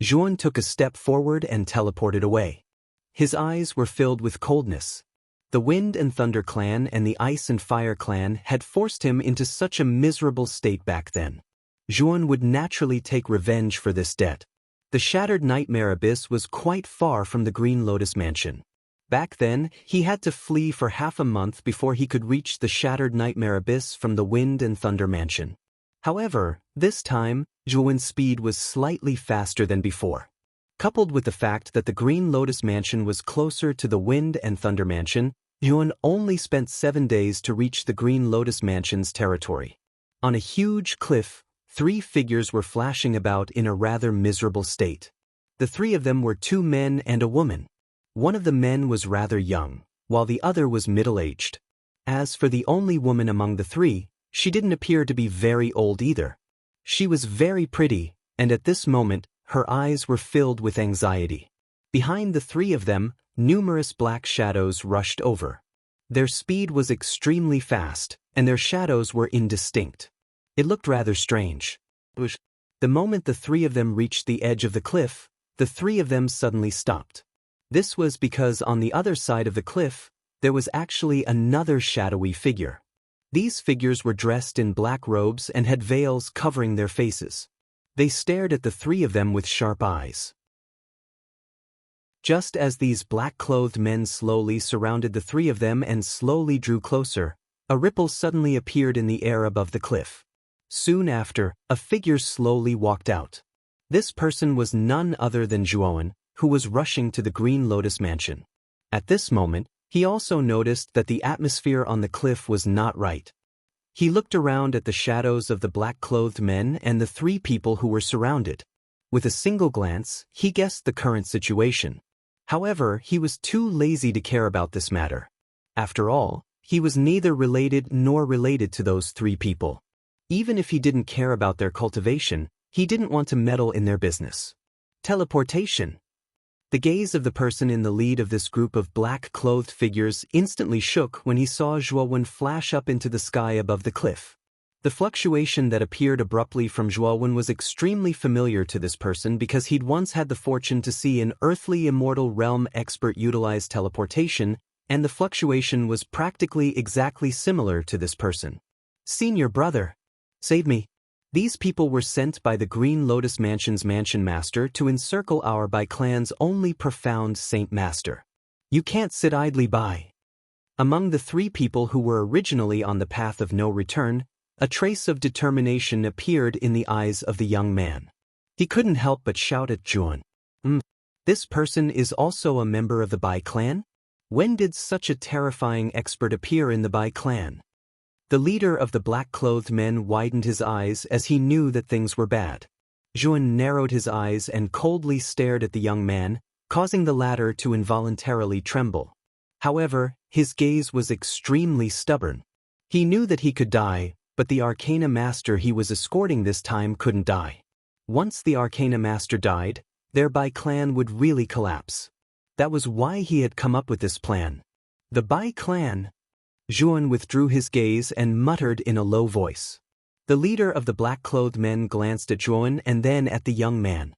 Zhuan took a step forward and teleported away. His eyes were filled with coldness. The Wind and Thunder clan and the Ice and Fire clan had forced him into such a miserable state back then. Zhuan would naturally take revenge for this debt. The Shattered Nightmare Abyss was quite far from the Green Lotus Mansion. Back then, he had to flee for half a month before he could reach the Shattered Nightmare Abyss from the Wind and Thunder Mansion. However, this time, Zhuan's speed was slightly faster than before. Coupled with the fact that the Green Lotus Mansion was closer to the Wind and Thunder Mansion, Zhuan only spent 7 days to reach the Green Lotus Mansion's territory. On a huge cliff, 3 figures were flashing about in a rather miserable state. The 3 of them were 2 men and a woman. One of the men was rather young, while the other was middle-aged. As for the only woman among the 3, she didn't appear to be very old either. She was very pretty, and at this moment, her eyes were filled with anxiety. Behind the 3 of them, numerous black shadows rushed over. Their speed was extremely fast, and their shadows were indistinct. It looked rather strange. The moment the 3 of them reached the edge of the cliff, the 3 of them suddenly stopped. This was because on the other side of the cliff, there was actually another shadowy figure. These figures were dressed in black robes and had veils covering their faces. They stared at the 3 of them with sharp eyes. Just as these black-clothed men slowly surrounded the 3 of them and slowly drew closer, a ripple suddenly appeared in the air above the cliff. Soon after, a figure slowly walked out. This person was none other than Zhuan, who was rushing to the Green Lotus Mansion. At this moment, he also noticed that the atmosphere on the cliff was not right. He looked around at the shadows of the black-clothed men and the 3 people who were surrounded. With a single glance, he guessed the current situation. However, he was too lazy to care about this matter. After all, he was neither related nor related to those 3 people. Even if he didn't care about their cultivation, he didn't want to meddle in their business. Teleportation. The gaze of the person in the lead of this group of black-clothed figures instantly shook when he saw Zhuowen flash up into the sky above the cliff. The fluctuation that appeared abruptly from Zhuowen was extremely familiar to this person because he'd once had the fortune to see an earthly immortal realm expert utilize teleportation, and the fluctuation was practically exactly similar to this person. Senior brother, save me. These people were sent by the Green Lotus Mansion's Mansion Master to encircle our Bai clan's only profound Saint Master. You can't sit idly by. Among the 3 people who were originally on the path of no return, a trace of determination appeared in the eyes of the young man. He couldn't help but shout at Zhuan. This person is also a member of the Bai clan? When did such a terrifying expert appear in the Bai clan? The leader of the black-clothed men widened his eyes as he knew that things were bad. Zhuan narrowed his eyes and coldly stared at the young man, causing the latter to involuntarily tremble. However, his gaze was extremely stubborn. He knew that he could die, but the Arcana Master he was escorting this time couldn't die. Once the Arcana Master died, their Bai clan would really collapse. That was why he had come up with this plan. The Bai clan. Zhuan withdrew his gaze and muttered in a low voice. The leader of the black-clothed men glanced at Zhuan and then at the young man.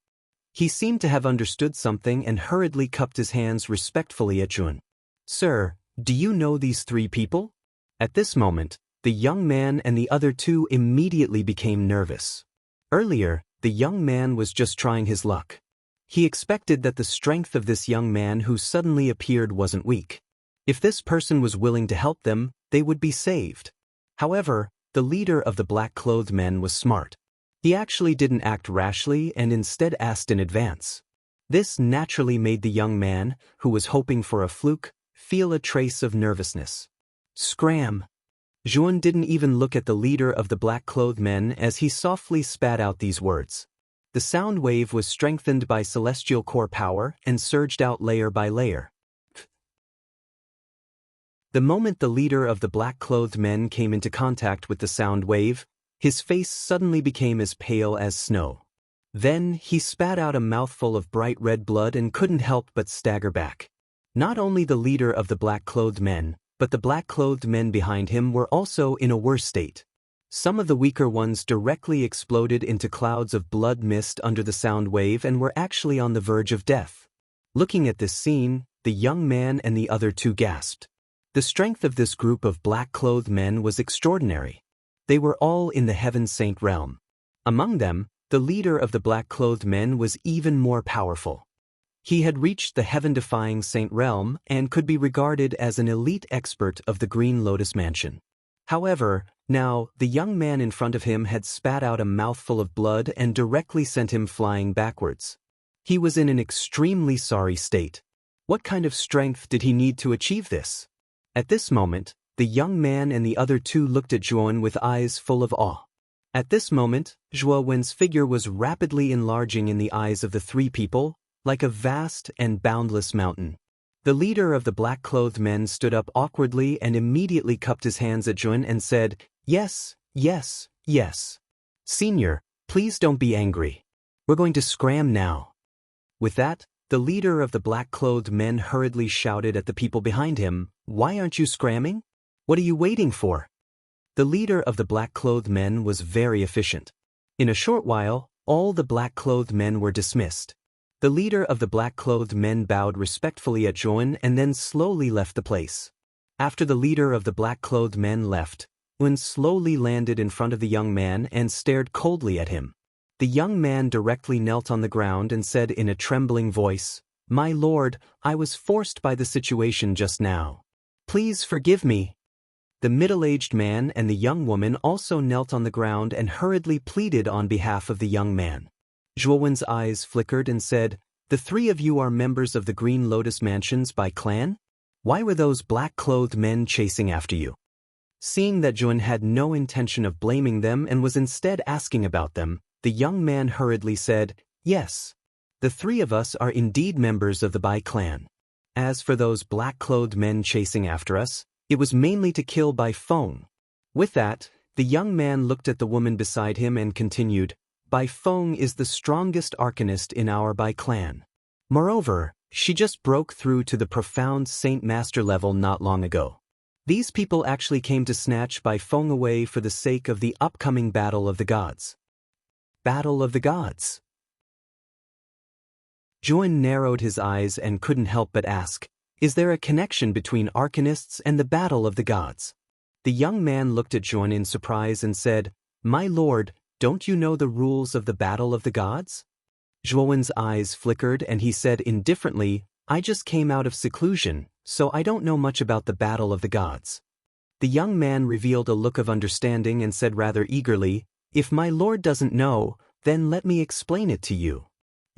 He seemed to have understood something and hurriedly cupped his hands respectfully at Zhuan. Sir, do you know these 3 people? At this moment, the young man and the other 2 immediately became nervous. Earlier, the young man was just trying his luck. He expected that the strength of this young man who suddenly appeared wasn't weak. If this person was willing to help them, they would be saved. However, the leader of the black-clothed men was smart. He actually didn't act rashly and instead asked in advance. This naturally made the young man, who was hoping for a fluke, feel a trace of nervousness. Scram! Zhuan didn't even look at the leader of the black-clothed men as he softly spat out these words. The sound wave was strengthened by celestial core power and surged out layer by layer. The moment the leader of the black-clothed men came into contact with the sound wave, his face suddenly became as pale as snow. Then he spat out a mouthful of bright red blood and couldn't help but stagger back. Not only the leader of the black-clothed men, but the black-clothed men behind him were also in a worse state. Some of the weaker ones directly exploded into clouds of blood mist under the sound wave and were actually on the verge of death. Looking at this scene, the young man and the other two gasped. The strength of this group of black-clothed men was extraordinary. They were all in the Heaven Saint realm. Among them, the leader of the black-clothed men was even more powerful. He had reached the heaven-defying Saint realm and could be regarded as an elite expert of the Green Lotus Mansion. However, now, the young man in front of him had spat out a mouthful of blood and directly sent him flying backwards. He was in an extremely sorry state. What kind of strength did he need to achieve this? At this moment, the young man and the other two looked at Zhuo with eyes full of awe. At this moment, Zhuo Wen's figure was rapidly enlarging in the eyes of the three people, like a vast and boundless mountain. The leader of the black-clothed men stood up awkwardly and immediately cupped his hands at Zhuo and said, "Yes, yes, yes. Senior, please don't be angry. We're going to scram now." With that, the leader of the black-clothed men hurriedly shouted at the people behind him, "Why aren't you scramming? What are you waiting for?" The leader of the black-clothed men was very efficient. In a short while, all the black-clothed men were dismissed. The leader of the black-clothed men bowed respectfully at Zhuo and then slowly left the place. After the leader of the black-clothed men left, Zhuo slowly landed in front of the young man and stared coldly at him. The young man directly knelt on the ground and said in a trembling voice, "My lord, I was forced by the situation just now. Please forgive me." The middle-aged man and the young woman also knelt on the ground and hurriedly pleaded on behalf of the young man. Zhuowen's eyes flickered and said, "The three of you are members of the Green Lotus Mansions by clan? Why were those black-clothed men chasing after you?" Seeing that Zhuo had no intention of blaming them and was instead asking about them, the young man hurriedly said, "Yes. The three of us are indeed members of the Bai clan. As for those black-clothed men chasing after us, it was mainly to kill Bai Feng." With that, the young man looked at the woman beside him and continued, "Bai Feng is the strongest arcanist in our Bai clan. Moreover, she just broke through to the profound Saint Master level not long ago. These people actually came to snatch Bai Feng away for the sake of the upcoming Battle of the Gods." Battle of the Gods. Zhuo narrowed his eyes and couldn't help but ask, "Is there a connection between arcanists and the Battle of the Gods?" The young man looked at Zhuo in surprise and said, "My lord, don't you know the rules of the Battle of the Gods?" Zhuowen's eyes flickered and he said indifferently, "I just came out of seclusion, so I don't know much about the Battle of the Gods." The young man revealed a look of understanding and said rather eagerly, "If my lord doesn't know, then let me explain it to you."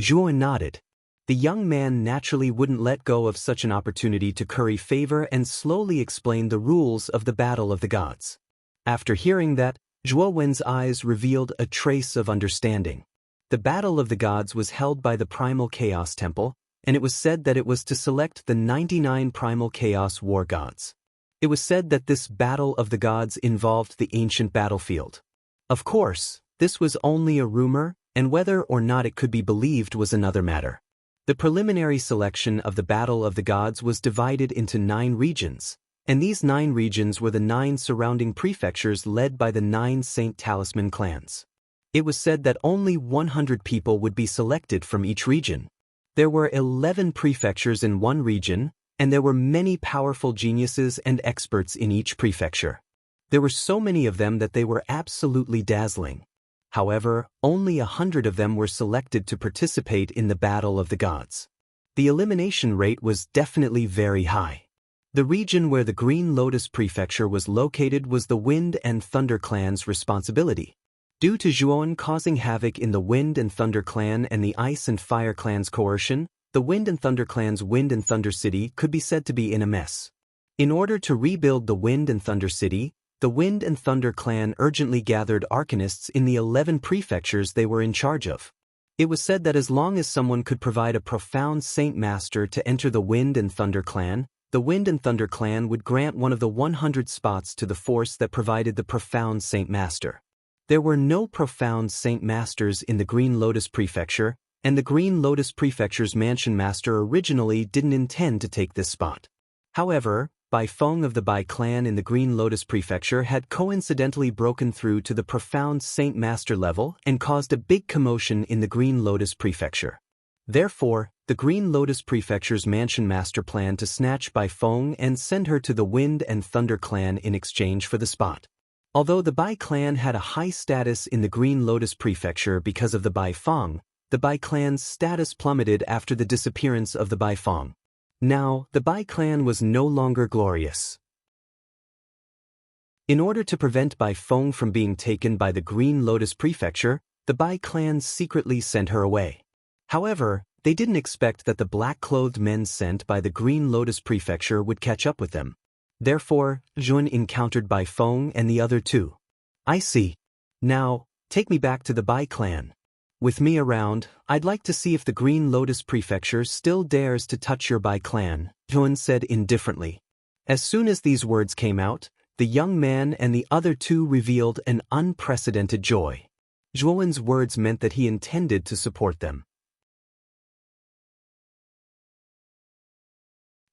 Zhuo nodded. The young man naturally wouldn't let go of such an opportunity to curry favor and slowly explained the rules of the Battle of the Gods. After hearing that, Zhuo Wen's eyes revealed a trace of understanding. The Battle of the Gods was held by the Primal Chaos Temple, and it was said that it was to select the 99 Primal Chaos War Gods. It was said that this Battle of the Gods involved the ancient battlefield. Of course, this was only a rumor, and whether or not it could be believed was another matter. The preliminary selection of the Battle of the Gods was divided into 9 regions, and these 9 regions were the 9 surrounding prefectures led by the 9 Saint Talisman clans. It was said that only 100 people would be selected from each region. There were 11 prefectures in one region, and there were many powerful geniuses and experts in each prefecture. There were so many of them that they were absolutely dazzling. However, only 100 of them were selected to participate in the Battle of the Gods. The elimination rate was definitely very high. The region where the Green Lotus Prefecture was located was the Wind and Thunder Clan's responsibility. Due to Zhuon causing havoc in the Wind and Thunder Clan and the Ice and Fire Clan's coercion, the Wind and Thunder Clan's Wind and Thunder City could be said to be in a mess. In order to rebuild the Wind and Thunder City, the Wind and Thunder Clan urgently gathered arcanists in the 11 prefectures they were in charge of. It was said that as long as someone could provide a profound Saint Master to enter the Wind and Thunder Clan, the Wind and Thunder Clan would grant one of the 100 spots to the force that provided the profound Saint Master. There were no profound Saint Masters in the Green Lotus Prefecture, and the Green Lotus Prefecture's mansion master originally didn't intend to take this spot. However, Bai Feng of the Bai clan in the Green Lotus Prefecture had coincidentally broken through to the profound Saint Master level and caused a big commotion in the Green Lotus Prefecture. Therefore, the Green Lotus Prefecture's mansion master planned to snatch Bai Feng and send her to the Wind and Thunder clan in exchange for the spot. Although the Bai clan had a high status in the Green Lotus Prefecture because of the Bai Feng, the Bai clan's status plummeted after the disappearance of the Bai Feng. Now, the Bai clan was no longer glorious. In order to prevent Bai Feng from being taken by the Green Lotus Prefecture, the Bai clan secretly sent her away. However, they didn't expect that the black-clothed men sent by the Green Lotus Prefecture would catch up with them. Therefore, Jun encountered Bai Feng and the other two. I see. Now, take me back to the Bai clan. With me around, I'd like to see if the Green Lotus Prefecture still dares to touch your Bai clan, Jun said indifferently. As soon as these words came out, the young man and the other two revealed an unprecedented joy. Zhuowen's words meant that he intended to support them.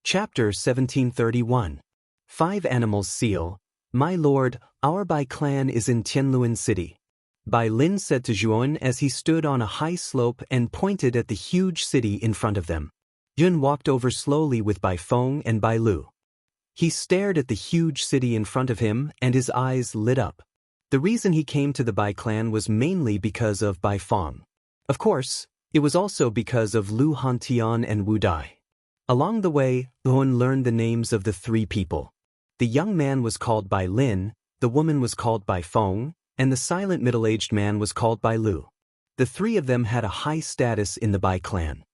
Chapter 1731. 5 Animals Seal. My lord, our Bai clan is in Tianluan City. Bai Lin said to Zhuowen as he stood on a high slope and pointed at the huge city in front of them. Yun walked over slowly with Bai Feng and Bai Lu. He stared at the huge city in front of him and his eyes lit up. The reason he came to the Bai clan was mainly because of Bai Feng. Of course, it was also because of Lu Hantian and Wu Dai. Along the way, Yun learned the names of the 3 people. The young man was called Bai Lin, the woman was called Bai Feng, and the silent middle-aged man was called Bai Lu. The 3 of them had a high status in the Bai clan.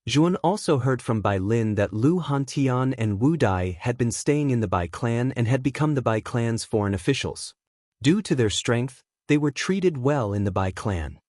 Zhuan also heard from Bai Lin that Lu Hantian and Wu Dai had been staying in the Bai clan and had become the Bai clan's foreign officials. Due to their strength, they were treated well in the Bai clan.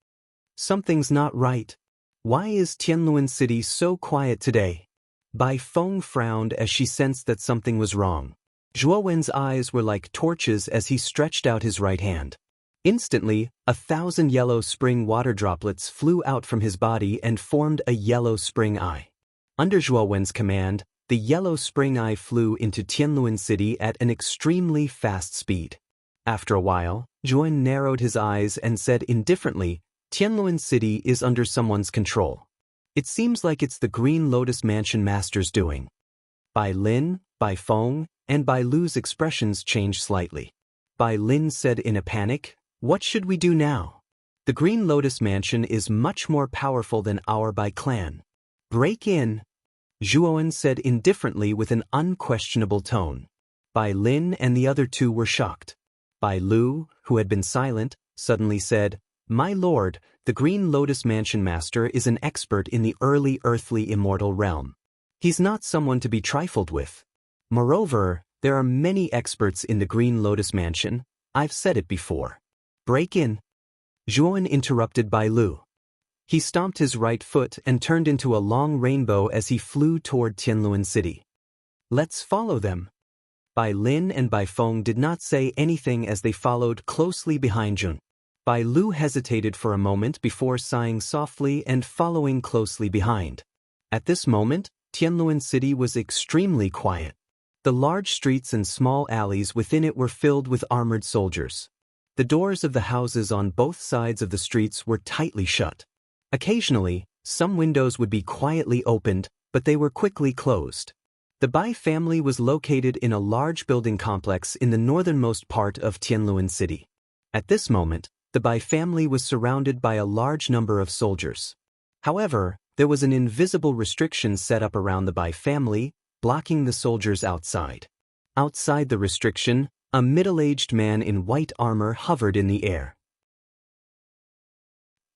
Something's not right. Why is Tianluan City so quiet today? Bai Feng frowned as she sensed that something was wrong. Zhuowen's eyes were like torches as he stretched out his right hand. Instantly, 1,000 yellow spring water droplets flew out from his body and formed a yellow spring eye. Under Zhuowen's command, the yellow spring eye flew into Tianluan City at an extremely fast speed. After a while, Zhuowen narrowed his eyes and said indifferently, Tianluan City is under someone's control. It seems like it's the Green Lotus Mansion Master's doing. Bai Lin, Bai Feng, and Bai Lu's expressions changed slightly. Bai Lin said in a panic, What should we do now? The Green Lotus Mansion is much more powerful than our Bai clan. Break in. Zhuowen said indifferently with an unquestionable tone. Bai Lin and the other two were shocked. Bai Lu, who had been silent, suddenly said, My lord, the Green Lotus Mansion Master is an expert in the early earthly immortal realm. He's not someone to be trifled with. Moreover, there are many experts in the Green Lotus Mansion. I've said it before. Break in. Zhuowen interrupted Bai Lu. He stomped his right foot and turned into a long rainbow as he flew toward Tianluan City. Let's follow them. Bai Lin and Bai Feng did not say anything as they followed closely behind Jun. Bai Lu hesitated for a moment before sighing softly and following closely behind. At this moment, Tianluan City was extremely quiet. The large streets and small alleys within it were filled with armored soldiers. The doors of the houses on both sides of the streets were tightly shut. Occasionally, some windows would be quietly opened, but they were quickly closed. The Bai family was located in a large building complex in the northernmost part of Tianluan City. At this moment, the Bai family was surrounded by a large number of soldiers. However, there was an invisible restriction set up around the Bai family, blocking the soldiers outside. Outside the restriction, a middle-aged man in white armor hovered in the air.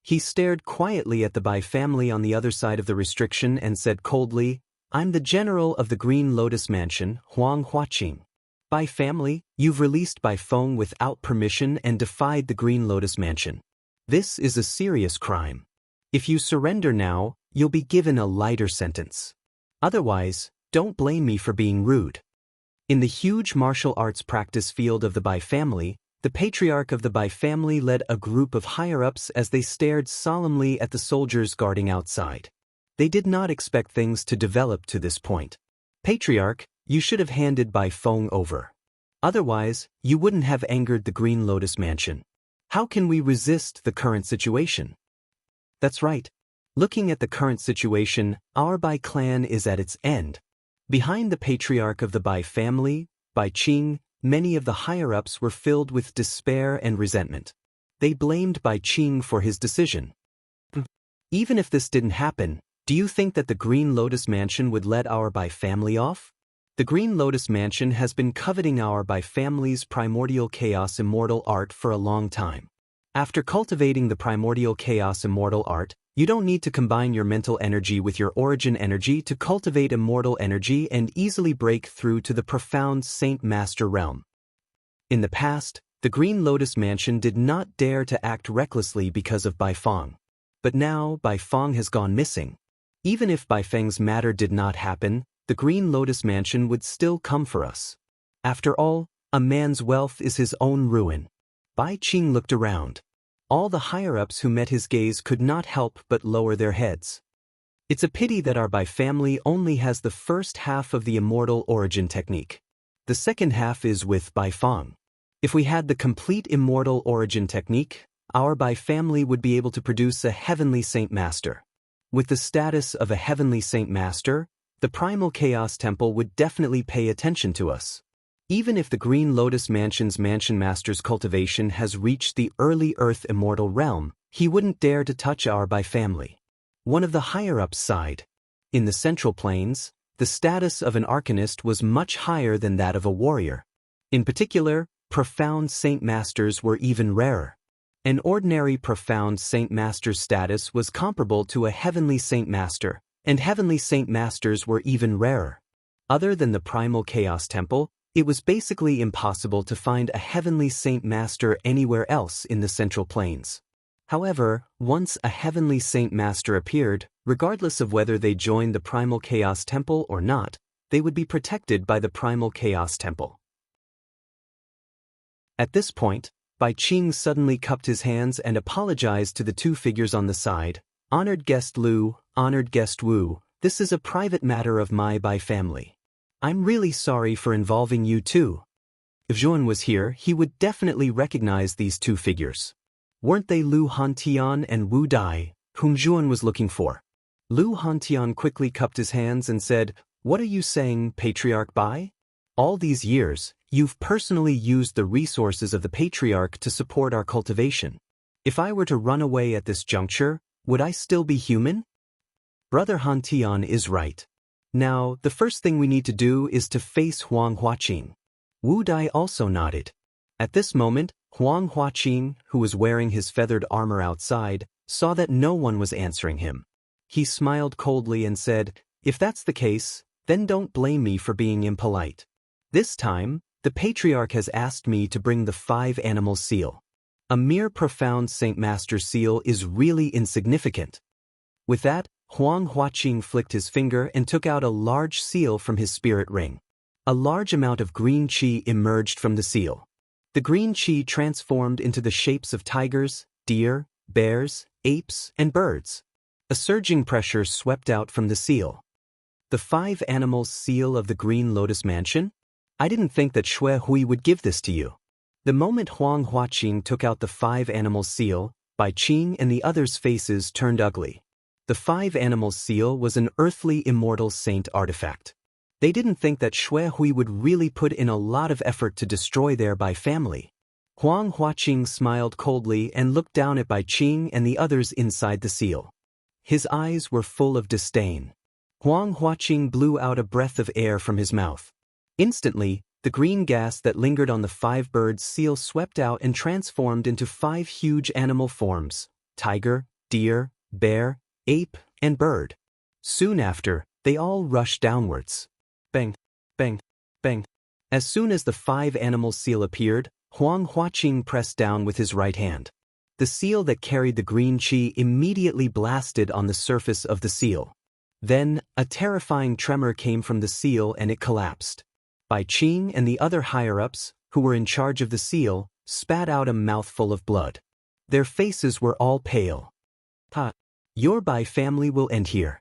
He stared quietly at the Bai family on the other side of the restriction and said coldly, I'm the general of the Green Lotus Mansion, Huang Huaqing. Bai family, you've released Bai Feng without permission and defied the Green Lotus Mansion. This is a serious crime. If you surrender now, you'll be given a lighter sentence. Otherwise, don't blame me for being rude. In the huge martial arts practice field of the Bai family, The patriarch of the Bai family led a group of higher-ups as they stared solemnly at the soldiers guarding outside. They did not expect things to develop to this point. Patriarch, you should have handed Bai Feng over. Otherwise, you wouldn't have angered the Green Lotus Mansion. How can we resist the current situation? That's right. Looking at the current situation, our Bai clan is at its end. Behind the patriarch of the Bai family, Bai Qing, many of the higher-ups were filled with despair and resentment. They blamed Bai Qing for his decision. Even if this didn't happen, do you think that the Green Lotus Mansion would let our Bai family off? The Green Lotus Mansion has been coveting our Bai family's primordial chaos immortal art for a long time. After cultivating the primordial chaos immortal art, you don't need to combine your mental energy with your origin energy to cultivate immortal energy and easily break through to the profound Saint Master realm. In the past, the Green Lotus Mansion did not dare to act recklessly because of Bai Feng. But now Bai Feng has gone missing. Even if Bai Feng's matter did not happen, the Green Lotus Mansion would still come for us. After all, a man's wealth is his own ruin. Bai Qing looked around. All the higher-ups who met his gaze could not help but lower their heads. It's a pity that our Bai family only has the first half of the immortal origin technique. The second half is with Bai Feng. If we had the complete immortal origin technique, our Bai family would be able to produce a heavenly Saint Master. With the status of a heavenly Saint Master, the Primal Chaos Temple would definitely pay attention to us. Even if the Green Lotus Mansion's Mansion Master's cultivation has reached the early Earth immortal realm, he wouldn't dare to touch our Bai family. One of the higher-ups sighed. In the Central Plains, the status of an Arcanist was much higher than that of a warrior. In particular, profound Saint Masters were even rarer. An ordinary profound Saint Master's status was comparable to a heavenly Saint Master, and heavenly Saint Masters were even rarer. Other than the Primal Chaos Temple, it was basically impossible to find a heavenly Saint Master anywhere else in the Central Plains. However, once a heavenly Saint Master appeared, regardless of whether they joined the Primal Chaos Temple or not, they would be protected by the Primal Chaos Temple. At this point, Bai Qing suddenly cupped his hands and apologized to the two figures on the side. Honored guest Lu, honored guest Wu, this is a private matter of my Bai family. I'm really sorry for involving you too. If Zhuan was here, he would definitely recognize these two figures. Weren't they Lu Hantian and Wu Dai, whom Zhuan was looking for? Lu Hantian quickly cupped his hands and said, "What are you saying, Patriarch Bai? All these years, you've personally used the resources of the Patriarch to support our cultivation. If I were to run away at this juncture, would I still be human?" Brother Hantian is right. Now, the first thing we need to do is to face Huang Huaqing. Wu Dai also nodded. At this moment, Huang Huaqing, who was wearing his feathered armor outside, saw that no one was answering him. He smiled coldly and said, "If that's the case, then don't blame me for being impolite. This time, the Patriarch has asked me to bring the 5-animal seal. A mere profound Saint Master seal is really insignificant." With that, Huang Huaqing flicked his finger and took out a large seal from his spirit ring. A large amount of green qi emerged from the seal. The green qi transformed into the shapes of tigers, deer, bears, apes, and birds. A surging pressure swept out from the seal. The 5-animal seal of the Green Lotus Mansion? I didn't think that Xue Hui would give this to you. The moment Huang Huaqing took out the 5-animal seal, Bai Qing and the others' faces turned ugly. The 5-animal seal was an earthly immortal saint artifact. They didn't think that Xue Hui would really put in a lot of effort to destroy their Bai family. Huang Huaqing smiled coldly and looked down at Bai Qing and the others inside the seal. His eyes were full of disdain. Huang Huaqing blew out a breath of air from his mouth. Instantly, the green gas that lingered on the 5-bird seal swept out and transformed into 5 huge animal forms: tiger, deer, bear, ape, and bird. Soon after, they all rushed downwards. Bang, bang, bang. As soon as the 5-animal seal appeared, Huang Huaqing pressed down with his right hand. The seal that carried the green qi immediately blasted on the surface of the seal. Then, a terrifying tremor came from the seal and it collapsed. Bai Qing and the other higher-ups, who were in charge of the seal, spat out a mouthful of blood. Their faces were all pale. "Ha! Your Bai family will end here."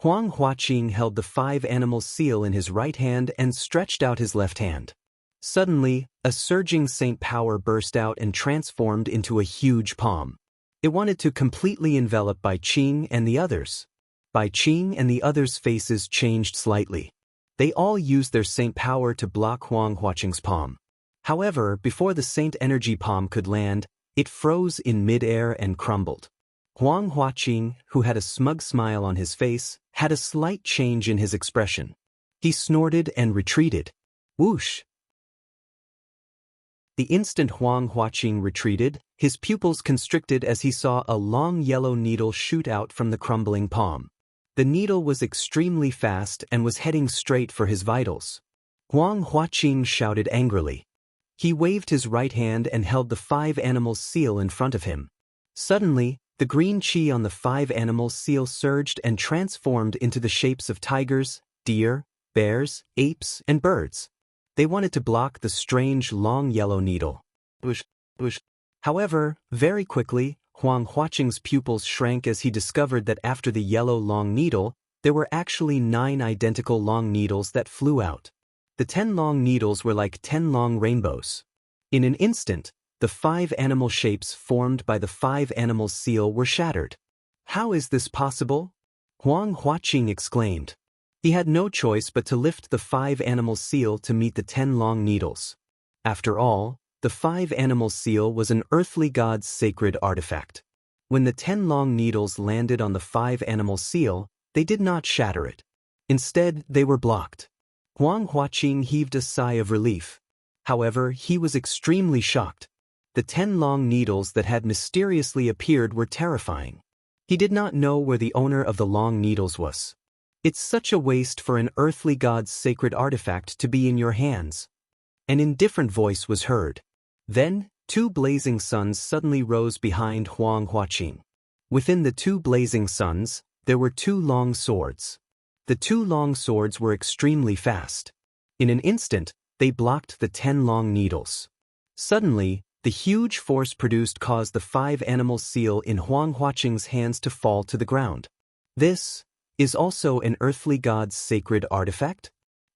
Huang Huaqing held the 5 animal seal in his right hand and stretched out his left hand. Suddenly, a surging saint power burst out and transformed into a huge palm. It wanted to completely envelop Bai Qing and the others. Bai Qing and the others' faces changed slightly. They all used their saint power to block Huang Huaqing's palm. However, before the saint energy palm could land, it froze in midair and crumbled. Huang Huaqing, who had a smug smile on his face, had a slight change in his expression. He snorted and retreated. Whoosh! The instant Huang Huaqing retreated, his pupils constricted as he saw a long yellow needle shoot out from the crumbling palm. The needle was extremely fast and was heading straight for his vitals. Huang Huaqing shouted angrily. He waved his right hand and held the 5 animal seal in front of him. Suddenly, the green qi on the 5 animal seal surged and transformed into the shapes of tigers, deer, bears, apes, and birds. They wanted to block the strange long yellow needle. Whoosh, whoosh. However, very quickly, Huang Huaqing's pupils shrank as he discovered that after the yellow long needle, there were actually 9 identical long needles that flew out. The 10 long needles were like 10 long rainbows. In an instant, the 5 animal shapes formed by the 5 animal seal were shattered. "How is this possible?" Huang Huaqing exclaimed. He had no choice but to lift the 5 animal seal to meet the 10 long needles. After all, the 5 animal seal was an earthly god's sacred artifact. When the 10 long needles landed on the 5 animal seal, they did not shatter it. Instead, they were blocked. Huang Huaqing heaved a sigh of relief. However, he was extremely shocked. The 10 long needles that had mysteriously appeared were terrifying. He did not know where the owner of the long needles was. "It's such a waste for an earthly god's sacred artifact to be in your hands." An indifferent voice was heard. Then, 2 blazing suns suddenly rose behind Huang Huaqing. Within the 2 blazing suns, there were 2 long swords. The 2 long swords were extremely fast. In an instant, they blocked the 10 long needles. Suddenly, the huge force produced caused the 5 animal seal in Huang Huaqing's hands to fall to the ground. "This is also an earthly god's sacred artifact?"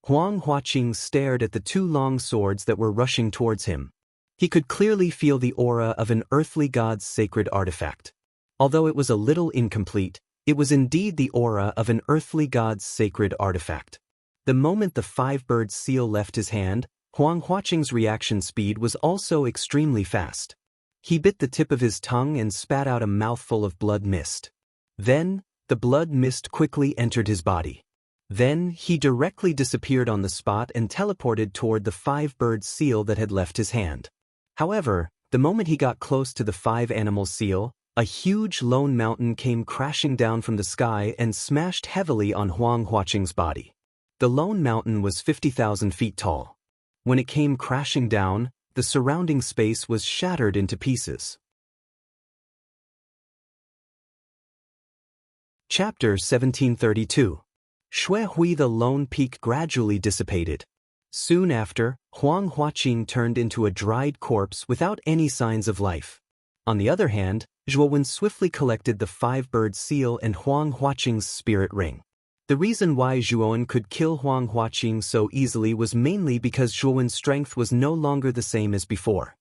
Huang Huaqing stared at the 2 long swords that were rushing towards him. He could clearly feel the aura of an earthly god's sacred artifact. Although it was a little incomplete, it was indeed the aura of an earthly god's sacred artifact. The moment the 5-bird seal left his hand, Huang Huaqing's reaction speed was also extremely fast. He bit the tip of his tongue and spat out a mouthful of blood mist. Then, the blood mist quickly entered his body. Then, he directly disappeared on the spot and teleported toward the 5-bird seal that had left his hand. However, the moment he got close to the 5-animal seal, a huge lone mountain came crashing down from the sky and smashed heavily on Huang Huaqing's body. The lone mountain was 50,000 feet tall. When it came crashing down, the surrounding space was shattered into pieces. Chapter 1732. Shui Hui. The lone peak gradually dissipated. Soon after, Huang Huaqing turned into a dried corpse without any signs of life. On the other hand, Zhuowen swiftly collected the 5-bird seal and Huang Huaqing's spirit ring. The reason why Zhuowen could kill Huang Huaqing so easily was mainly because Zhuowen's strength was no longer the same as before.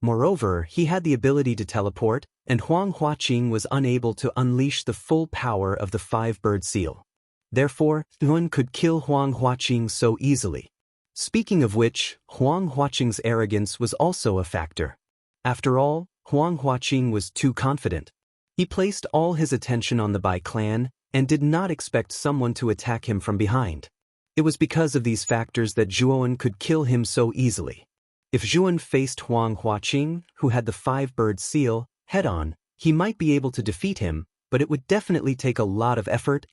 Moreover, he had the ability to teleport, and Huang Huaqing was unable to unleash the full power of the 5-bird seal. Therefore, Zhuowen could kill Huang Huaqing so easily. Speaking of which, Huang Huaqing's arrogance was also a factor. After all, Huang Huaqing was too confident. He placed all his attention on the Bai clan and did not expect someone to attack him from behind. It was because of these factors that Zhuowen could kill him so easily. If Zhuowen faced Huang Huaqing, who had the 5-bird seal, head-on, he might be able to defeat him, but it would definitely take a lot of effort.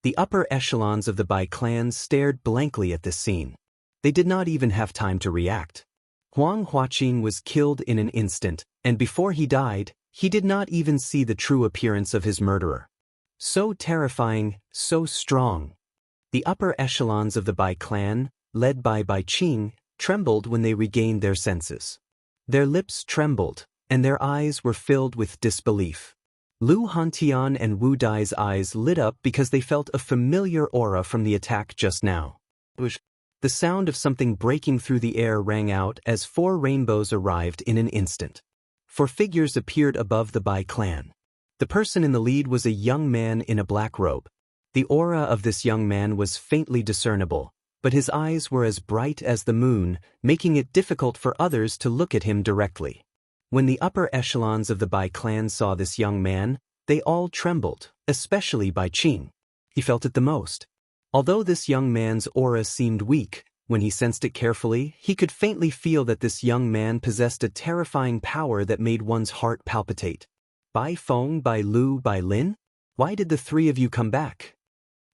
The upper echelons of the Bai clan stared blankly at this scene. They did not even have time to react. Huang Huaqing was killed in an instant, and before he died, he did not even see the true appearance of his murderer. So terrifying, so strong. The upper echelons of the Bai clan, led by Bai Qing, trembled when they regained their senses. Their lips trembled, and their eyes were filled with disbelief. Lu Hantian and Wu Dai's eyes lit up because they felt a familiar aura from the attack just now. The sound of something breaking through the air rang out as 4 rainbows arrived in an instant. 4 figures appeared above the Bai clan. The person in the lead was a young man in a black robe. The aura of this young man was faintly discernible, but his eyes were as bright as the moon, making it difficult for others to look at him directly. When the upper echelons of the Bai clan saw this young man, they all trembled, especially Bai Qing. He felt it the most. Although this young man's aura seemed weak, when he sensed it carefully, he could faintly feel that this young man possessed a terrifying power that made one's heart palpitate. Bai Feng, Bai Lu, Bai Lin? Why did the 3 of you come back?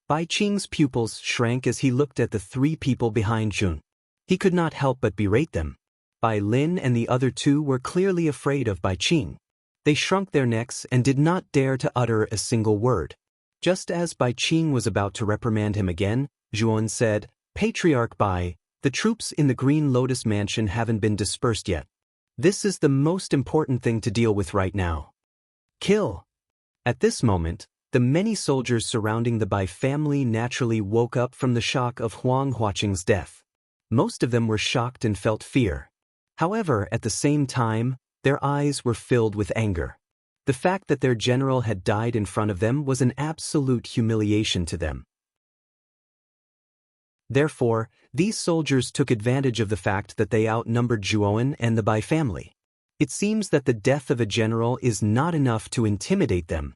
Bai Qing's pupils shrank as he looked at the 3 people behind Jun. He could not help but berate them. Bai Lin and the other 2 were clearly afraid of Bai Qing. They shrunk their necks and did not dare to utter a single word. Just as Bai Qing was about to reprimand him again, Zhuan said, "Patriarch Bai, the troops in the Green Lotus Mansion haven't been dispersed yet. This is the most important thing to deal with right now. Kill." At this moment, the many soldiers surrounding the Bai family naturally woke up from the shock of Huang Huaqing's death. Most of them were shocked and felt fear. However, at the same time, their eyes were filled with anger. The fact that their general had died in front of them was an absolute humiliation to them. Therefore, these soldiers took advantage of the fact that they outnumbered Zhuowen and the Bai family. It seems that the death of a general is not enough to intimidate them.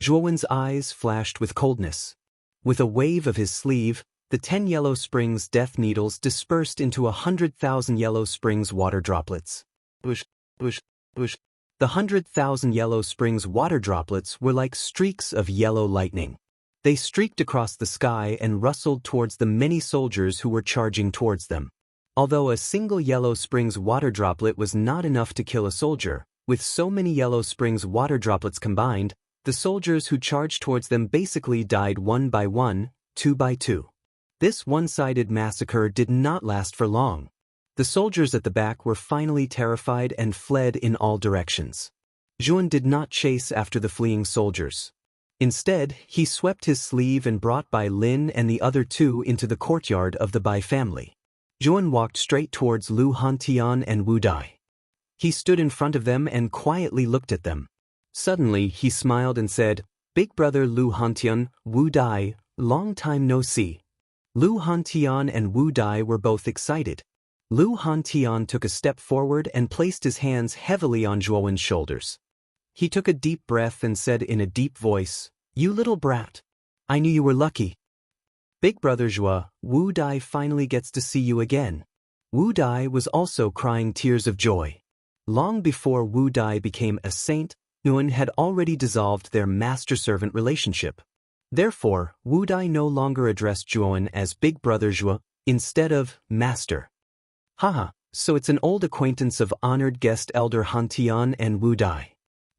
Zhuowen's eyes flashed with coldness. With a wave of his sleeve, the 10 Yellow Springs death needles dispersed into 100,000 Yellow Springs water droplets. The 100,000 Yellow Springs water droplets were like streaks of yellow lightning. They streaked across the sky and rustled towards the many soldiers who were charging towards them. Although a single Yellow Springs water droplet was not enough to kill a soldier, with so many Yellow Springs water droplets combined, the soldiers who charged towards them basically died 1 by 1, 2 by 2. This one-sided massacre did not last for long. The soldiers at the back were finally terrified and fled in all directions. Zhuan did not chase after the fleeing soldiers. Instead, he swept his sleeve and brought Bai Lin and the other 2 into the courtyard of the Bai family. Zhuan walked straight towards Lu Hantian and Wu Dai. He stood in front of them and quietly looked at them. Suddenly, he smiled and said, "Big brother Lu Hantian, Wu Dai, long time no see." Lu Hantian and Wu Dai were both excited. Lu Hantian took a step forward and placed his hands heavily on Zhuowen's shoulders. He took a deep breath and said in a deep voice, "You little brat. I knew you were lucky. Big brother Zhuo, Wu Dai finally gets to see you again." Wu Dai was also crying tears of joy. Long before Wu Dai became a saint, Nguyen had already dissolved their master-servant relationship. Therefore, Wu Dai no longer addressed Zhuowen as Big Brother Zhuo, instead of Master. Haha, so it's an old acquaintance of honored guest Elder Hantian and Wu Dai.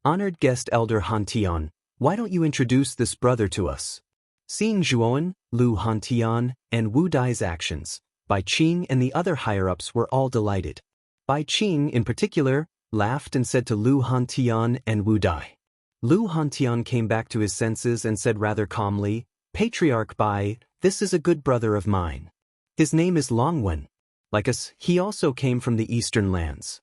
Honored guest Elder Hantian, why don't you introduce this brother to us? Seeing Zhuowen, Lu Hantian, and Wu Dai's actions, Bai Qing and the other higher-ups were all delighted. Bai Qing, in particular, laughed and said to Lu Hantian and Wu Dai. Lu Hantian came back to his senses and said rather calmly, "Patriarch Bai, this is a good brother of mine. His name is Longwen. Like us, he also came from the Eastern lands."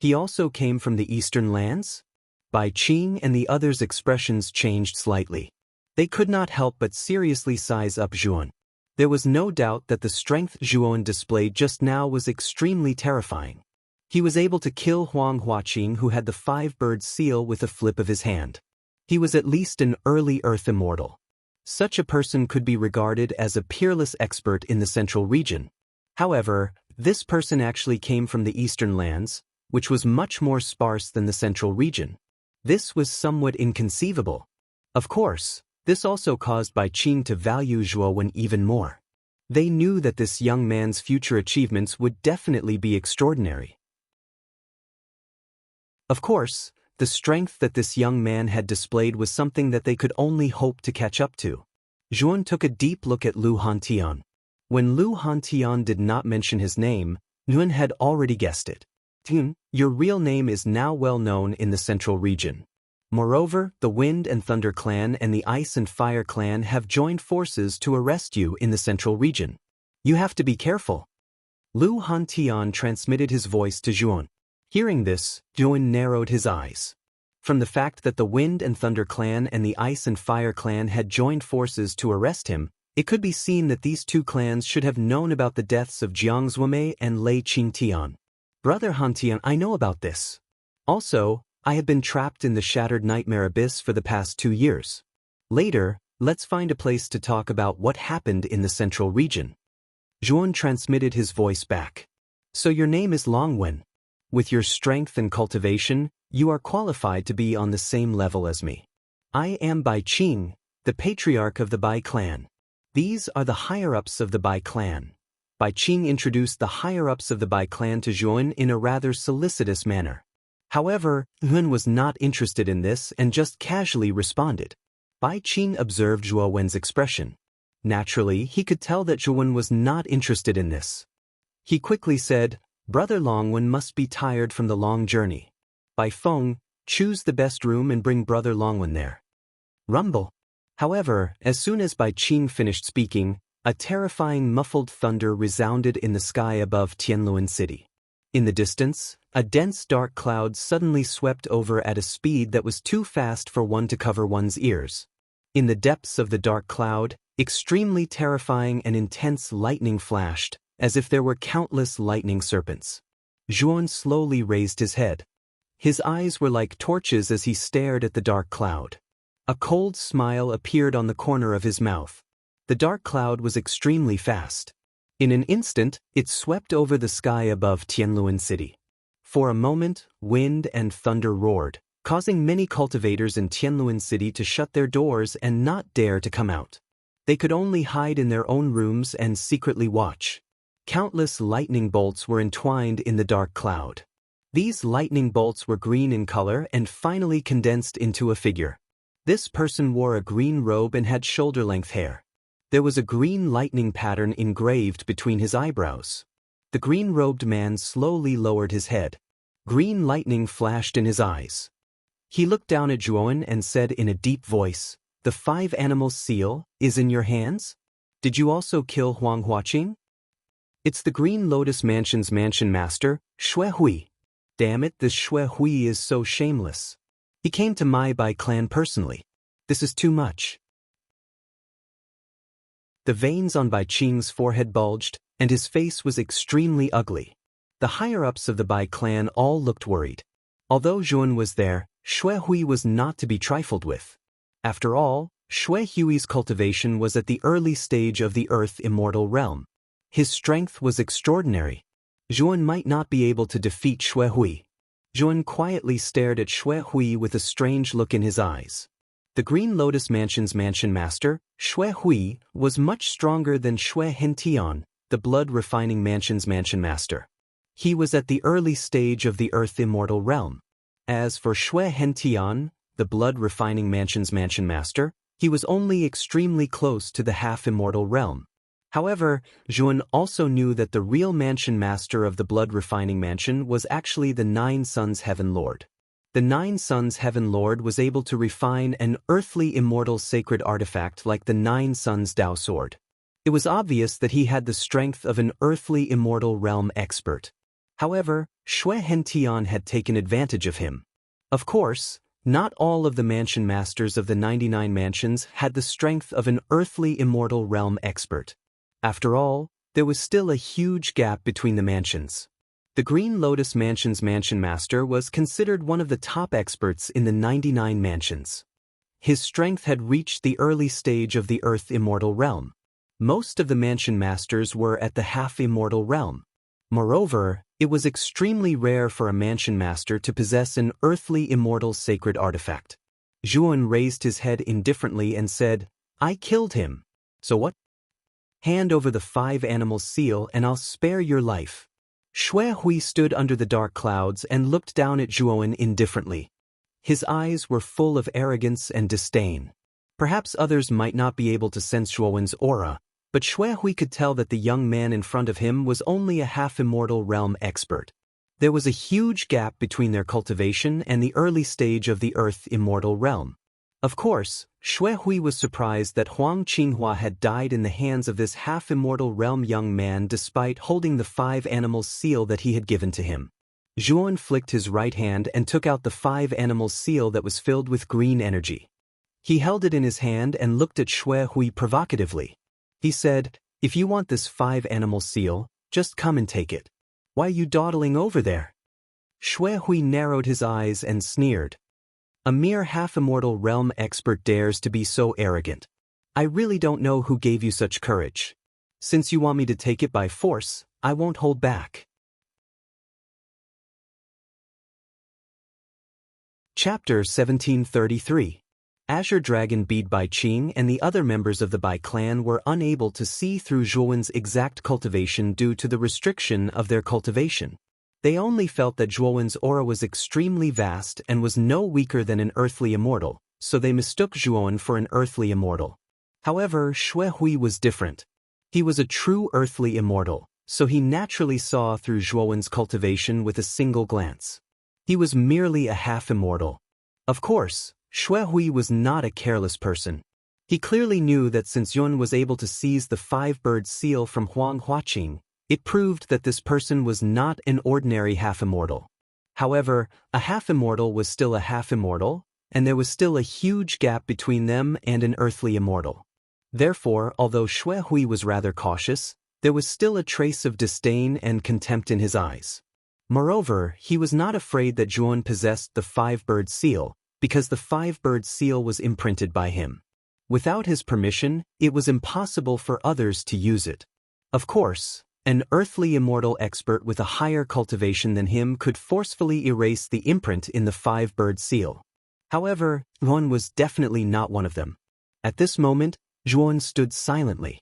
He also came from the Eastern lands? Bai Qing and the others' expressions changed slightly. They could not help but seriously size up Zhuowen. There was no doubt that the strength Zhuowen displayed just now was extremely terrifying. He was able to kill Huang Huaqing, who had the 5-bird seal, with a flip of his hand. He was at least an early Earth immortal. Such a person could be regarded as a peerless expert in the Central region. However, this person actually came from the Eastern lands, which was much more sparse than the Central region. This was somewhat inconceivable. Of course, this also caused Bai Qing to value Zhuowen even more. They knew that this young man's future achievements would definitely be extraordinary. Of course, the strength that this young man had displayed was something that they could only hope to catch up to. Zhuowen took a deep look at Lu Hantian. When Lu Hantian did not mention his name, Nguyen had already guessed it. Your real name is now well known in the central region. Moreover, the Wind and Thunder clan and the Ice and Fire clan have joined forces to arrest you in the central region. You have to be careful. Lu Hantian transmitted his voice to Zhuan. Hearing this, Zhuan narrowed his eyes. From the fact that the Wind and Thunder clan and the Ice and Fire clan had joined forces to arrest him, it could be seen that these two clans should have known about the deaths of Jiang Zuomei and Lei Qingtian. Brother Hantian, I know about this. Also, I have been trapped in the Shattered Nightmare Abyss for the past 2 years. Later, let's find a place to talk about what happened in the central region. Zhuan transmitted his voice back. So your name is Longwen. With your strength and cultivation, you are qualified to be on the same level as me. I am Bai Qing, the patriarch of the Bai clan. These are the higher-ups of the Bai clan. Bai Qing introduced the higher-ups of the Bai clan to Zhuan in a rather solicitous manner. However, Zhuan was not interested in this and just casually responded. Bai Qing observed Zhuowen's expression. Naturally, he could tell that Zhuan was not interested in this. He quickly said, Brother Longwen must be tired from the long journey. Bai Feng, choose the best room and bring Brother Longwen there. Rumble. However, as soon as Bai Qing finished speaking, a terrifying muffled thunder resounded in the sky above Tianluan City. In the distance, a dense dark cloud suddenly swept over at a speed that was too fast for one to cover one's ears. In the depths of the dark cloud, extremely terrifying and intense lightning flashed, as if there were countless lightning serpents. Zhuan slowly raised his head. His eyes were like torches as he stared at the dark cloud. A cold smile appeared on the corner of his mouth. The dark cloud was extremely fast. In an instant, it swept over the sky above Tianluan City. For a moment, wind and thunder roared, causing many cultivators in Tianluan City to shut their doors and not dare to come out. They could only hide in their own rooms and secretly watch. Countless lightning bolts were entwined in the dark cloud. These lightning bolts were green in color and finally condensed into a figure. This person wore a green robe and had shoulder-length hair. There was a green lightning pattern engraved between his eyebrows. The green-robed man slowly lowered his head. Green lightning flashed in his eyes. He looked down at Zhuan and said in a deep voice, The 5-animal seal is in your hands? Did you also kill Huang Huaqing? It's the Green Lotus Mansion's mansion master, Xue Hui. Damn it, this Xue Hui is so shameless. He came to my Bai clan personally. This is too much. The veins on Bai Qing's forehead bulged, and his face was extremely ugly. The higher-ups of the Bai clan all looked worried. Although Zhuan was there, Xue Hui was not to be trifled with. After all, Xue Hui's cultivation was at the early stage of the Earth Immortal Realm. His strength was extraordinary. Zhuan might not be able to defeat Xue Hui. Zhuan quietly stared at Xue Hui with a strange look in his eyes. The Green Lotus Mansion's mansion master, Xue Hui, was much stronger than Xue Hentian, the Blood Refining Mansion's mansion master. He was at the early stage of the Earth Immortal Realm. As for Xue Hentian, the Blood Refining Mansion's mansion master, he was only extremely close to the half-immortal realm. However, Zhuan also knew that the real mansion master of the Blood Refining Mansion was actually the Nine Suns Heaven Lord. The Nine Suns Heaven Lord was able to refine an earthly immortal sacred artifact like the Nine Suns Dao Sword. It was obvious that he had the strength of an earthly immortal realm expert. However, Xue Hentian had taken advantage of him. Of course, not all of the mansion masters of the 99 mansions had the strength of an earthly immortal realm expert. After all, there was still a huge gap between the mansions. The Green Lotus Mansion's mansion master was considered one of the top experts in the 99 mansions. His strength had reached the early stage of the Earth Immortal Realm. Most of the mansion masters were at the half-immortal realm. Moreover, it was extremely rare for a mansion master to possess an earthly immortal sacred artifact. Zhuan raised his head indifferently and said, I killed him. So what? Hand over the 5-animal seal and I'll spare your life. Xue Hui stood under the dark clouds and looked down at Zhuan indifferently. His eyes were full of arrogance and disdain. Perhaps others might not be able to sense Zhuowen's aura, but Xue Hui could tell that the young man in front of him was only a half-immortal realm expert. There was a huge gap between their cultivation and the early stage of the Earth Immortal realm. Of course, Xue Hui was surprised that Huang Qinghua had died in the hands of this half-immortal realm young man despite holding the 5 animals seal that he had given to him. Zhuan flicked his right hand and took out the 5 animals seal that was filled with green energy. He held it in his hand and looked at Xue Hui provocatively. He said, "If you want this 5 animal seal, just come and take it. Why are you dawdling over there?" Xue Hui narrowed his eyes and sneered. "A mere half-immortal realm expert dares to be so arrogant. I really don't know who gave you such courage. Since you want me to take it by force, I won't hold back." Chapter 1733. Azure Dragon Bead Bai Qing and the other members of the Bai clan were unable to see through Zhuan's exact cultivation due to the restriction of their cultivation. They only felt that Zhuan's aura was extremely vast and was no weaker than an earthly immortal, so they mistook Zhuan for an earthly immortal. However, Xue Hui was different. He was a true earthly immortal, so he naturally saw through Zhuan's cultivation with a single glance. He was merely a half-immortal. Of course, Xue Hui was not a careless person. He clearly knew that since Yun was able to seize the 5-bird seal from Huang Huaqing, it proved that this person was not an ordinary half-immortal. However, a half-immortal was still a half-immortal, and there was still a huge gap between them and an earthly immortal. Therefore, although Xue Hui was rather cautious, there was still a trace of disdain and contempt in his eyes. Moreover, he was not afraid that Zhuan possessed the 5-bird seal, because the 5-bird seal was imprinted by him. Without his permission, it was impossible for others to use it. Of course, an earthly immortal expert with a higher cultivation than him could forcefully erase the imprint in the 5-bird seal. However, Zhuan was definitely not one of them. At this moment, Zhuan stood silently.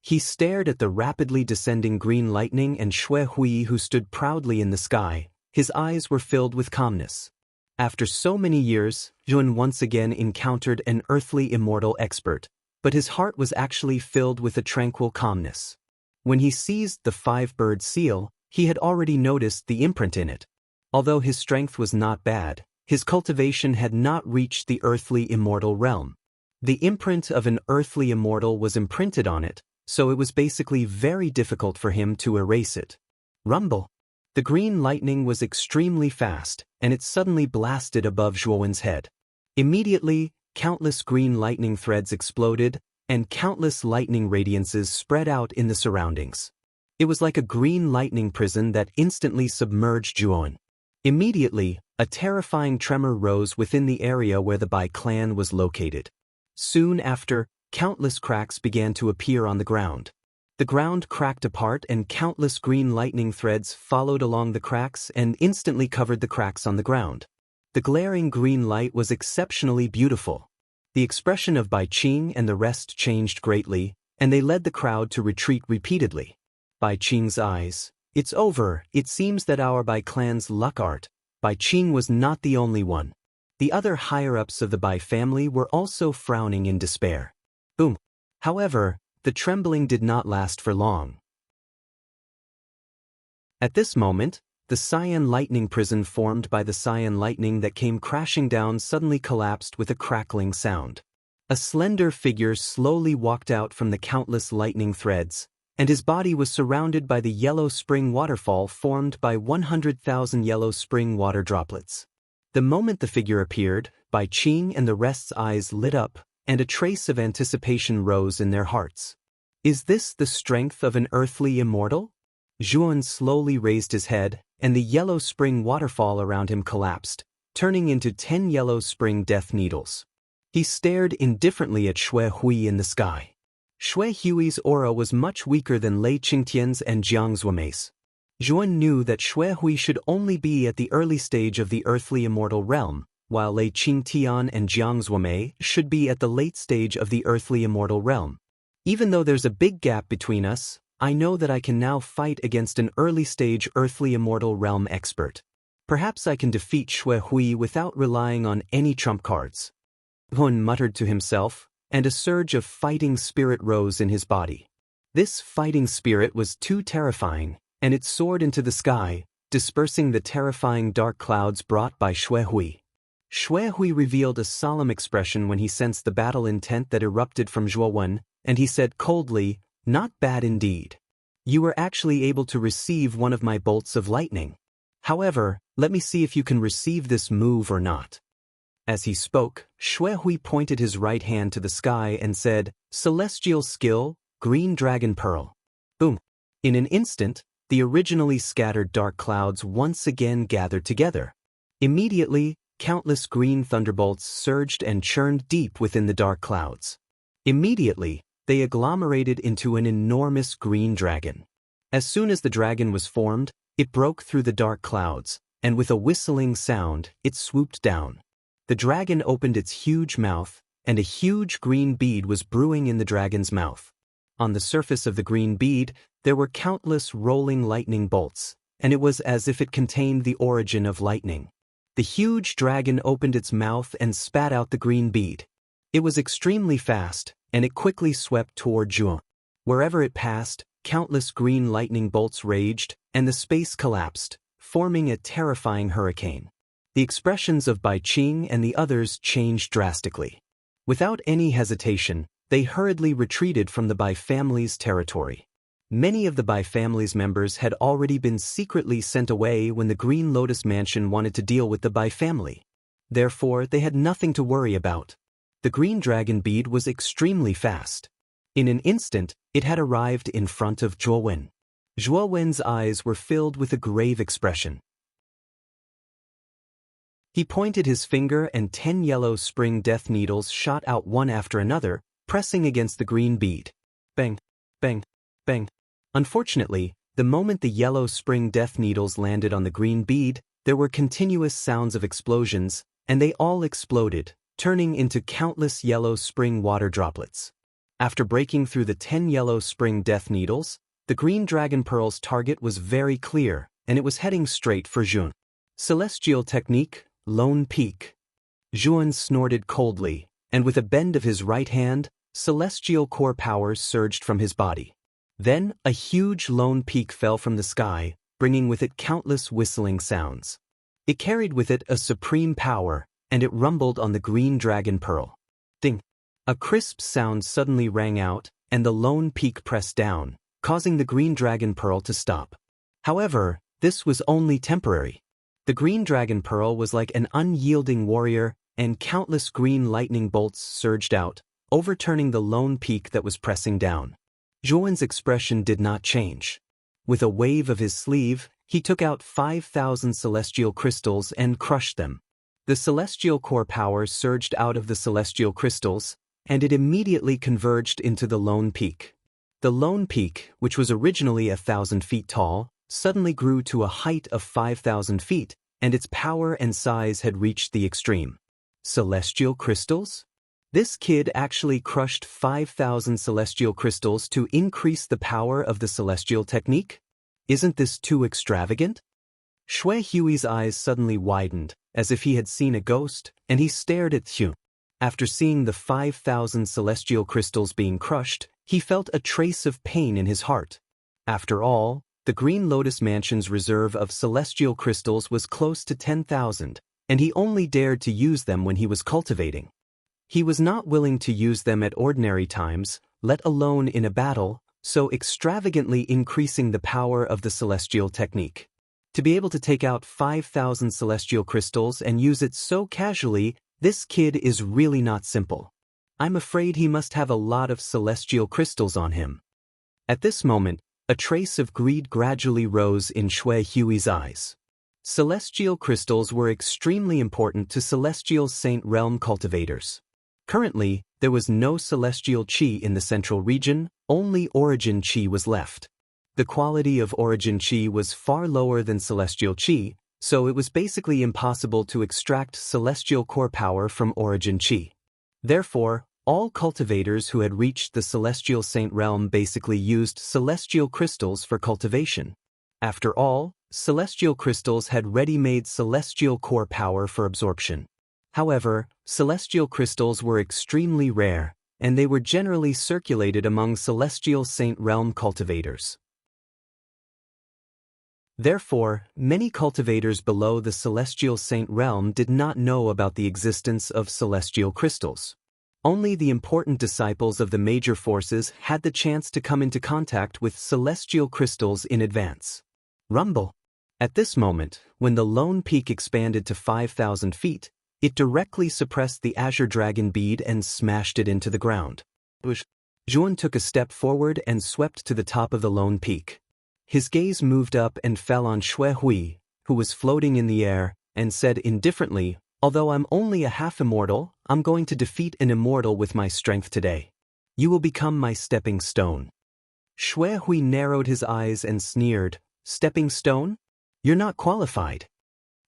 He stared at the rapidly descending green lightning and Xue Hui, who stood proudly in the sky. His eyes were filled with calmness. After so many years, Zhuan once again encountered an earthly immortal expert, but his heart was actually filled with a tranquil calmness. When he seized the 5-bird seal, he had already noticed the imprint in it. Although his strength was not bad, his cultivation had not reached the earthly immortal realm. The imprint of an earthly immortal was imprinted on it, so it was basically very difficult for him to erase it. Rumble! The green lightning was extremely fast, and it suddenly blasted above Zhuan's head. Immediately, countless green lightning threads exploded, and countless lightning radiances spread out in the surroundings. It was like a green lightning prison that instantly submerged Zhuan. Immediately, a terrifying tremor rose within the area where the Bai clan was located. Soon after, countless cracks began to appear on the ground. The ground cracked apart and countless green lightning threads followed along the cracks and instantly covered the cracks on the ground. The glaring green light was exceptionally beautiful. The expression of Bai Qing and the rest changed greatly, and they led the crowd to retreat repeatedly. Bai Qing's eyes. "It's over, it seems that our Bai clan's luck art." Bai Qing was not the only one. The other higher-ups of the Bai family were also frowning in despair. Boom! However, the trembling did not last for long. At this moment, the cyan lightning prison formed by the cyan lightning that came crashing down suddenly collapsed with a crackling sound. A slender figure slowly walked out from the countless lightning threads, and his body was surrounded by the yellow spring waterfall formed by 100,000 yellow spring water droplets. The moment the figure appeared, Bai Qing and the rest's eyes lit up, and a trace of anticipation rose in their hearts. Is this the strength of an earthly immortal? Zhuan slowly raised his head, and the yellow spring waterfall around him collapsed, turning into 10 yellow spring death needles. He stared indifferently at Xue Hui in the sky. Xue Hui's aura was much weaker than Lei Qingtian's and Jiang Zuomei's. Zhuan knew that Xue Hui should only be at the early stage of the earthly immortal realm, while Lei Qingtian and Jiang Zuomei should be at the late stage of the earthly immortal realm. Even though there's a big gap between us, I know that I can now fight against an early-stage earthly immortal realm expert. Perhaps I can defeat Xue Hui without relying on any trump cards. Hun muttered to himself, and a surge of fighting spirit rose in his body. This fighting spirit was too terrifying, and it soared into the sky, dispersing the terrifying dark clouds brought by Xuehui. Xuehui revealed a solemn expression when he sensed the battle intent that erupted from Zhuowen, and he said coldly, "Not bad indeed. You were actually able to receive one of my bolts of lightning. However, let me see if you can receive this move or not." As he spoke, Xuehui pointed his right hand to the sky and said, "Celestial skill, green dragon pearl." Boom. In an instant, the originally scattered dark clouds once again gathered together. Immediately, countless green thunderbolts surged and churned deep within the dark clouds. Immediately, they agglomerated into an enormous green dragon. As soon as the dragon was formed, it broke through the dark clouds, and with a whistling sound, it swooped down. The dragon opened its huge mouth, and a huge green bead was brewing in the dragon's mouth. On the surface of the green bead, there were countless rolling lightning bolts, and it was as if it contained the origin of lightning. The huge dragon opened its mouth and spat out the green bead. It was extremely fast, and it quickly swept toward Zhuo. Wherever it passed, countless green lightning bolts raged, and the space collapsed, forming a terrifying hurricane. The expressions of Bai Qing and the others changed drastically. Without any hesitation, they hurriedly retreated from the Bai family's territory. Many of the Bai family's members had already been secretly sent away when the Green Lotus Mansion wanted to deal with the Bai family. Therefore, they had nothing to worry about. The green dragon bead was extremely fast. In an instant, it had arrived in front of Zhuowen. Zhuowen's eyes were filled with a grave expression. He pointed his finger and 10 yellow spring death needles shot out one after another, pressing against the green bead. Bang, bang, bang. Unfortunately, the moment the yellow spring death needles landed on the green bead, there were continuous sounds of explosions, and they all exploded, turning into countless yellow spring water droplets. After breaking through the 10 yellow spring death needles, the green dragon pearl's target was very clear, and it was heading straight for Zhuan. Celestial technique, Lone Peak. Zhuan snorted coldly, and with a bend of his right hand, celestial core powers surged from his body. Then, a huge lone peak fell from the sky, bringing with it countless whistling sounds. It carried with it a supreme power, and it rumbled on the green dragon pearl. Ding! A crisp sound suddenly rang out, and the lone peak pressed down, causing the green dragon pearl to stop. However, this was only temporary. The green dragon pearl was like an unyielding warrior, and countless green lightning bolts surged out, overturning the lone peak that was pressing down. Zhuowen's expression did not change. With a wave of his sleeve, he took out 5,000 celestial crystals and crushed them. The celestial core power surged out of the celestial crystals, and it immediately converged into the lone peak. The lone peak, which was originally 1,000 feet tall, suddenly grew to a height of 5,000 feet, and its power and size had reached the extreme. Celestial crystals? This kid actually crushed 5,000 celestial crystals to increase the power of the celestial technique? Isn't this too extravagant? Xuehui's eyes suddenly widened, as if he had seen a ghost, and he stared at Xu. After seeing the 5,000 celestial crystals being crushed, he felt a trace of pain in his heart. After all, the Green Lotus Mansion's reserve of celestial crystals was close to 10,000, and he only dared to use them when he was cultivating. He was not willing to use them at ordinary times, let alone in a battle, so extravagantly increasing the power of the celestial technique. To be able to take out 5,000 celestial crystals and use it so casually, this kid is really not simple. I'm afraid he must have a lot of celestial crystals on him. At this moment, a trace of greed gradually rose in Xuehui's eyes. Celestial crystals were extremely important to celestial saint realm cultivators. Currently, there was no celestial chi in the central region, only origin chi was left. The quality of origin chi was far lower than celestial chi, so it was basically impossible to extract celestial core power from origin chi. Therefore, all cultivators who had reached the celestial saint realm basically used celestial crystals for cultivation. After all, celestial crystals had ready-made celestial core power for absorption. However, celestial crystals were extremely rare, and they were generally circulated among celestial saint realm cultivators. Therefore, many cultivators below the celestial saint realm did not know about the existence of celestial crystals. Only the important disciples of the major forces had the chance to come into contact with celestial crystals in advance. Rumble. At this moment, when the lone peak expanded to 5,000 feet, it directly suppressed the azure dragon bead and smashed it into the ground. Zhuan took a step forward and swept to the top of the lone peak. His gaze moved up and fell on Xue Hui, who was floating in the air, and said indifferently, "Although I'm only a half-immortal, I'm going to defeat an immortal with my strength today. You will become my stepping stone." Xue Hui narrowed his eyes and sneered, "Stepping stone? You're not qualified."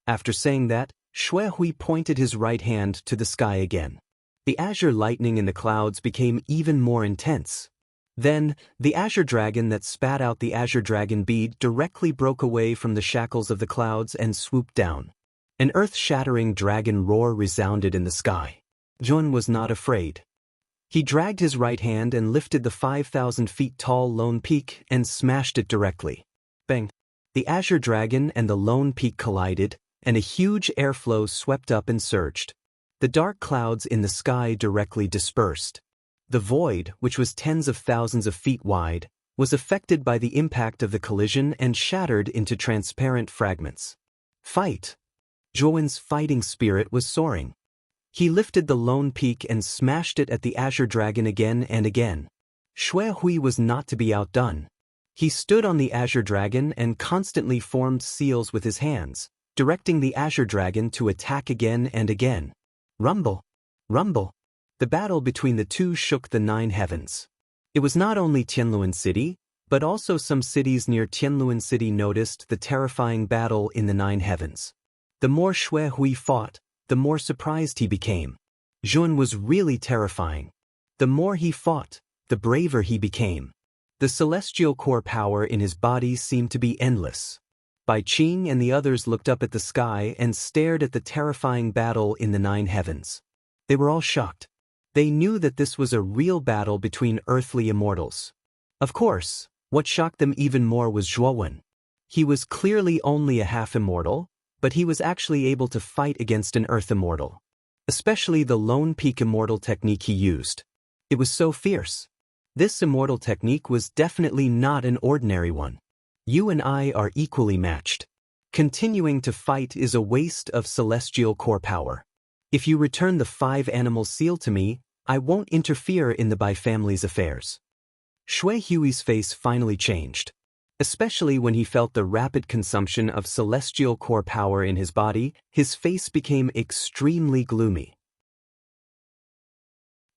After saying that, Xue Hui pointed his right hand to the sky again. The azure lightning in the clouds became even more intense. Then, the azure dragon that spat out the azure dragon bead directly broke away from the shackles of the clouds and swooped down. An earth-shattering dragon roar resounded in the sky. Zhuan was not afraid. He dragged his right hand and lifted the 5,000 feet tall lone peak and smashed it directly. Bang! The azure dragon and the lone peak collided, and a huge airflow swept up and surged. The dark clouds in the sky directly dispersed. The void, which was tens of thousands of feet wide, was affected by the impact of the collision and shattered into transparent fragments. Fight! Zhuan's fighting spirit was soaring. He lifted the lone peak and smashed it at the azure dragon again and again. Xue Hui was not to be outdone. He stood on the azure dragon and constantly formed seals with his hands, directing the azure dragon to attack again and again. Rumble! Rumble! The battle between the two shook the 9 heavens. It was not only Tianluan City, but also some cities near Tianluan City noticed the terrifying battle in the 9 heavens. The more Xue Hui fought, the more surprised he became. Zhuan was really terrifying. The more he fought, the braver he became. The celestial core power in his body seemed to be endless. Bai Qing and the others looked up at the sky and stared at the terrifying battle in the 9 heavens. They were all shocked. They knew that this was a real battle between earthly immortals. Of course, what shocked them even more was Zhuowen. He was clearly only a half-immortal, but he was actually able to fight against an earth immortal. Especially the lone peak immortal technique he used. It was so fierce. This immortal technique was definitely not an ordinary one. You and I are equally matched. Continuing to fight is a waste of celestial core power. If you return the 5 animal seal to me, I won't interfere in the Bai family's affairs. Xue Hui's face finally changed. Especially when he felt the rapid consumption of celestial core power in his body, his face became extremely gloomy.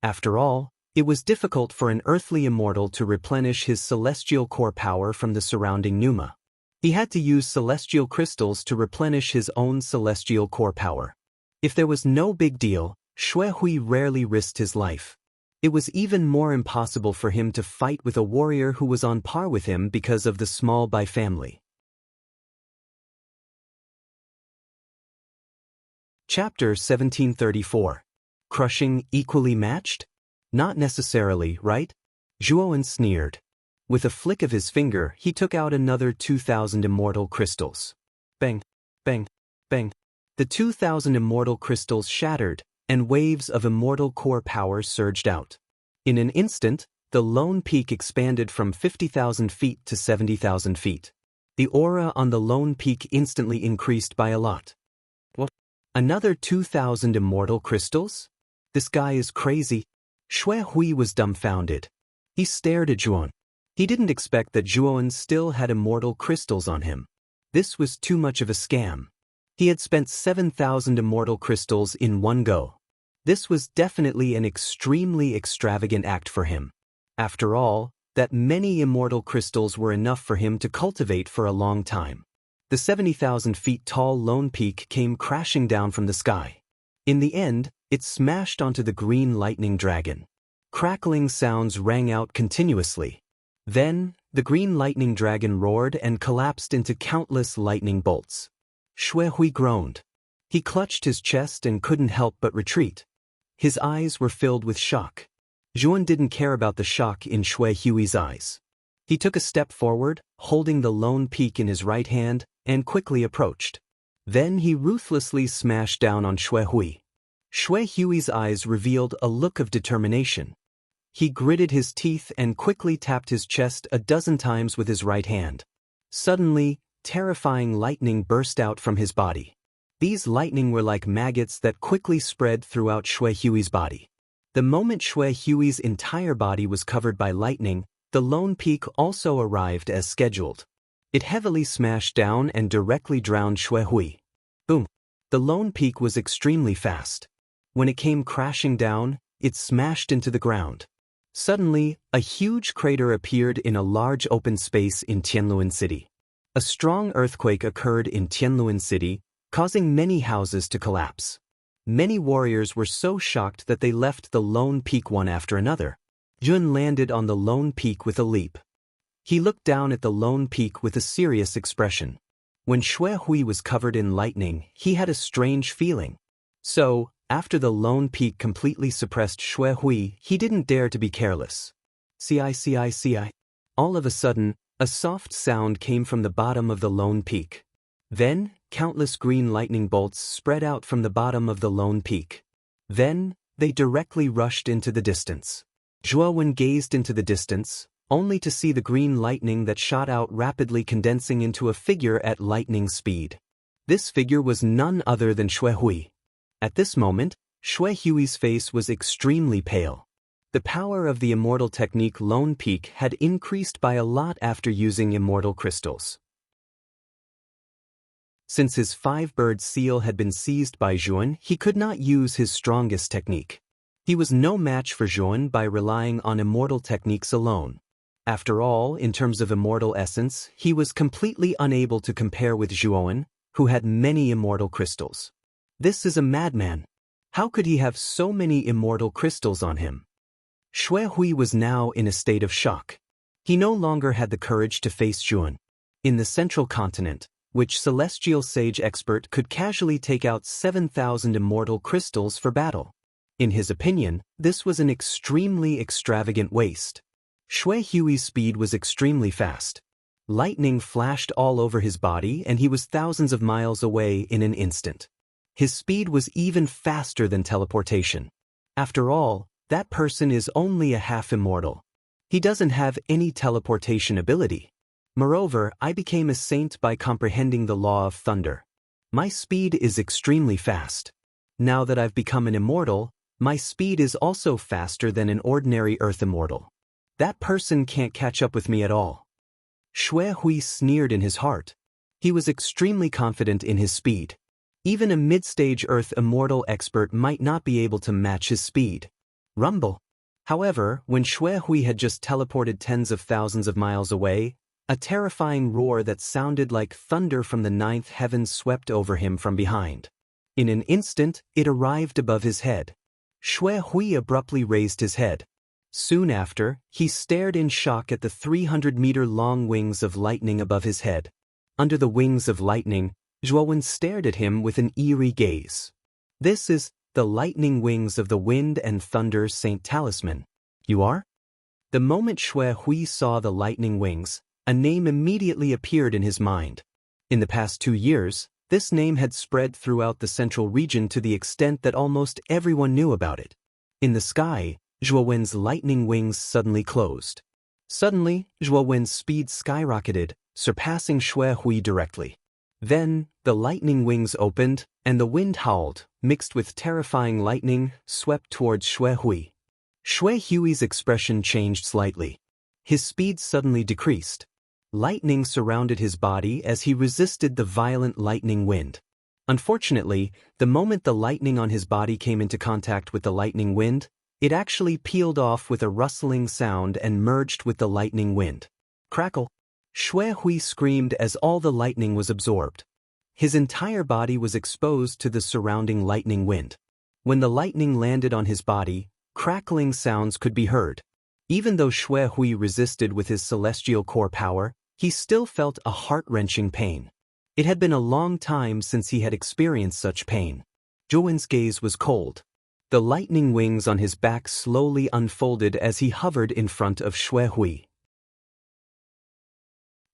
After all, it was difficult for an earthly immortal to replenish his celestial core power from the surrounding pneuma. He had to use celestial crystals to replenish his own celestial core power. If there was no big deal, Xue Hui rarely risked his life. It was even more impossible for him to fight with a warrior who was on par with him because of the small Bai family. Chapter 1734. Crushing equally matched? Not necessarily, right? Zhuowen sneered. With a flick of his finger, he took out another 2,000 immortal crystals. Bang, bang, bang. The 2,000 immortal crystals shattered, and waves of immortal core power surged out. In an instant, the lone peak expanded from 50,000 feet to 70,000 feet. The aura on the lone peak instantly increased by a lot. What? Another 2,000 immortal crystals? This guy is crazy. Xue Hui was dumbfounded. He stared at Zhuowen. He didn't expect that Zhuowen still had immortal crystals on him. This was too much of a scam. He had spent 7,000 immortal crystals in one go. This was definitely an extremely extravagant act for him. After all, that many immortal crystals were enough for him to cultivate for a long time. The 70,000 feet tall lone peak came crashing down from the sky. In the end, it smashed onto the green lightning dragon. Crackling sounds rang out continuously. Then, the green lightning dragon roared and collapsed into countless lightning bolts. Xue Hui groaned. He clutched his chest and couldn't help but retreat. His eyes were filled with shock. Zhuowen didn't care about the shock in Xue Hui's eyes. He took a step forward, holding the lone peak in his right hand, and quickly approached. Then he ruthlessly smashed down on Xue Hui. Xue Hui's eyes revealed a look of determination. He gritted his teeth and quickly tapped his chest a dozen times with his right hand. Suddenly, terrifying lightning burst out from his body. These lightning were like maggots that quickly spread throughout Xue Hui's body. The moment Xue Hui's entire body was covered by lightning, the lone peak also arrived as scheduled. It heavily smashed down and directly drowned Xue Hui. Boom! The lone peak was extremely fast. When it came crashing down, it smashed into the ground. Suddenly, a huge crater appeared in a large open space in Tianluan City. A strong earthquake occurred in Tianluan City, causing many houses to collapse. Many warriors were so shocked that they left the lone peak one after another. Yun landed on the lone peak with a leap. He looked down at the lone peak with a serious expression. When Xue Hui was covered in lightning, he had a strange feeling. So, after the lone peak completely suppressed Xue Hui, he didn't dare to be careless. Ci. All of a sudden, a soft sound came from the bottom of the lone peak. Then, countless green lightning bolts spread out from the bottom of the lone peak. Then, they directly rushed into the distance. Zhuo Wen gazed into the distance, only to see the green lightning that shot out rapidly condensing into a figure at lightning speed. This figure was none other than Xue Hui. At this moment, Xue Hui's face was extremely pale. The power of the immortal technique Lone Peak had increased by a lot after using immortal crystals. Since his five-bird seal had been seized by Zhuan, he could not use his strongest technique. He was no match for Zhuan by relying on immortal techniques alone. After all, in terms of immortal essence, he was completely unable to compare with Zhuan, who had many immortal crystals. This is a madman. How could he have so many immortal crystals on him? Xue Hui was now in a state of shock. He no longer had the courage to face Zhuan. In the central continent, which celestial sage expert could casually take out 7,000 immortal crystals for battle. In his opinion, this was an extremely extravagant waste. Xue Hui's speed was extremely fast. Lightning flashed all over his body and he was thousands of miles away in an instant. His speed was even faster than teleportation. After all, that person is only a half immortal. He doesn't have any teleportation ability. Moreover, I became a saint by comprehending the law of thunder. My speed is extremely fast. Now that I've become an immortal, my speed is also faster than an ordinary earth immortal. That person can't catch up with me at all. Xue Hui sneered in his heart. He was extremely confident in his speed. Even a mid-stage earth immortal expert might not be able to match his speed. Rumble. However, when Xue Hui had just teleported tens of thousands of miles away, a terrifying roar that sounded like thunder from the ninth heaven swept over him from behind. In an instant, it arrived above his head. Xue Hui abruptly raised his head. Soon after, he stared in shock at the 300-meter-long wings of lightning above his head. Under the wings of lightning, Zhuowen stared at him with an eerie gaze. This is the lightning wings of the wind and thunder Saint Talisman. You are? The moment Xue Hui saw the lightning wings, a name immediately appeared in his mind. In the past 2 years, this name had spread throughout the central region to the extent that almost everyone knew about it. In the sky, Zhuowen's lightning wings suddenly closed. Suddenly, Zhuowen's speed skyrocketed, surpassing Xue Hui directly. Then, the lightning wings opened, and the wind howled, mixed with terrifying lightning, swept towards Xue Hui. Xue Hui's expression changed slightly. His speed suddenly decreased. Lightning surrounded his body as he resisted the violent lightning wind. Unfortunately, the moment the lightning on his body came into contact with the lightning wind, it actually peeled off with a rustling sound and merged with the lightning wind. Crackle! Xue Hui screamed as all the lightning was absorbed. His entire body was exposed to the surrounding lightning wind. When the lightning landed on his body, crackling sounds could be heard. Even though Xue Hui resisted with his celestial core power, he still felt a heart-wrenching pain. It had been a long time since he had experienced such pain. Zhuowen's gaze was cold. The lightning wings on his back slowly unfolded as he hovered in front of Xue Hui.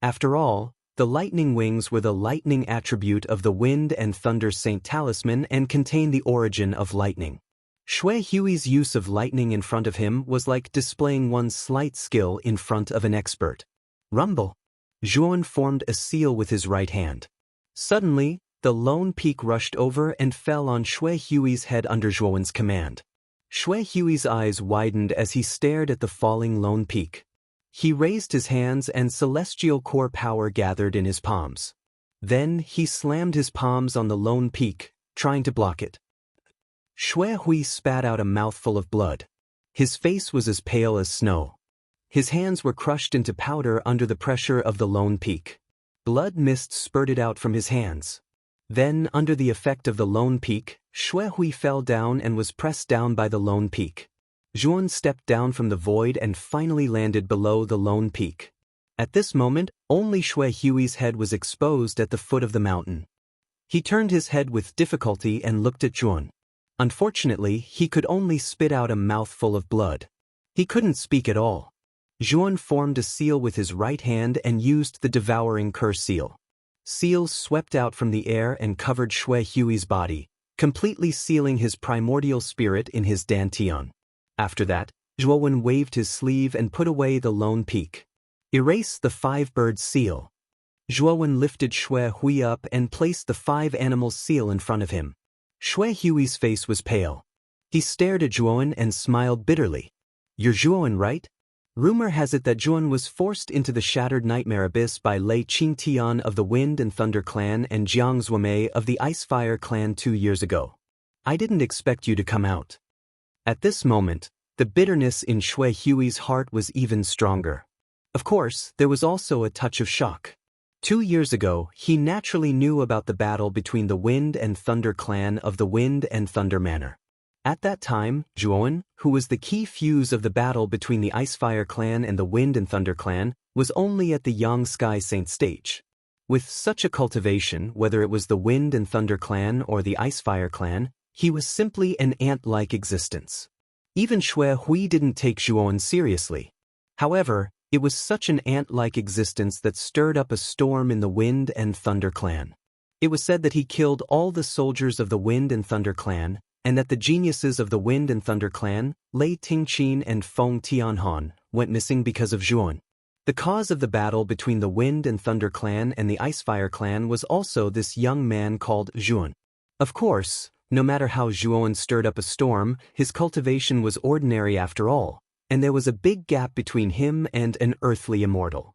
After all, the lightning wings were the lightning attribute of the wind and thunder saint talisman and contain the origin of lightning. Shui Hui's use of lightning in front of him was like displaying one's slight skill in front of an expert. Rumble. Zhuan formed a seal with his right hand. Suddenly, the lone peak rushed over and fell on Shui Hui's head under Zhuan's command. Shui Hui's eyes widened as he stared at the falling lone peak. He raised his hands and celestial core power gathered in his palms. Then he slammed his palms on the lone peak, trying to block it. Shui Hui spat out a mouthful of blood. His face was as pale as snow. His hands were crushed into powder under the pressure of the lone peak. Blood mist spurted out from his hands. Then, under the effect of the lone peak, Shui Hui fell down and was pressed down by the lone peak. Zhuan stepped down from the void and finally landed below the lone peak. At this moment, only Shui Hui's head was exposed at the foot of the mountain. He turned his head with difficulty and looked at Zhuan. Unfortunately, he could only spit out a mouthful of blood. He couldn't speak at all. Zhuan formed a seal with his right hand and used the devouring curse seal. Seals swept out from the air and covered Shui Hui's body, completely sealing his primordial spirit in his dantian. After that, Zhuan waved his sleeve and put away the lone peak. Erase the 5-bird seal. Zhuan lifted Shui Hui up and placed the 5-animal seal in front of him. Shui Hui's face was pale. He stared at Zhuan and smiled bitterly. "You're Zhuan, right? Rumor has it that Zhuan was forced into the Shattered Nightmare Abyss by Lei Qingtian of the Wind and Thunder Clan and Jiang Zuomei of the Icefire Clan 2 years ago. I didn't expect you to come out." At this moment, the bitterness in Shui Hui's heart was even stronger. Of course, there was also a touch of shock. 2 years ago, he naturally knew about the battle between the Wind and Thunder Clan of the Wind and Thunder Manor. At that time, Zhuan, who was the key fuse of the battle between the Icefire Clan and the Wind and Thunder Clan, was only at the Yang Sky Saint stage. With such a cultivation, whether it was the Wind and Thunder Clan or the Icefire Clan, he was simply an ant-like existence. Even Shui Hui didn't take Zhuan seriously. However, it was such an ant-like existence that stirred up a storm in the Wind and Thunder Clan. It was said that he killed all the soldiers of the Wind and Thunder Clan, and that the geniuses of the Wind and Thunder Clan, Lei Tingqin and Feng Tianhan, went missing because of Zhuan. The cause of the battle between the Wind and Thunder Clan and the Icefire Clan was also this young man called Zhuan. Of course, no matter how Zhuan stirred up a storm, his cultivation was ordinary after all, and there was a big gap between him and an earthly immortal.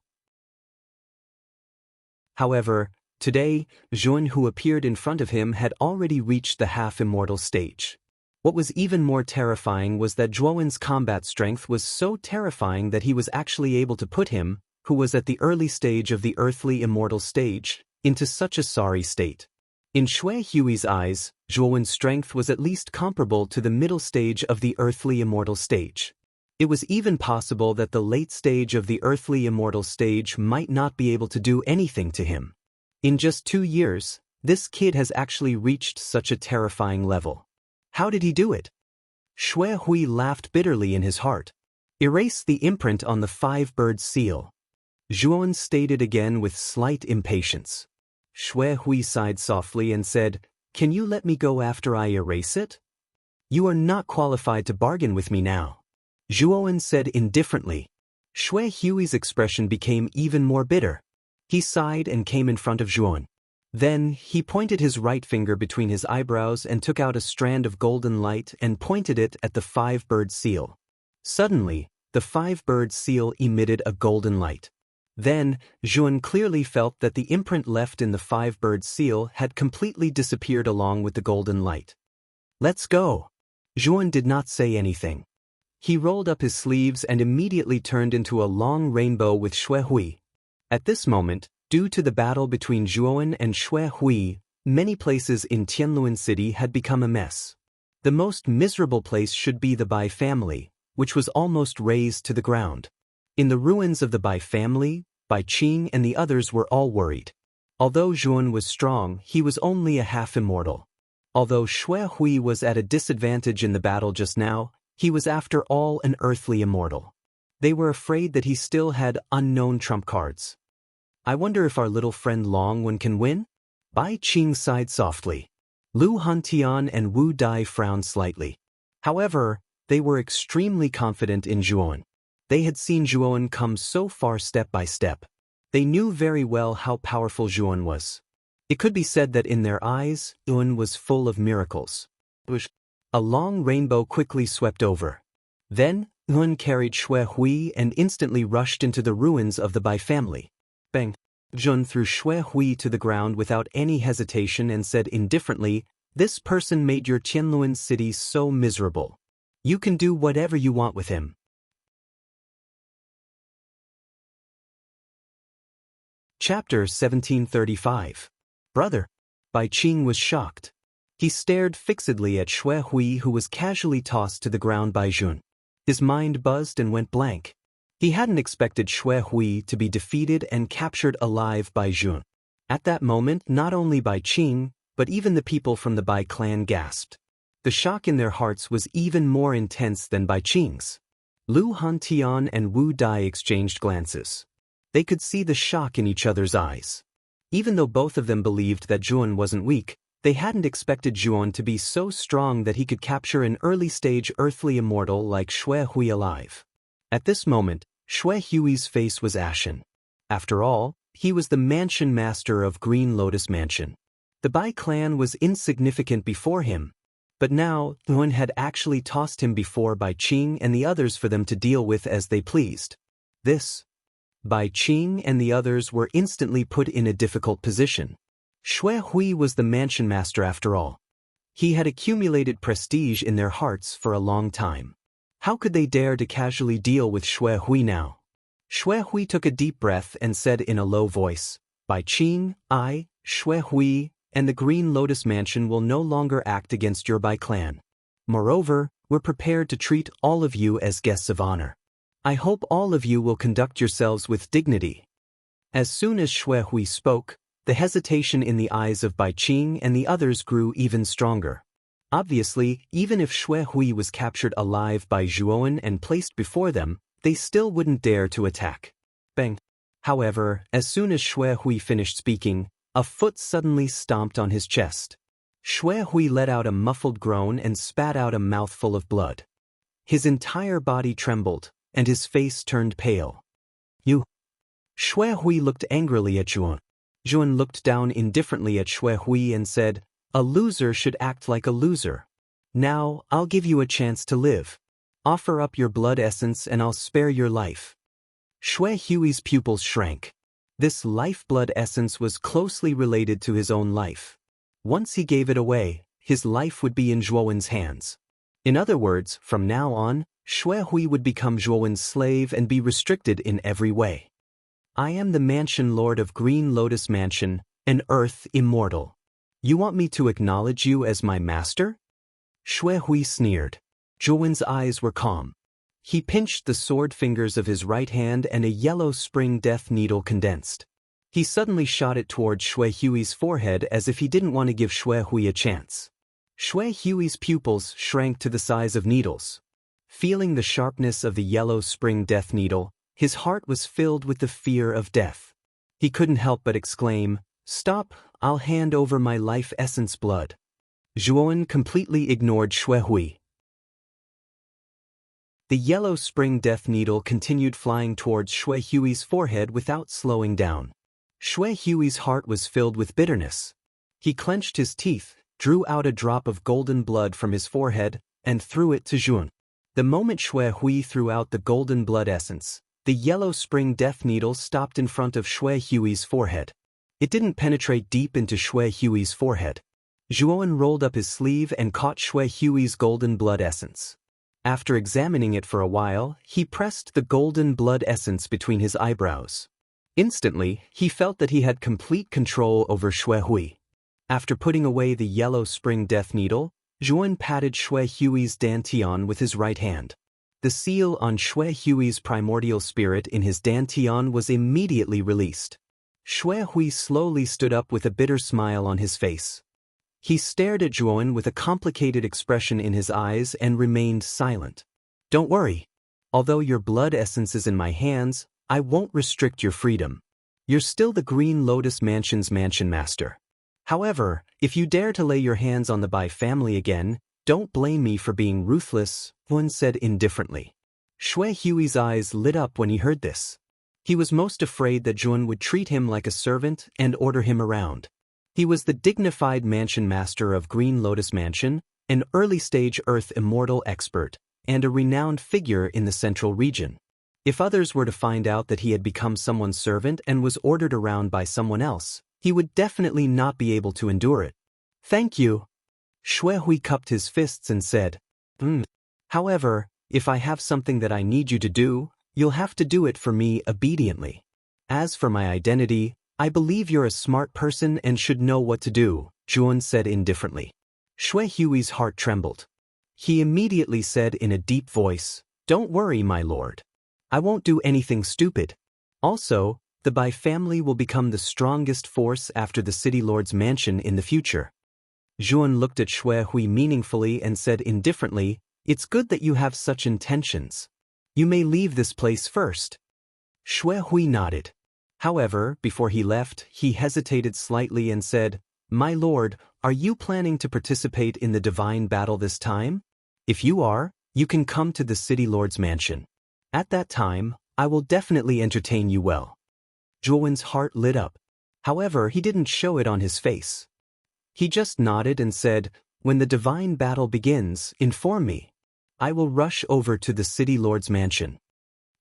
However, today, Zhuan who appeared in front of him had already reached the half-immortal stage. What was even more terrifying was that Zhuan's combat strength was so terrifying that he was actually able to put him, who was at the early stage of the earthly immortal stage, into such a sorry state. In Shui Hui's eyes, Zhuan's strength was at least comparable to the middle stage of the earthly immortal stage. It was even possible that the late stage of the earthly immortal stage might not be able to do anything to him. In just 2 years, this kid has actually reached such a terrifying level. How did he do it? Shui Hui laughed bitterly in his heart. Erase the imprint on the 5-bird seal. Zhuan stated again with slight impatience. Shui Hui sighed softly and said, "Can you let me go after I erase it? You are not qualified to bargain with me now." Zhuan said indifferently. Shui Hui's expression became even more bitter. He sighed and came in front of Zhuan. Then, he pointed his right finger between his eyebrows and took out a strand of golden light and pointed it at the 5-bird seal. Suddenly, the 5-bird seal emitted a golden light. Then, Zhuan clearly felt that the imprint left in the 5-bird seal had completely disappeared along with the golden light. "Let's go." Zhuan did not say anything. He rolled up his sleeves and immediately turned into a long rainbow with Shui Hui. At this moment, due to the battle between Zhuan and Shui Hui, many places in Tianluan City had become a mess. The most miserable place should be the Bai family, which was almost razed to the ground. In the ruins of the Bai family, Bai Qing and the others were all worried. Although Zhuan was strong, he was only a half-immortal. Although Shui Hui was at a disadvantage in the battle just now, he was after all an earthly immortal. They were afraid that he still had unknown trump cards. I wonder if our little friend Long can win? Bai Qing sighed softly. Lu Hantian and Wu Dai frowned slightly. However, they were extremely confident in Zhuan. They had seen Zhuan come so far step by step. They knew very well how powerful Zhuan was. It could be said that in their eyes, Zhuan was full of miracles. A long rainbow quickly swept over. Then, Zhuan carried Xue Hui and instantly rushed into the ruins of the Bai family. Bang! Zhuan threw Xue Hui to the ground without any hesitation and said indifferently, "This person made your Tianluan city so miserable. You can do whatever you want with him." Chapter 1735. Brother. Bai Qing was shocked. He stared fixedly at Xue Hui, who was casually tossed to the ground by Zhuan. His mind buzzed and went blank. He hadn't expected Xue Hui to be defeated and captured alive by Zhuan. At that moment, not only Bai Qing, but even the people from the Bai clan gasped. The shock in their hearts was even more intense than Bai Qing's. Lu Hantian and Wu Dai exchanged glances. They could see the shock in each other's eyes. Even though both of them believed that Zhuan wasn't weak, they hadn't expected Zhuan to be so strong that he could capture an early-stage earthly immortal like Xue Hui alive. At this moment, Xue Hui's face was ashen. After all, he was the mansion master of Green Lotus Mansion. The Bai clan was insignificant before him. But now, Zhuan had actually tossed him before Bai Qing and the others for them to deal with as they pleased. Bai Qing and the others were instantly put in a difficult position. Xue Hui was the mansion master after all. He had accumulated prestige in their hearts for a long time. How could they dare to casually deal with Xue Hui now? Xue Hui took a deep breath and said in a low voice, "Bai Qing, I, Xue Hui, and the Green Lotus Mansion will no longer act against your Bai clan. Moreover, we're prepared to treat all of you as guests of honor. I hope all of you will conduct yourselves with dignity." As soon as Xue Hui spoke, the hesitation in the eyes of Bai Qing and the others grew even stronger. Obviously, even if Xue Hui was captured alive by Zhuan and placed before them, they still wouldn't dare to attack. Bang! However, as soon as Xue Hui finished speaking, a foot suddenly stomped on his chest. Xue Hui let out a muffled groan and spat out a mouthful of blood. His entire body trembled, and his face turned pale. "You!" Xue Hui looked angrily at Zhuan. Zhuan looked down indifferently at Xue Hui and said, "A loser should act like a loser. Now, I'll give you a chance to live. Offer up your blood essence and I'll spare your life." Xue Hui's pupils shrank. This lifeblood essence was closely related to his own life. Once he gave it away, his life would be in Zhuan's hands. In other words, from now on, Xue Hui would become Zhuan's slave and be restricted in every way. "I am the Mansion Lord of Green Lotus Mansion, an Earth Immortal. You want me to acknowledge you as my master?" Xue Hui sneered. Zhuan's eyes were calm. He pinched the sword fingers of his right hand and a yellow spring death needle condensed. He suddenly shot it toward Xue Hui's forehead as if he didn't want to give Xue Hui a chance. Xue Hui's pupils shrank to the size of needles. Feeling the sharpness of the yellow spring death needle, his heart was filled with the fear of death. He couldn't help but exclaim, "Stop, I'll hand over my life essence blood." Zhuan completely ignored Xue Hui. The yellow spring death needle continued flying towards Xue Hui's forehead without slowing down. Xue Hui's heart was filled with bitterness. He clenched his teeth, drew out a drop of golden blood from his forehead, and threw it to Zhuan. The moment Xue Hui threw out the golden blood essence, the yellow spring death needle stopped in front of Xue Hui's forehead. It didn't penetrate deep into Xue Hui's forehead. Zhuan rolled up his sleeve and caught Xue Hui's golden blood essence. After examining it for a while, he pressed the golden blood essence between his eyebrows. Instantly, he felt that he had complete control over Xue Hui. After putting away the yellow spring death needle, Zhuan patted Xue Hui's dantian with his right hand. The seal on Xue Hui's primordial spirit in his dantian was immediately released. Xue Hui slowly stood up with a bitter smile on his face. He stared at Zhuan with a complicated expression in his eyes and remained silent. "Don't worry. Although your blood essence is in my hands, I won't restrict your freedom. You're still the Green Lotus Mansion's mansion master. However, if you dare to lay your hands on the Bai family again, don't blame me for being ruthless, Yuan said indifferently. Shui Hui's eyes lit up when he heard this. He was most afraid that Yuan would treat him like a servant and order him around. He was the dignified mansion master of Green Lotus Mansion, an early-stage Earth immortal expert, and a renowned figure in the central region. If others were to find out that he had become someone's servant and was ordered around by someone else, he would definitely not be able to endure it. Thank you. Shui Hui cupped his fists and said, However, if I have something that I need you to do, you'll have to do it for me obediently. As for my identity, I believe you're a smart person and should know what to do, Yuan said indifferently. Shui Hui's heart trembled. He immediately said in a deep voice, Don't worry, my lord. I won't do anything stupid. Also, the Bai family will become the strongest force after the City Lord's mansion in the future. Yuan looked at Shui Hui meaningfully and said indifferently, It's good that you have such intentions. You may leave this place first. Shui Hui nodded. However, before he left, he hesitated slightly and said, My lord, are you planning to participate in the divine battle this time? If you are, you can come to the City Lord's mansion. At that time, I will definitely entertain you well. Yuan's heart lit up. However, he didn't show it on his face. He just nodded and said, When the divine battle begins, inform me. I will rush over to the City Lord's mansion.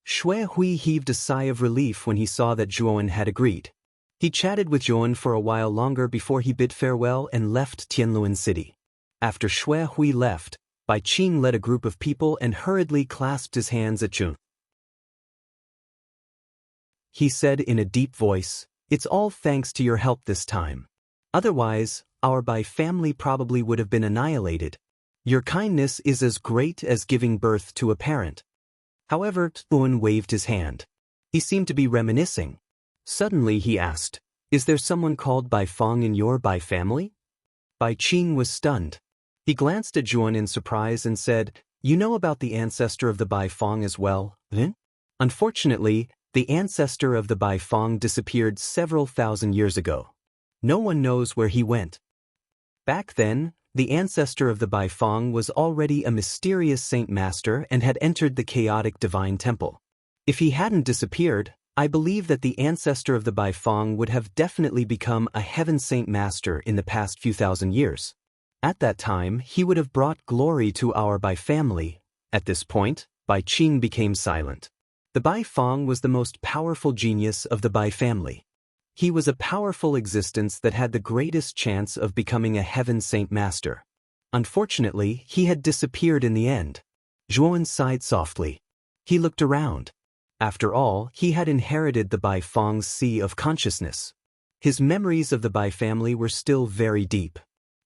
Shui Hui heaved a sigh of relief when he saw that Yuan had agreed. He chatted with Yuan for a while longer before he bid farewell and left Tianluan City. After Shui Hui left, Bai Qing led a group of people and hurriedly clasped his hands at Yuan. He said in a deep voice, It's all thanks to your help this time. Otherwise, our Bai family probably would have been annihilated. Your kindness is as great as giving birth to a parent. However, Yuan waved his hand. He seemed to be reminiscing. Suddenly he asked, Is there someone called Bai Fong in your Bai family? Bai Qing was stunned. He glanced at Yuan in surprise and said, You know about the ancestor of the Bai Fong as well, then? Unfortunately, the ancestor of the Bai Fong disappeared several thousand years ago. No one knows where he went. Back then, the ancestor of the Bai Fong was already a mysterious saint master and had entered the chaotic divine temple. If he hadn't disappeared, I believe that the ancestor of the Bai Fong would have definitely become a heaven saint master in the past few thousand years. At that time, he would have brought glory to our Bai family. At this point, Bai Qing became silent. The Bai Fong was the most powerful genius of the Bai family. He was a powerful existence that had the greatest chance of becoming a heaven saint master. Unfortunately, he had disappeared in the end. Yuan sighed softly. He looked around. After all, he had inherited the Bai Fong's sea of consciousness. His memories of the Bai family were still very deep.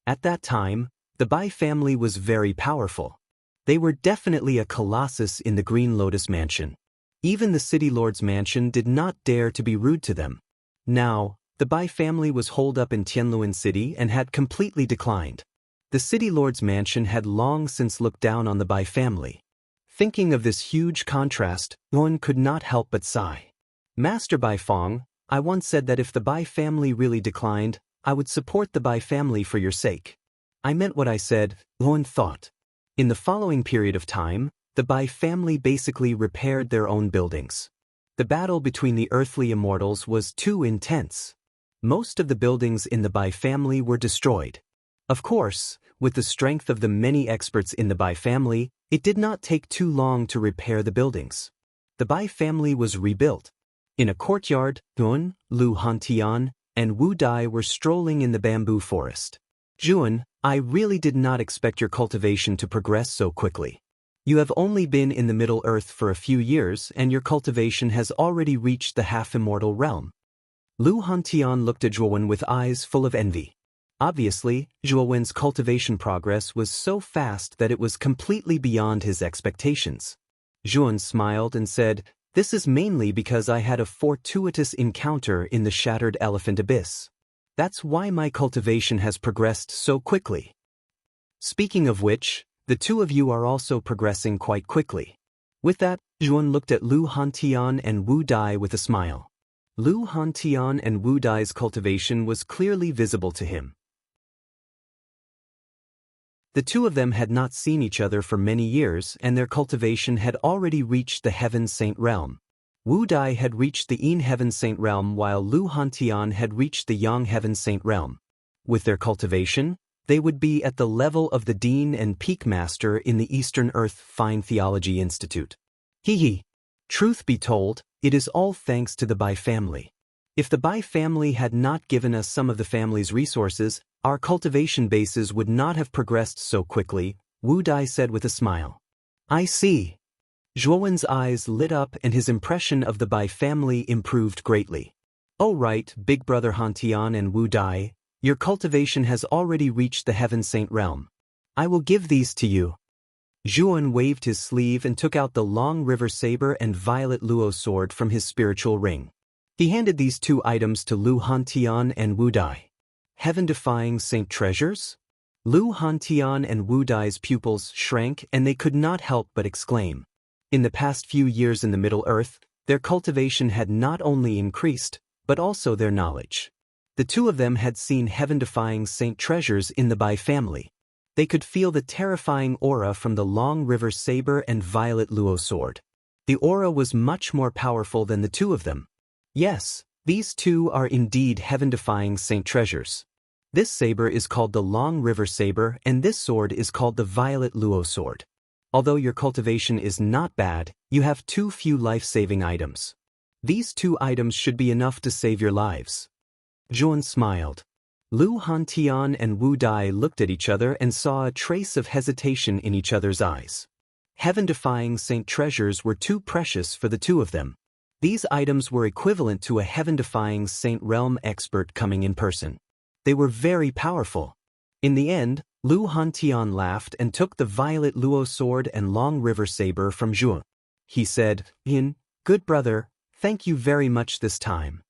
At that time, the Bai family was very powerful. They were definitely a colossus in the Green Lotus Mansion. Even the City Lord's mansion did not dare to be rude to them. Now, the Bai family was holed up in Tianluan City and had completely declined. The City Lord's mansion had long since looked down on the Bai family. Thinking of this huge contrast, Yuan could not help but sigh. Master Bai Fong, I once said that if the Bai family really declined, I would support the Bai family for your sake. I meant what I said, Yuan thought. In the following period of time, the Bai family basically repaired their own buildings. The battle between the earthly immortals was too intense. Most of the buildings in the Bai family were destroyed. Of course, with the strength of the many experts in the Bai family, it did not take too long to repair the buildings. The Bai family was rebuilt. In a courtyard, Yuan, Lu Hantian, and Wu Dai were strolling in the bamboo forest. Yuan, I really did not expect your cultivation to progress so quickly. You have only been in the Middle Earth for a few years and your cultivation has already reached the half-immortal realm. Lu Hantian looked at Yuan with eyes full of envy. Obviously, Yuan's cultivation progress was so fast that it was completely beyond his expectations. Yuan smiled and said, This is mainly because I had a fortuitous encounter in the Shattered Elephant Abyss. That's why my cultivation has progressed so quickly. Speaking of which, the two of you are also progressing quite quickly. With that, Yuan looked at Lu Hantian and Wu Dai with a smile. Lu Hantian and Wu Dai's cultivation was clearly visible to him. The two of them had not seen each other for many years, and their cultivation had already reached the Heaven Saint realm. Wu Dai had reached the Yin Heaven Saint realm while Lu Hantian had reached the Yang Heaven Saint realm. With their cultivation, they would be at the level of the Dean and Peak Master in the Eastern Earth Fine Theology Institute. Hee. Truth be told, it is all thanks to the Bai family. If the Bai family had not given us some of the family's resources, our cultivation bases would not have progressed so quickly, Wu Dai said with a smile. I see. Zhuowen's eyes lit up and his impression of the Bai family improved greatly. Oh right, Big Brother Hantian and Wu Dai, your cultivation has already reached the Heaven Saint realm. I will give these to you. Zhuowen waved his sleeve and took out the long river saber and violet luo sword from his spiritual ring. He handed these two items to Lu Hantian and Wu Dai. Heaven-defying saint treasures? Lu Hantian and Wu Dai's pupils shrank and they could not help but exclaim. In the past few years in the Middle Earth, their cultivation had not only increased, but also their knowledge. The two of them had seen heaven-defying saint treasures in the Bai family. They could feel the terrifying aura from the long river saber and violet luo sword. The aura was much more powerful than the two of them. Yes, these two are indeed heaven-defying saint treasures. This saber is called the Long River Saber and this sword is called the Violet Luo Sword. Although your cultivation is not bad, you have too few life-saving items. These two items should be enough to save your lives. Zhuowen smiled. Lu Hantian and Wu Dai looked at each other and saw a trace of hesitation in each other's eyes. Heaven-defying saint treasures were too precious for the two of them. These items were equivalent to a heaven-defying saint realm expert coming in person. They were very powerful. In the end, Lu Hantian laughed and took the violet luo sword and long river saber from Zhuowen. He said, Good brother, thank you very much this time.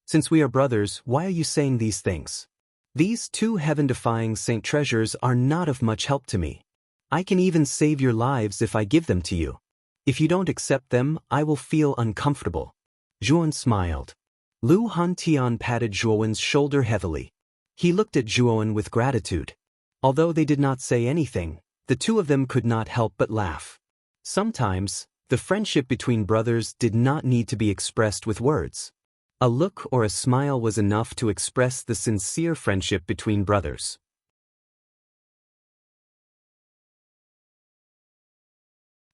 Since we are brothers, why are you saying these things? These two heaven-defying saint treasures are not of much help to me. I can even save your lives if I give them to you. If you don't accept them, I will feel uncomfortable. Zhuowen smiled. Lu Hantian patted Zhuowen's shoulder heavily. He looked at Zhuowen with gratitude. Although they did not say anything, the two of them could not help but laugh. Sometimes, the friendship between brothers did not need to be expressed with words. A look or a smile was enough to express the sincere friendship between brothers.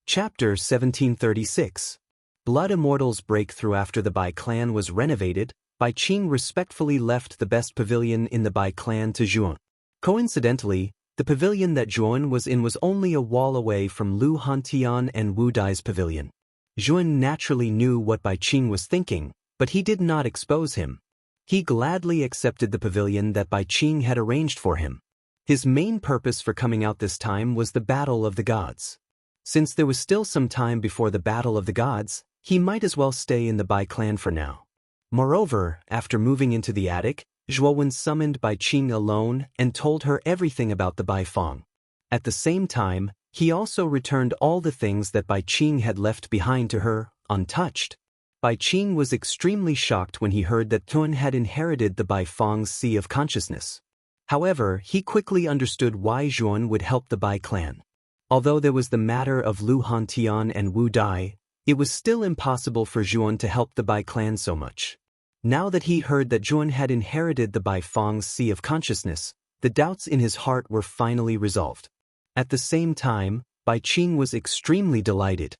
Chapter 1736. Blood Immortals breakthrough. After the Bai clan was renovated, Bai Qing respectfully left the best pavilion in the Bai clan to Zhuowen. Coincidentally, the pavilion that Zhuowen was in was only a wall away from Lu Hantian and Wu Dai's pavilion. Zhuowen naturally knew what Bai Qing was thinking, but he did not expose him. He gladly accepted the pavilion that Bai Qing had arranged for him. His main purpose for coming out this time was the Battle of the Gods. Since there was still some time before the Battle of the Gods, he might as well stay in the Bai clan for now. Moreover, after moving into the attic, Zhuowen summoned Bai Qing alone and told her everything about the Bai Fong. At the same time, he also returned all the things that Bai Qing had left behind to her, untouched. Bai Qing was extremely shocked when he heard that Tuan had inherited the Bai Fong's Sea of Consciousness. However, he quickly understood why Zhuowen would help the Bai clan. Although there was the matter of Lu Hantian and Wu Dai, it was still impossible for Zhuowen to help the Bai clan so much. Now that he heard that Zhuowen had inherited the Bai Fong's Sea of Consciousness, the doubts in his heart were finally resolved. At the same time, Bai Qing was extremely delighted.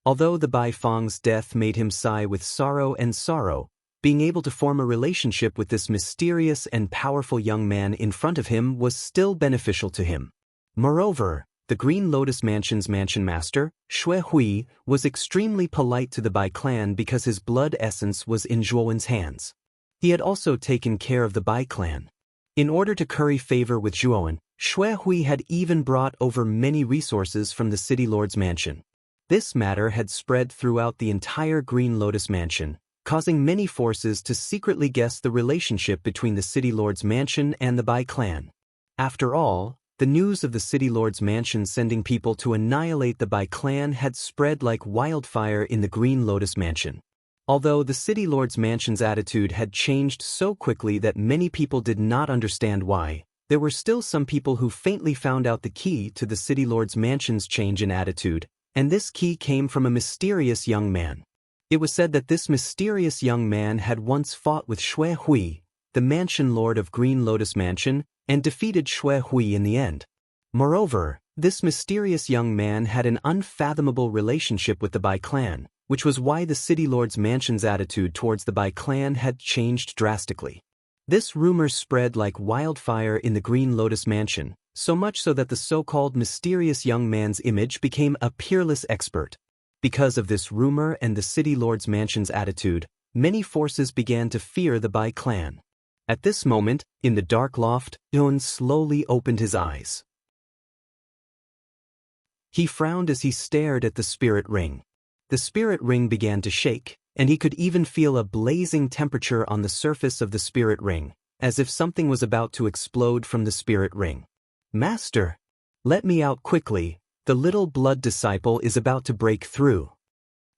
Although the Bai Fong's death made him sigh with sorrow, being able to form a relationship with this mysterious and powerful young man in front of him was still beneficial to him. Moreover, the Green Lotus Mansion's mansion master, Xue Hui, was extremely polite to the Bai clan because his blood essence was in Zhuowen's hands. He had also taken care of the Bai clan. In order to curry favor with Zhuowen, Xue Hui had even brought over many resources from the City Lord's mansion. This matter had spread throughout the entire Green Lotus Mansion, causing many forces to secretly guess the relationship between the City Lord's mansion and the Bai clan. After all, the news of the City Lord's mansion sending people to annihilate the Bai clan had spread like wildfire in the Green Lotus Mansion. Although the city lord's mansion's attitude had changed so quickly that many people did not understand why, there were still some people who faintly found out the key to the city lord's mansion's change in attitude, and this key came from a mysterious young man. It was said that this mysterious young man had once fought with Shui Hui, the mansion lord of Green Lotus Mansion, and defeated Shui Hui in the end. Moreover, this mysterious young man had an unfathomable relationship with the Bai clan, which was why the city lord's mansion's attitude towards the Bai clan had changed drastically. This rumor spread like wildfire in the Green Lotus Mansion, so much so that the so-called mysterious young man's image became a peerless expert. Because of this rumor and the city lord's mansion's attitude, many forces began to fear the Bai clan. At this moment, in the dark loft, Yun slowly opened his eyes. He frowned as he stared at the spirit ring. The spirit ring began to shake, and he could even feel a blazing temperature on the surface of the spirit ring, as if something was about to explode from the spirit ring. "Master! Let me out quickly, the little blood disciple is about to break through."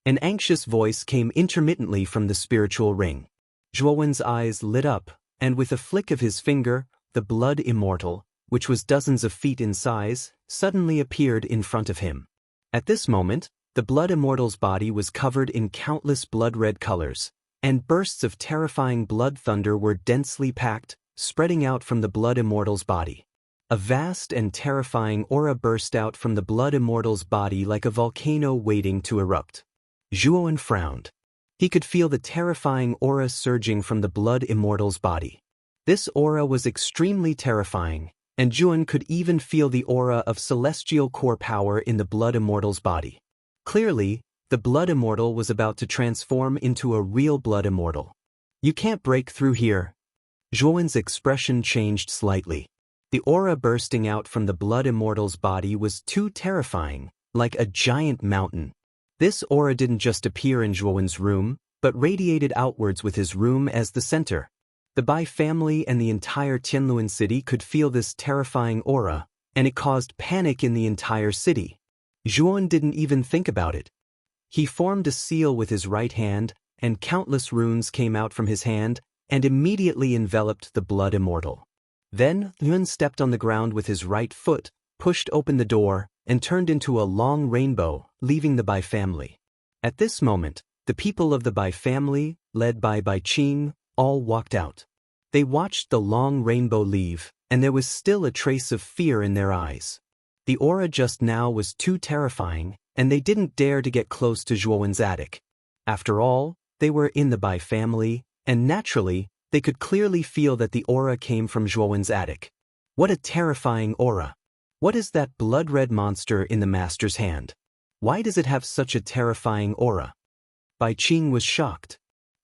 An anxious voice came intermittently from the spiritual ring. Zhuowen's eyes lit up, and with a flick of his finger, the blood immortal, which was dozens of feet in size, suddenly appeared in front of him. At this moment, the blood immortal's body was covered in countless blood-red colors, and bursts of terrifying blood thunder were densely packed, spreading out from the blood immortal's body. A vast and terrifying aura burst out from the blood immortal's body like a volcano waiting to erupt. Zhuowen frowned. He could feel the terrifying aura surging from the blood immortal's body. This aura was extremely terrifying, and Zhuowen could even feel the aura of celestial core power in the blood immortal's body. Clearly, the blood immortal was about to transform into a real blood immortal. "You can't break through here." Zhuowen's expression changed slightly. The aura bursting out from the blood immortal's body was too terrifying, like a giant mountain. This aura didn't just appear in Zhuowen's room, but radiated outwards with his room as the center. The Bai family and the entire Tianluan city could feel this terrifying aura, and it caused panic in the entire city. Zhuowen didn't even think about it. He formed a seal with his right hand, and countless runes came out from his hand and immediately enveloped the blood immortal. Then, Yun stepped on the ground with his right foot, pushed open the door, and turned into a long rainbow, leaving the Bai family. At this moment, the people of the Bai family, led by Bai Qing, all walked out. They watched the long rainbow leave, and there was still a trace of fear in their eyes. The aura just now was too terrifying, and they didn't dare to get close to Zhuowen's attic. After all, they were in the Bai family, and naturally, they could clearly feel that the aura came from Zhuowen's attic. What a terrifying aura! What is that blood-red monster in the master's hand? Why does it have such a terrifying aura? Bai Qing was shocked.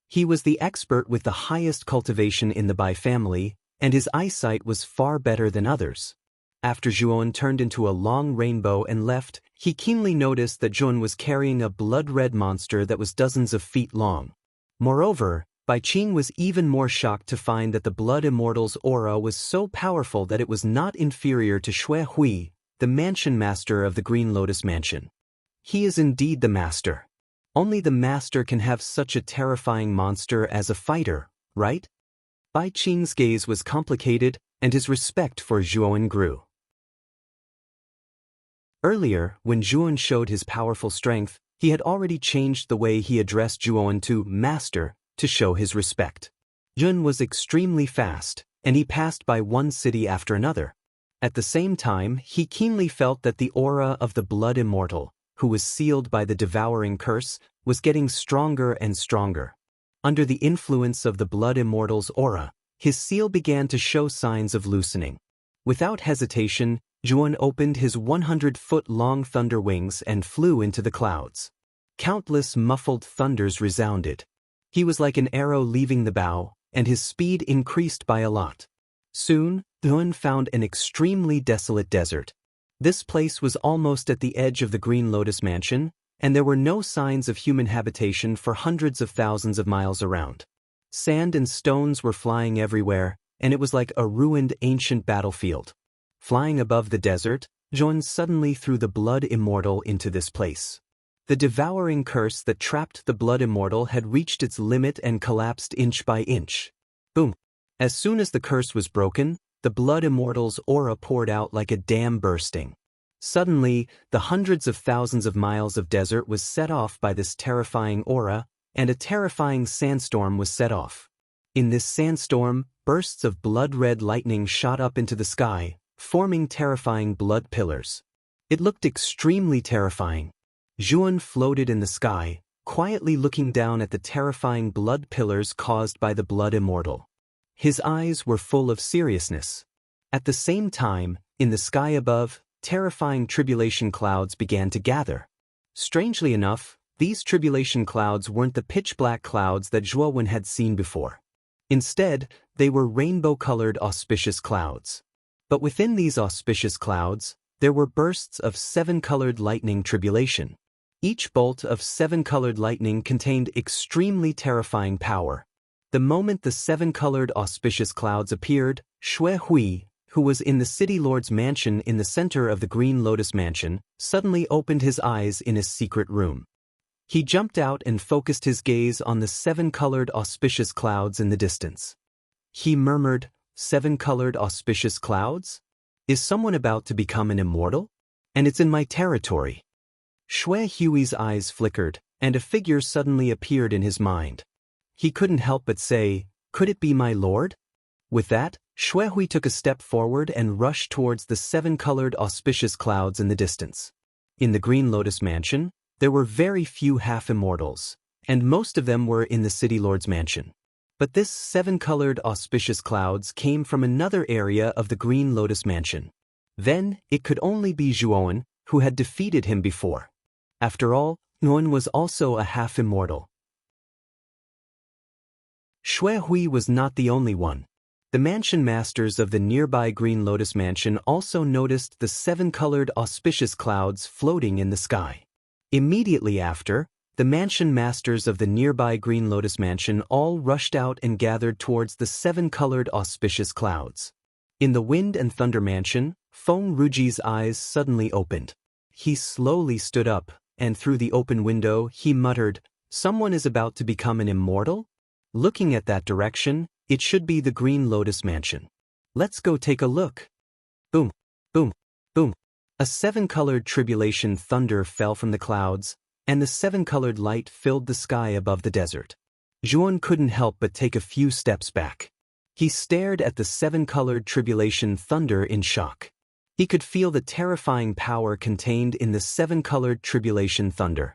He was the expert with the highest cultivation in the Bai family, and his eyesight was far better than others. After Zhuowen turned into a long rainbow and left, he keenly noticed that Zhuowen was carrying a blood-red monster that was dozens of feet long. Moreover, Bai Qing was even more shocked to find that the blood immortal's aura was so powerful that it was not inferior to Shui Hui, the mansion master of the Green Lotus Mansion. He is indeed the master. Only the master can have such a terrifying monster as a fighter, right? Bai Qing's gaze was complicated, and his respect for Zhuowen grew. Earlier, when Zhuowen showed his powerful strength, he had already changed the way he addressed Zhuowen to master to show his respect. Yun was extremely fast, and he passed by one city after another. At the same time, he keenly felt that the aura of the blood immortal, who was sealed by the devouring curse, was getting stronger and stronger. Under the influence of the blood immortal's aura, his seal began to show signs of loosening. Without hesitation, Zhuowen opened his 100-foot-long thunder wings and flew into the clouds. Countless muffled thunders resounded. He was like an arrow leaving the bow, and his speed increased by a lot. Soon, Zhuowen found an extremely desolate desert. This place was almost at the edge of the Green Lotus Mansion, and there were no signs of human habitation for hundreds of thousands of miles around. Sand and stones were flying everywhere, and it was like a ruined ancient battlefield. Flying above the desert, Zhuowen suddenly threw the blood immortal into this place. The devouring curse that trapped the Blood Immortal had reached its limit and collapsed inch by inch. Boom! As soon as the curse was broken, the Blood Immortal's aura poured out like a dam bursting. Suddenly, the hundreds of thousands of miles of desert was set off by this terrifying aura, and a terrifying sandstorm was set off. In this sandstorm, bursts of blood-red lightning shot up into the sky, forming terrifying blood pillars. It looked extremely terrifying. Zhuan floated in the sky, quietly looking down at the terrifying blood pillars caused by the Blood Immortal. His eyes were full of seriousness. At the same time, in the sky above, terrifying tribulation clouds began to gather. Strangely enough, these tribulation clouds weren't the pitch-black clouds that Zhuan had seen before. Instead, they were rainbow-colored auspicious clouds. But within these auspicious clouds, there were bursts of seven-colored lightning tribulation. Each bolt of seven-colored lightning contained extremely terrifying power. The moment the seven-colored auspicious clouds appeared, Xue Hui, who was in the City Lord's mansion in the center of the Green Lotus Mansion, suddenly opened his eyes in his secret room. He jumped out and focused his gaze on the seven-colored auspicious clouds in the distance. He murmured, "Seven-colored auspicious clouds? Is someone about to become an immortal? And it's in my territory." Xue Hui's eyes flickered, and a figure suddenly appeared in his mind. He couldn't help but say, "Could it be my lord?" With that, Xue Hui took a step forward and rushed towards the seven-colored auspicious clouds in the distance. In the Green Lotus Mansion, there were very few half-immortals, and most of them were in the City Lord's mansion. But this seven-colored auspicious clouds came from another area of the Green Lotus Mansion. Then, it could only be Zhuan, who had defeated him before. After all, Nguyen was also a half-immortal. Xue Hui was not the only one. The mansion masters of the nearby Green Lotus Mansion also noticed the seven-colored auspicious clouds floating in the sky. Immediately after, the mansion masters of the nearby Green Lotus Mansion all rushed out and gathered towards the seven-colored auspicious clouds. In the Wind and Thunder Mansion, Feng Ruji's eyes suddenly opened. He slowly stood up, and through the open window he muttered, "Someone is about to become an immortal?" Looking at that direction, it should be the Green Lotus Mansion. Let's go take a look. Boom, boom, boom. A seven-colored tribulation thunder fell from the clouds, and the seven-colored light filled the sky above the desert. Zhuan couldn't help but take a few steps back. He stared at the seven-colored tribulation thunder in shock. He could feel the terrifying power contained in the seven-colored tribulation thunder.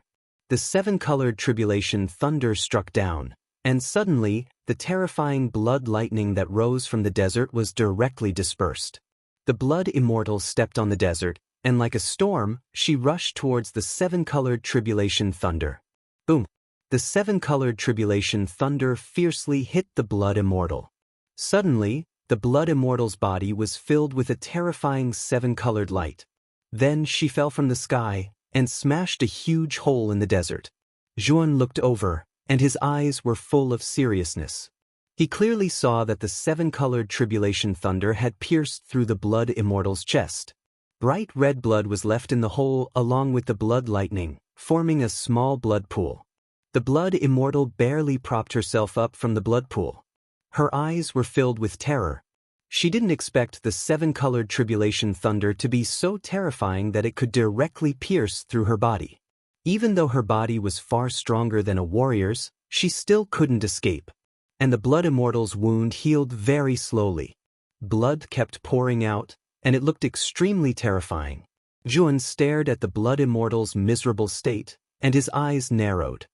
The seven-colored tribulation thunder struck down, and suddenly, the terrifying blood lightning that rose from the desert was directly dispersed. The Blood Immortal stepped on the desert, and like a storm, she rushed towards the seven-colored tribulation thunder. Boom! The seven-colored tribulation thunder fiercely hit the Blood Immortal. Suddenly, the Blood Immortal's body was filled with a terrifying seven-colored light. Then she fell from the sky and smashed a huge hole in the desert. Zhuan looked over, and his eyes were full of seriousness. He clearly saw that the seven-colored tribulation thunder had pierced through the Blood Immortal's chest. Bright red blood was left in the hole along with the blood lightning, forming a small blood pool. The Blood Immortal barely propped herself up from the blood pool. Her eyes were filled with terror. She didn't expect the seven-colored tribulation thunder to be so terrifying that it could directly pierce through her body. Even though her body was far stronger than a warrior's, she still couldn't escape. And the Blood Immortal's wound healed very slowly. Blood kept pouring out, and it looked extremely terrifying. Zhuan stared at the Blood Immortal's miserable state, and his eyes narrowed.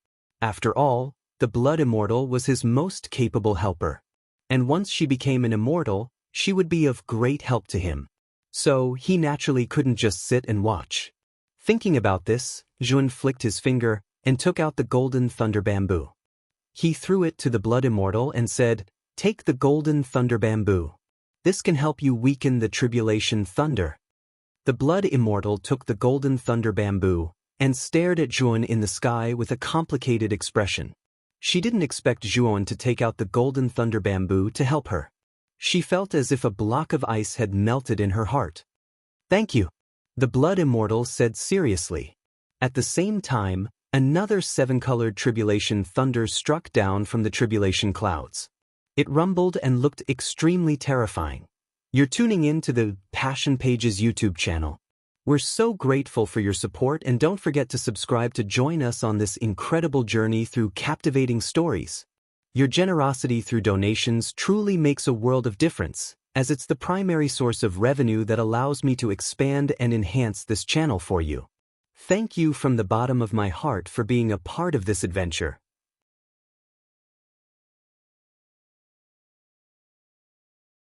After all, the Blood Immortal was his most capable helper. And once she became an immortal, she would be of great help to him. So he naturally couldn't just sit and watch. Thinking about this, Zhuan flicked his finger and took out the golden thunder bamboo. He threw it to the Blood Immortal and said, "Take the golden thunder bamboo. This can help you weaken the tribulation thunder." The Blood Immortal took the golden thunder bamboo and stared at Zhuan in the sky with a complicated expression. She didn't expect Zhuan to take out the golden thunder bamboo to help her. She felt as if a block of ice had melted in her heart. "Thank you," the Blood Immortal said seriously. At the same time, another seven-colored tribulation thunder struck down from the tribulation clouds. It rumbled and looked extremely terrifying. You're tuning in to the Passion Pages YouTube channel. We're so grateful for your support, and don't forget to subscribe to join us on this incredible journey through captivating stories. Your generosity through donations truly makes a world of difference, as it's the primary source of revenue that allows me to expand and enhance this channel for you. Thank you from the bottom of my heart for being a part of this adventure.